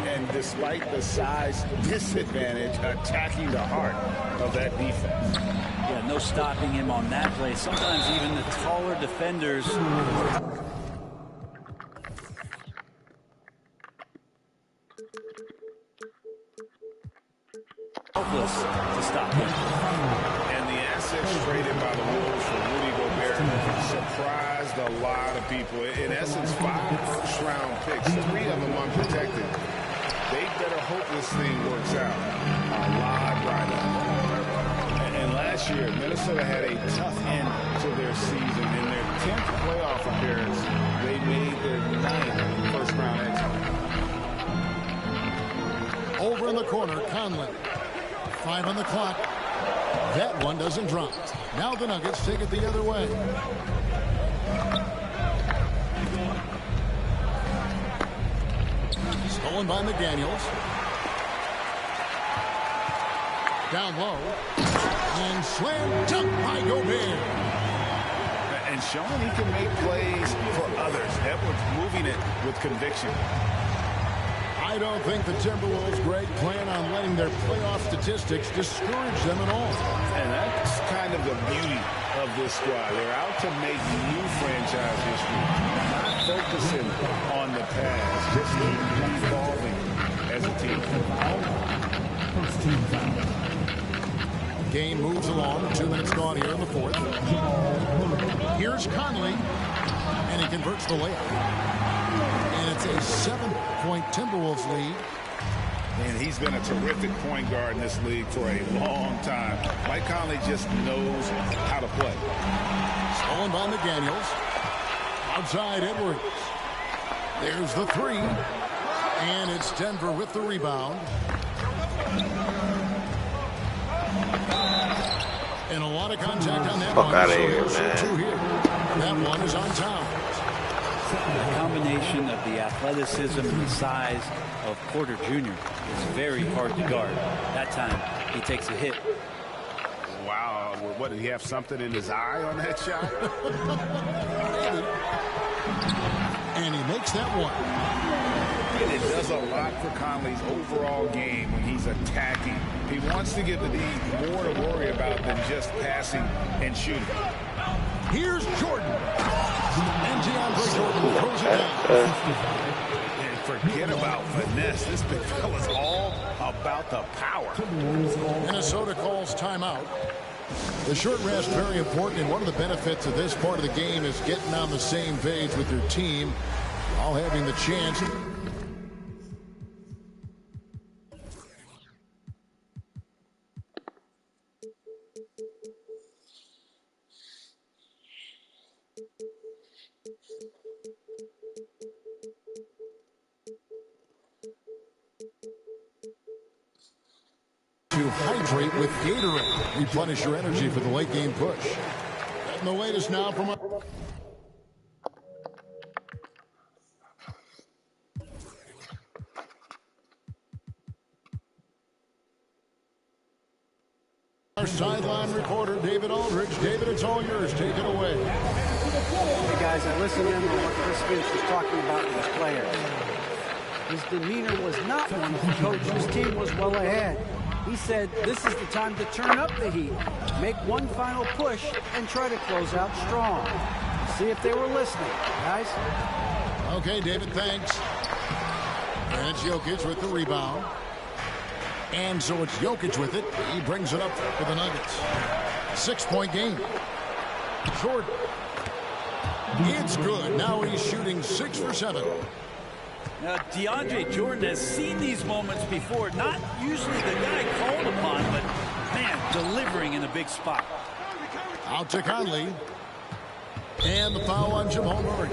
And despite the size disadvantage, attacking the heart of that defense. Yeah, no stopping him on that play. Sometimes even the taller defenders helpless to stop him. And the assets traded by the Wolves for Rudy Gobert surprised a lot of people. In essence, 5 first-round picks, 3 of them unprotected. They better hope this thing works out. A lot right now. And last year, Minnesota had a tough end to their season. In their 10th playoff appearance, they made their 9th first-round exit. Over in the corner, Conley. 5 on the clock. That one doesn't drop. Now the Nuggets take it the other way. Stolen by McDaniels. Down low. And slam dunk by Gobert. And showing he can make plays for others. Edwards moving it with conviction. I don't think the Timberwolves, Greg, plan on letting their playoff statistics discourage them at all. And that's kind of the beauty of this squad. They're out to make new franchise history, not focusing on the past, just evolving as a team. First team foul. Game moves along. 2 minutes gone here in the fourth. Here's Conley, and he converts the layup. And it's a 7-point Timberwolves lead. And he's been a terrific point guard in this league for a long time. Mike Conley just knows how to play. Stolen by McDaniels. Outside Edwards. There's the 3. And it's Denver with the rebound. And a lot of contact on that one. Fuck out of here, So man. 2 here. That one is on Towns. The combination of the athleticism and the size of Porter Jr. is very hard to guard. That time, he takes a hit. Wow. What, did he have something in his eye on that shot? And he makes that one. And it does a lot for Conley's overall game when he's attacking. He wants to give the D more to worry about than just passing and shooting. Here's Jordan. And DeAndre Jordan throws it down. And forget Forget about finesse. This big fella's all about the power. Minnesota calls timeout. The short rest very important, and one of the benefits of this part of the game is getting on the same page with your team, all having the chance. To hydrate with Gatorade. Replenish your energy for the late game push. And the latest now from our sideline reporter, David Aldridge. David, it's all yours. Take it away. Hey, guys, I listened in on what Chris Finch was talking about with the players. His demeanor was not one of the coach. His team was well ahead. He said this is the time to turn up the heat, make one final push, and try to close out strong. See if they were listening, guys. Okay, David, thanks. And it's Jokic with the rebound. And so it's Jokic with it. He brings it up for the Nuggets. 6-point game. Jordan. It's good. Now he's shooting 6 for 7. Now, DeAndre Jordan has seen these moments before. Not usually the guy called upon, but, man, delivering in a big spot. Out to Conley. And the foul on Jamal Murray.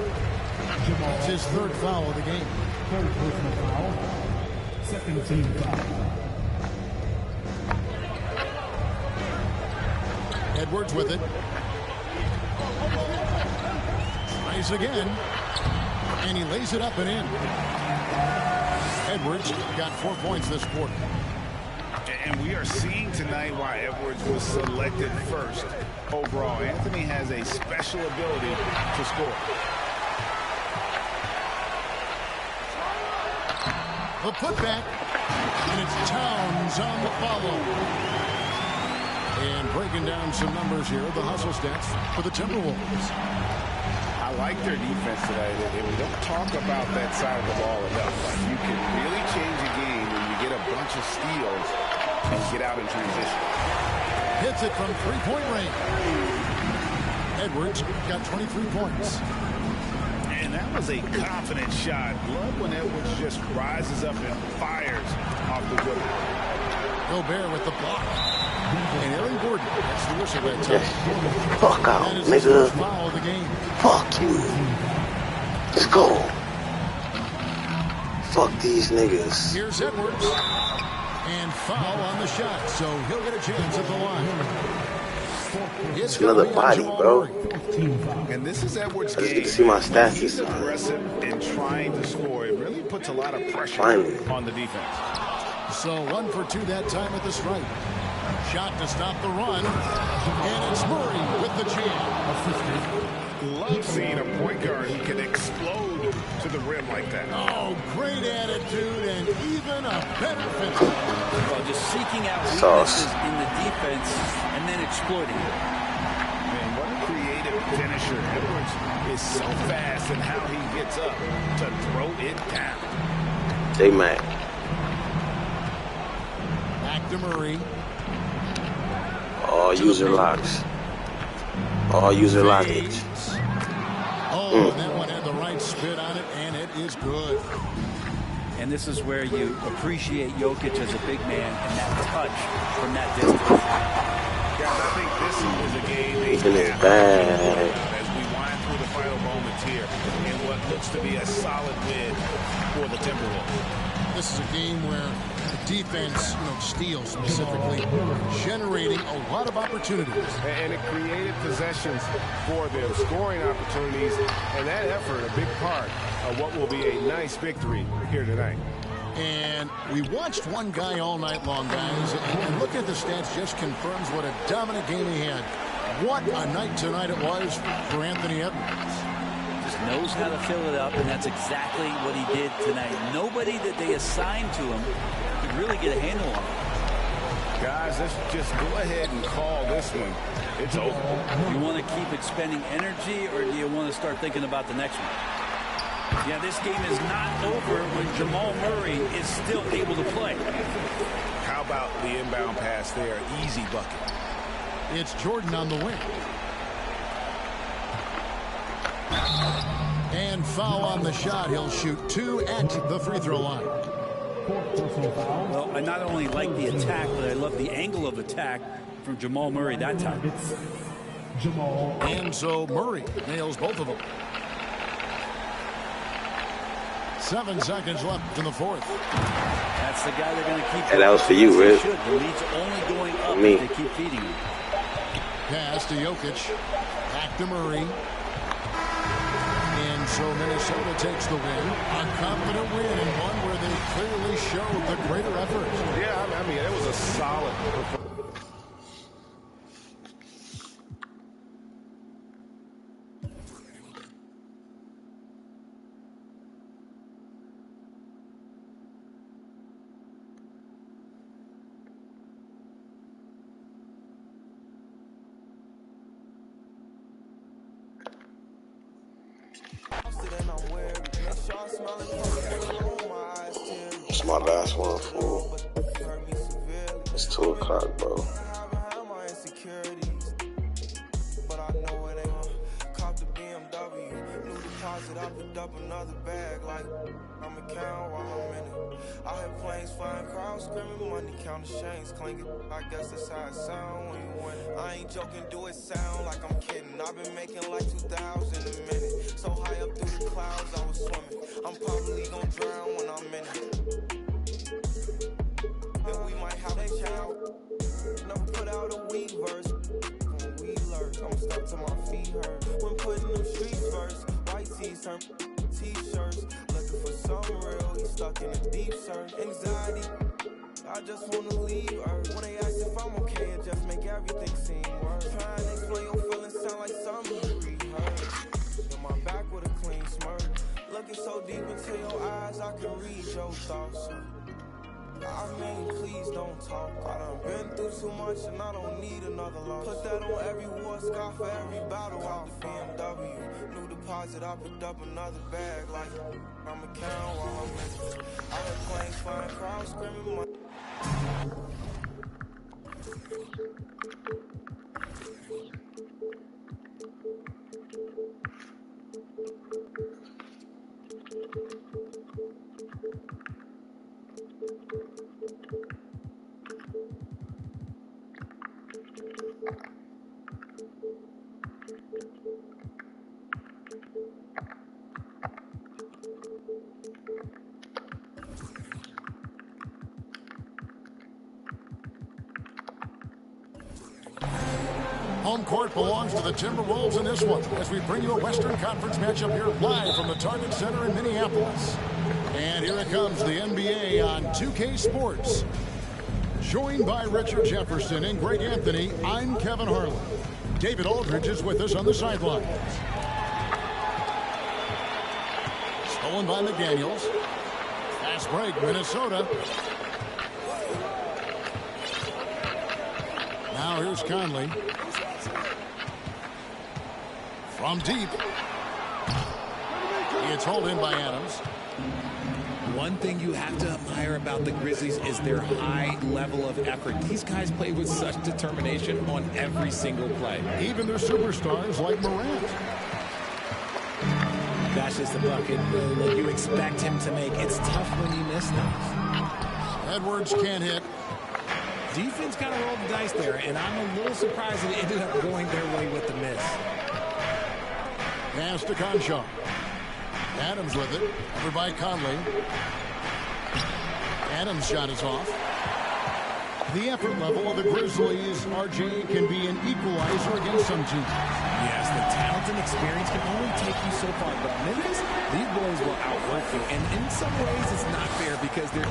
That's his 3rd foul of the game. 3rd personal foul. 2nd team foul. Edwards with it. Tries again. And he lays it up and in. Edwards got 4 points this quarter. And we are seeing tonight why Edwards was selected first overall. Anthony has a special ability to score. The putback. And it's Towns on the follow. And breaking down some numbers here, the hustle stats for the Timberwolves. I like their defense tonight, and we don't talk about that side of the ball enough. Like, you can really change a game when you get a bunch of steals and get out in transition. Hits it from 3-point range. Edwards got 23 points. And that was a confident shot. Love when Edwards just rises up and fires off the dribble. Gobert with the block. And Aaron Gordon gets the whistle that time. Fuck out, that is nigga. Foul of the game. Fuck you. Let's go. Fuck these niggas. Here's Edwards. And foul on the shot, so he'll get a chance at the line. It's another body, bro. And this is Edwards' I just game. get to see my stats. He's aggressive and trying to score. It really puts a lot of pressure on the defense. So 1 for 2 that time at the stripe. Shot to stop the run. And it's Murray with the jam. Love seeing a point guard who can explode to the rim like that. Oh, great attitude and even a better finish. Well, just seeking out weaknesses in the defense and then exploiting it. Man, what a creative finisher. Edwards is so fast in how he gets up to throw it down. J-Mac. Back to Murray. All user locks. All user lockage. Oh, and that one had the right spit on it, and it is good. And this is where you appreciate Jokic as a big man and that touch from that distance. Guys, I think this is a game Even his bag. as we wind through the final moments here in what looks to be a solid win for the Timberwolves. This is a game where the defense, steals specifically, generating a lot of opportunities. And it created possessions for them, scoring opportunities, and that effort a big part of what will be a nice victory here tonight. And we watched one guy all night long, guys, and looking at the stats just confirms what a dominant game he had. What a night tonight it was for Anthony Edwards. Just knows how to fill it up, and that's exactly what he did tonight. Nobody that they assigned to him could really get a handle on him. Guys, let's just go ahead and call this one. It's over. You want to keep expending energy, or do you want to start thinking about the next one? Yeah, this game is not over when Jamal Murray is still able to play. How about the inbound pass there? Easy bucket. It's Jordan on the wing. And foul on the shot. He'll shoot 2 at the free throw line. Well, I not only like the attack, but I love the angle of attack from Jamal Murray that time. And so Murray nails both of them. 7 seconds left in the fourth. That's the guy they're going to keep. And that was for you, Rick. The lead's only going up Me. if they keep feeding him. Pass to Jokic. Back to Murray. And so Minnesota takes the win. A confident win and one where they clearly showed the greater effort. Yeah, I mean, it was a solid performance. It's my last one, fool. It's 2 o'clock, bro. I picked up another bag like I'm a count while I'm in it. I hear planes flying, crowds screaming, money counting chains clinking. I guess that's how it sound when you win it. I ain't joking, do it sound like I'm kidding. I've been making like 2,000 a minute. So high up through the clouds, I was swimming. I'm probably gonna drown when I'm in it. And we might have a child. Never put out a weed verse. When we lurk, I'm stuck to my feet hurt. When putting them streets first. White tees turn t-shirts. Looking for some real, he's stuck in a deep search. Anxiety, I just wanna leave her. When they ask if I'm okay, it just make everything seem worse. Trying to explain your feelings sound like something you rehearsed. In my back with a clean smirk. Looking so deep into your eyes, I can read your thoughts. I mean, please don't talk. I done been through too much and I don't need another loss. Put that on every war scar for every battle. Out the BMW, new deposit, I picked up another bag like I'm a count while I'm in it. I heard planes flying, crowds screaming my... Home court belongs to the Timberwolves in this one as we bring you a Western Conference matchup here live from the Target Center in Minneapolis. And here it comes, the NBA on 2K Sports. Joined by Richard Jefferson and Greg Anthony, I'm Kevin Harlan. David Aldridge is with us on the sidelines. Stolen by McDaniels. Fast break, Minnesota. Now here's Conley. From deep. It's hauled in by Adams. One thing you have to admire about the Grizzlies is their high level of effort. These guys play with such determination on every single play. Even their superstars like Morant. That's just a bucket that you expect him to make. It's tough when he misses those. Edwards can't hit. Defense kind of rolled the dice there, and I'm a little surprised that it ended up going their way with the miss. Pass to Conchar. Adams with it. Over by Conley. Adams' shot is off. The effort level of the Grizzlies, RJ, can be an equalizer against some teams. Yes, the talent and experience can only take you so far. But Memphis, these boys will outwork you. And in some ways, it's not fair because they're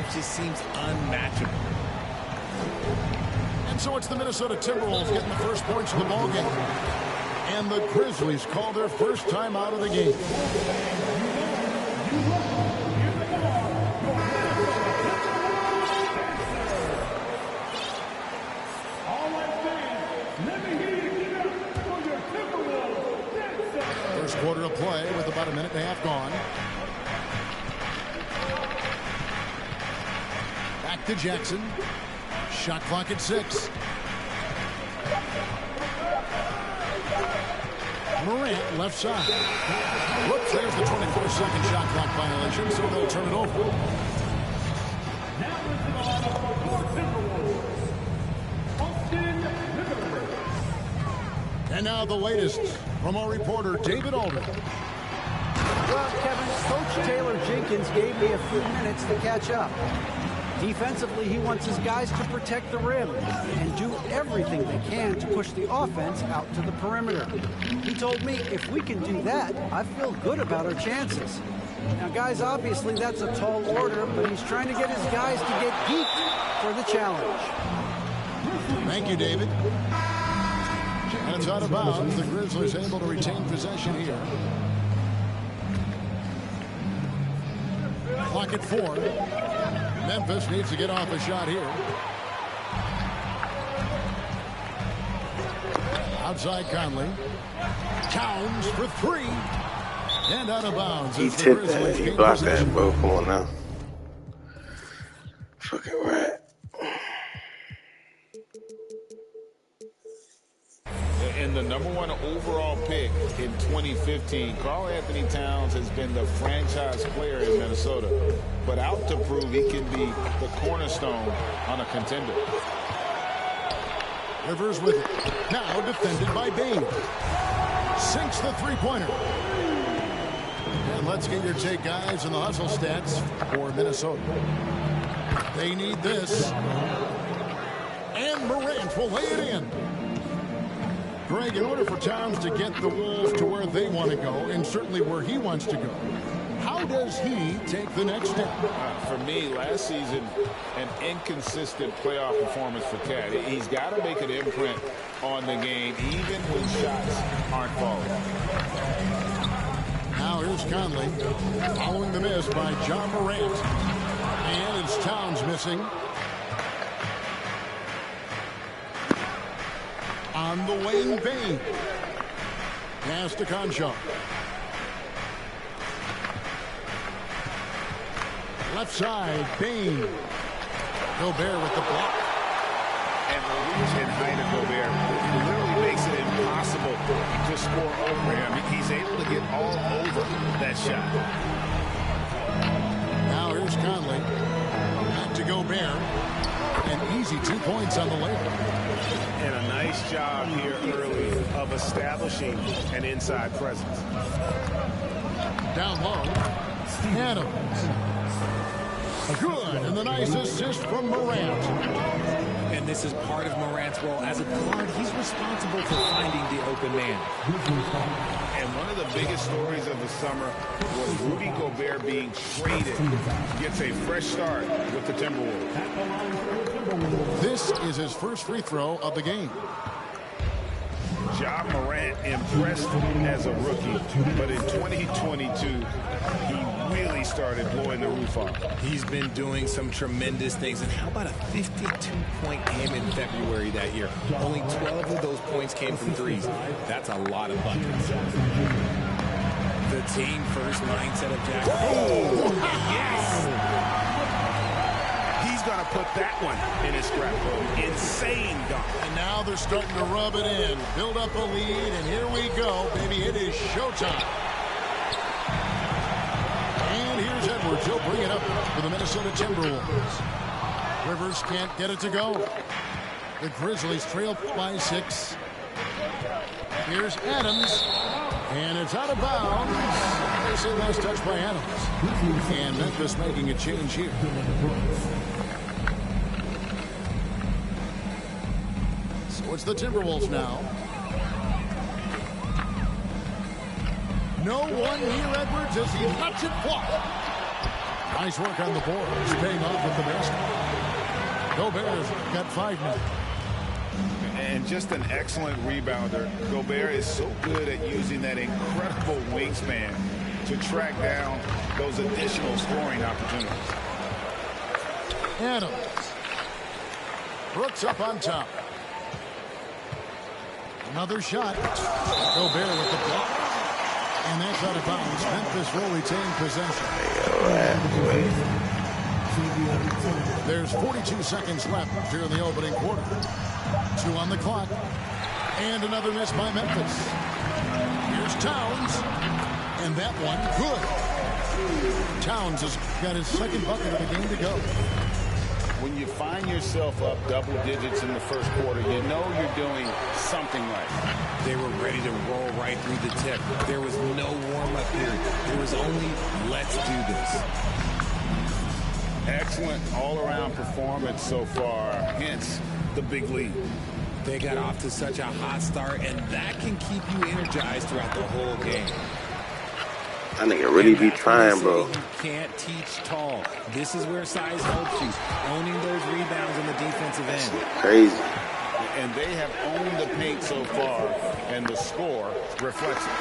strength just seems unmatchable. And so it's the Minnesota Timberwolves getting the first points of the ball game. And the Grizzlies call their first time out of the game. First quarter of play with about a minute and a half gone. Back to Jackson. Shot clock at 6. Morant left side. Whoops, there's the 24-second shot clock violation, so they'll turn it over. And now the latest from our reporter, David Aldridge. Well, Kevin, Coach Taylor Jenkins gave me a few minutes to catch up. Defensively, he wants his guys to protect the rim and do everything they can to push the offense out to the perimeter. He told me if we can do that, I feel good about our chances. Now, guys, obviously that's a tall order, but he's trying to get his guys to get geeked for the challenge. Thank you, David. And it's out of bounds. The Grizzlies able to retain possession here. Clock at 4. Memphis needs to get off a shot here. Outside Conley. Towns for 3. And out of bounds. He tipped that. He blocked that, bro. Come on now. Fucking rat. And the #1 overall pick in 2015, Karl Anthony Towns has been the franchise player in Minnesota, but out to prove he can be the cornerstone on a contender. Rivers with it. Now defended by Bain. Sinks the three-pointer. And let's get your take, guys, on the hustle stats for Minnesota. They need this. And Morant will lay it in. Greg, in order for Towns to get the Wolves to where they want to go, and certainly where he wants to go, how does he take the next step? For me, last season, an inconsistent playoff performance for Cat. He's got to make an imprint on the game, even when shots aren't falling. Now here's Conley, following the miss by John Morant. And it's Towns missing. On the wing, Bain. Pass to Conchar. Left side, Bain. Gobert with the block. And the reach and height of Gobert literally makes it impossible to score over him. He's able to get all over that shot. Now here's Conley. Back to Gobert. An easy 2 points on the layup. And a nice job here early of establishing an inside presence. Down low. Adams. Good. And the nice assist from Morant. And this is part of Morant's role. As a guard, he's responsible for finding the open man. And one of the biggest stories of the summer was Rudy Gobert being traded. Gets a fresh start with the Timberwolves. This is his first free throw of the game. Ja Morant impressed as a rookie, but in 2022, he really started blowing the roof off. He's been doing some tremendous things. And how about a 52-point game in February that year? Only 12 of those points came from threes. That's a lot of buckets. The team first mindset of Jack. Oh, yes! He's going to put that one in his scrapbook. Insane dunk. And now they're starting to rub it in. Build up a lead, and here we go, baby. It is showtime. And here's Edwards. He'll bring it up for the Minnesota Timberwolves. Rivers can't get it to go. The Grizzlies trail by 6. Here's Adams. And it's out of bounds. They say last touch by Adams. And Memphis making a change here. So it's the Timberwolves now. No one near Edwards as he lets it fly. Nice work on the boards, paying off with the basket. Gobert's got 5 now. And just an excellent rebounder. Gobert is so good at using that incredible wingspan to track down those additional scoring opportunities. Adams. Brooks up on top. Another shot. Gobert with the block. And that's out of bounds. Memphis will retain possession. There's 42 seconds left here in the opening quarter. 2 on the clock. And another miss by Memphis. Here's Towns. And that one, good. Towns has got his second bucket of the game to go. When you find yourself up double digits in the first quarter, you know you're doing something right. They were ready to roll right through the tip. There was no warm-up period. There was only, let's do this. Excellent all-around performance so far, hence the big lead. They got off to such a hot start, and that can keep you energized throughout the whole game. That nigga really be trying, bro. You can't teach tall. This is where size helps you. Owning those rebounds on the defensive end. Crazy. And they have owned the paint so far, and the score reflects it.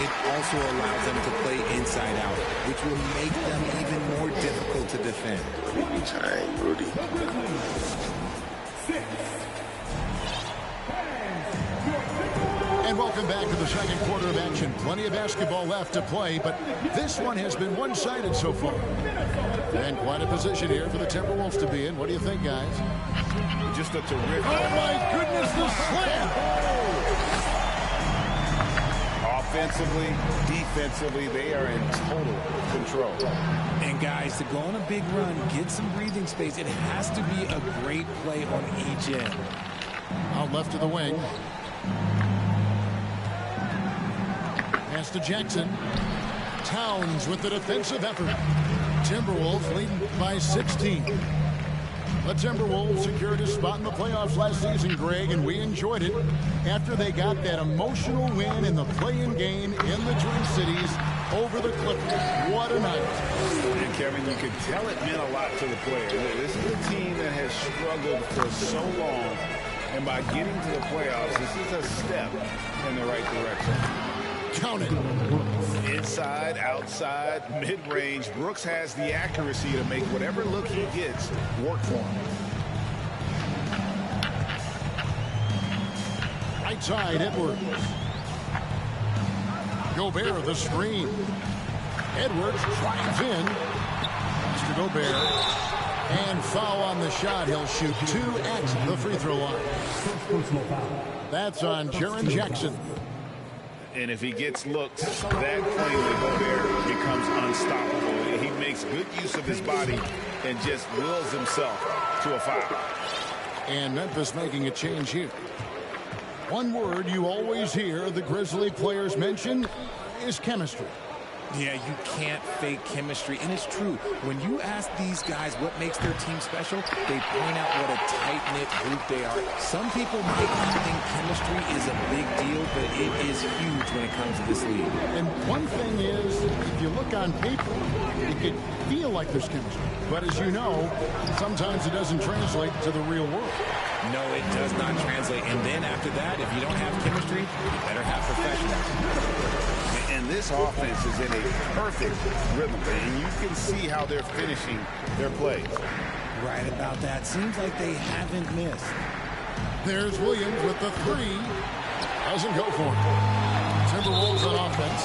It also allows them to play inside out, which will make them even more difficult to defend. Really be trying, Rudy. And welcome back to the second quarter of action. Plenty of basketball left to play, but this one has been one-sided so far. And quite a position here for the Timberwolves to be in. What do you think, guys? Just a terrific... Oh, my goodness, the slam! Offensively, defensively, they are in total control. And, guys, to go on a big run, get some breathing space, it has to be a great play on each end. Out left of the wing. Pass to Jackson. Towns with the defensive effort. Timberwolves leading by 16. The Timberwolves secured a spot in the playoffs last season, Greg, and we enjoyed it after they got that emotional win in the play-in game in the Twin Cities over the Clippers. What a night. And, Kevin, you could tell it meant a lot to the players. This is a team that has struggled for so long, and by getting to the playoffs, this is a step in the right direction. Count it. Inside, outside, mid-range, Brooks has the accuracy to make whatever look he gets work for him. Right side, Edwards. Gobert, the screen. Edwards drives in. Mr. Gobert. And foul on the shot. He'll shoot 2 at the free throw line. That's on Jaren Jackson. And if he gets looked, that plainly Gobert becomes unstoppable. He makes good use of his body and just wills himself to a foul. And Memphis making a change here. One word you always hear the Grizzly players mention is chemistry. Yeah, you can't fake chemistry, and it's true. When you ask these guys what makes their team special, they point out what a tight-knit group they are. Some people might think chemistry is a big deal, but it is huge when it comes to this league. And one thing is, if you look on paper, it could feel like there's chemistry. But as you know, sometimes it doesn't translate to the real world. No, it does not translate. And then after that, if you don't have chemistry, you better have professionals. And this offense is in a perfect rhythm, and you can see how they're finishing their plays. Right about that. Seems like they haven't missed. There's Williams with the 3. Doesn't go for it. Timberwolves on offense.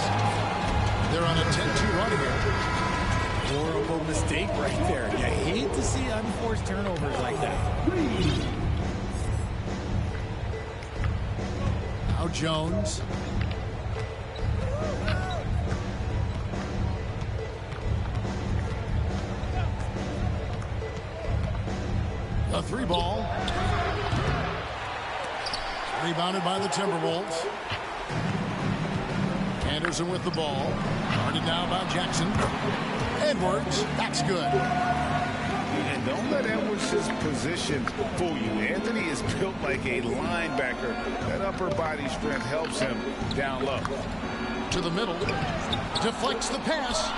They're on a 10-2 run here. Horrible mistake right there. You hate to see unforced turnovers like that. Now Jones. A 3 ball. Rebounded by the Timberwolves. Anderson with the ball. Guarded now by Jackson. Edwards. That's good. And don't let Edwards' position fool you. Anthony is built like a linebacker. That upper body strength helps him down low. To the middle. Deflects the pass.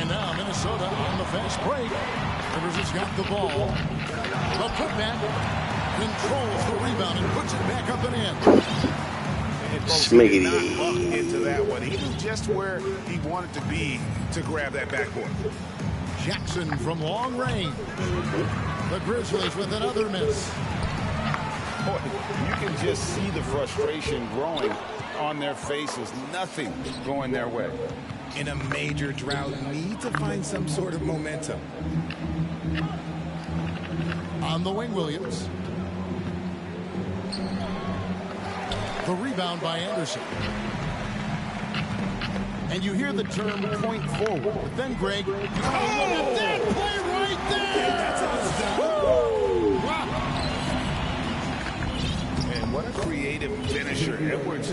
And now Minnesota on the fast break. Rivers has got the ball. The putback controls the rebound and puts it back up and in. Smiggity. Into that one. He knew just where he wanted to be to grab that backboard. Jackson from long range. The Grizzlies with another miss. Boy, you can just see the frustration growing on their faces. Nothing going their way. In a major drought, need to find some sort of momentum. On the wing, Williams. The rebound by Anderson. And you hear the term point forward. But then, Greg, you look at that play right there. That's how it's done. Wow. And what a creative finisher, Edwards.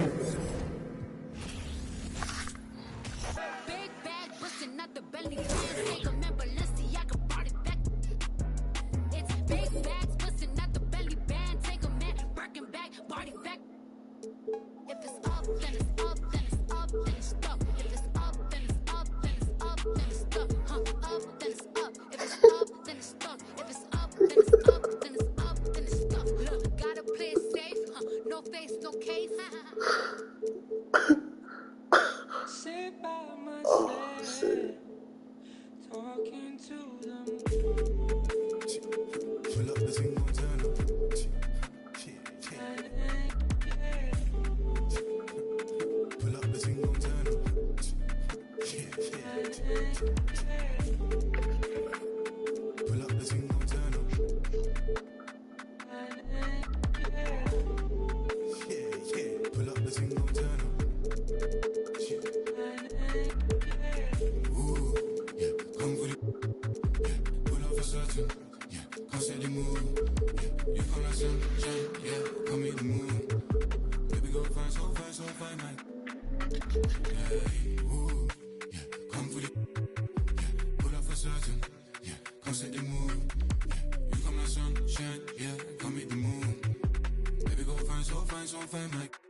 Sunshine, yeah, come meet the moon. Baby, go find so fine, like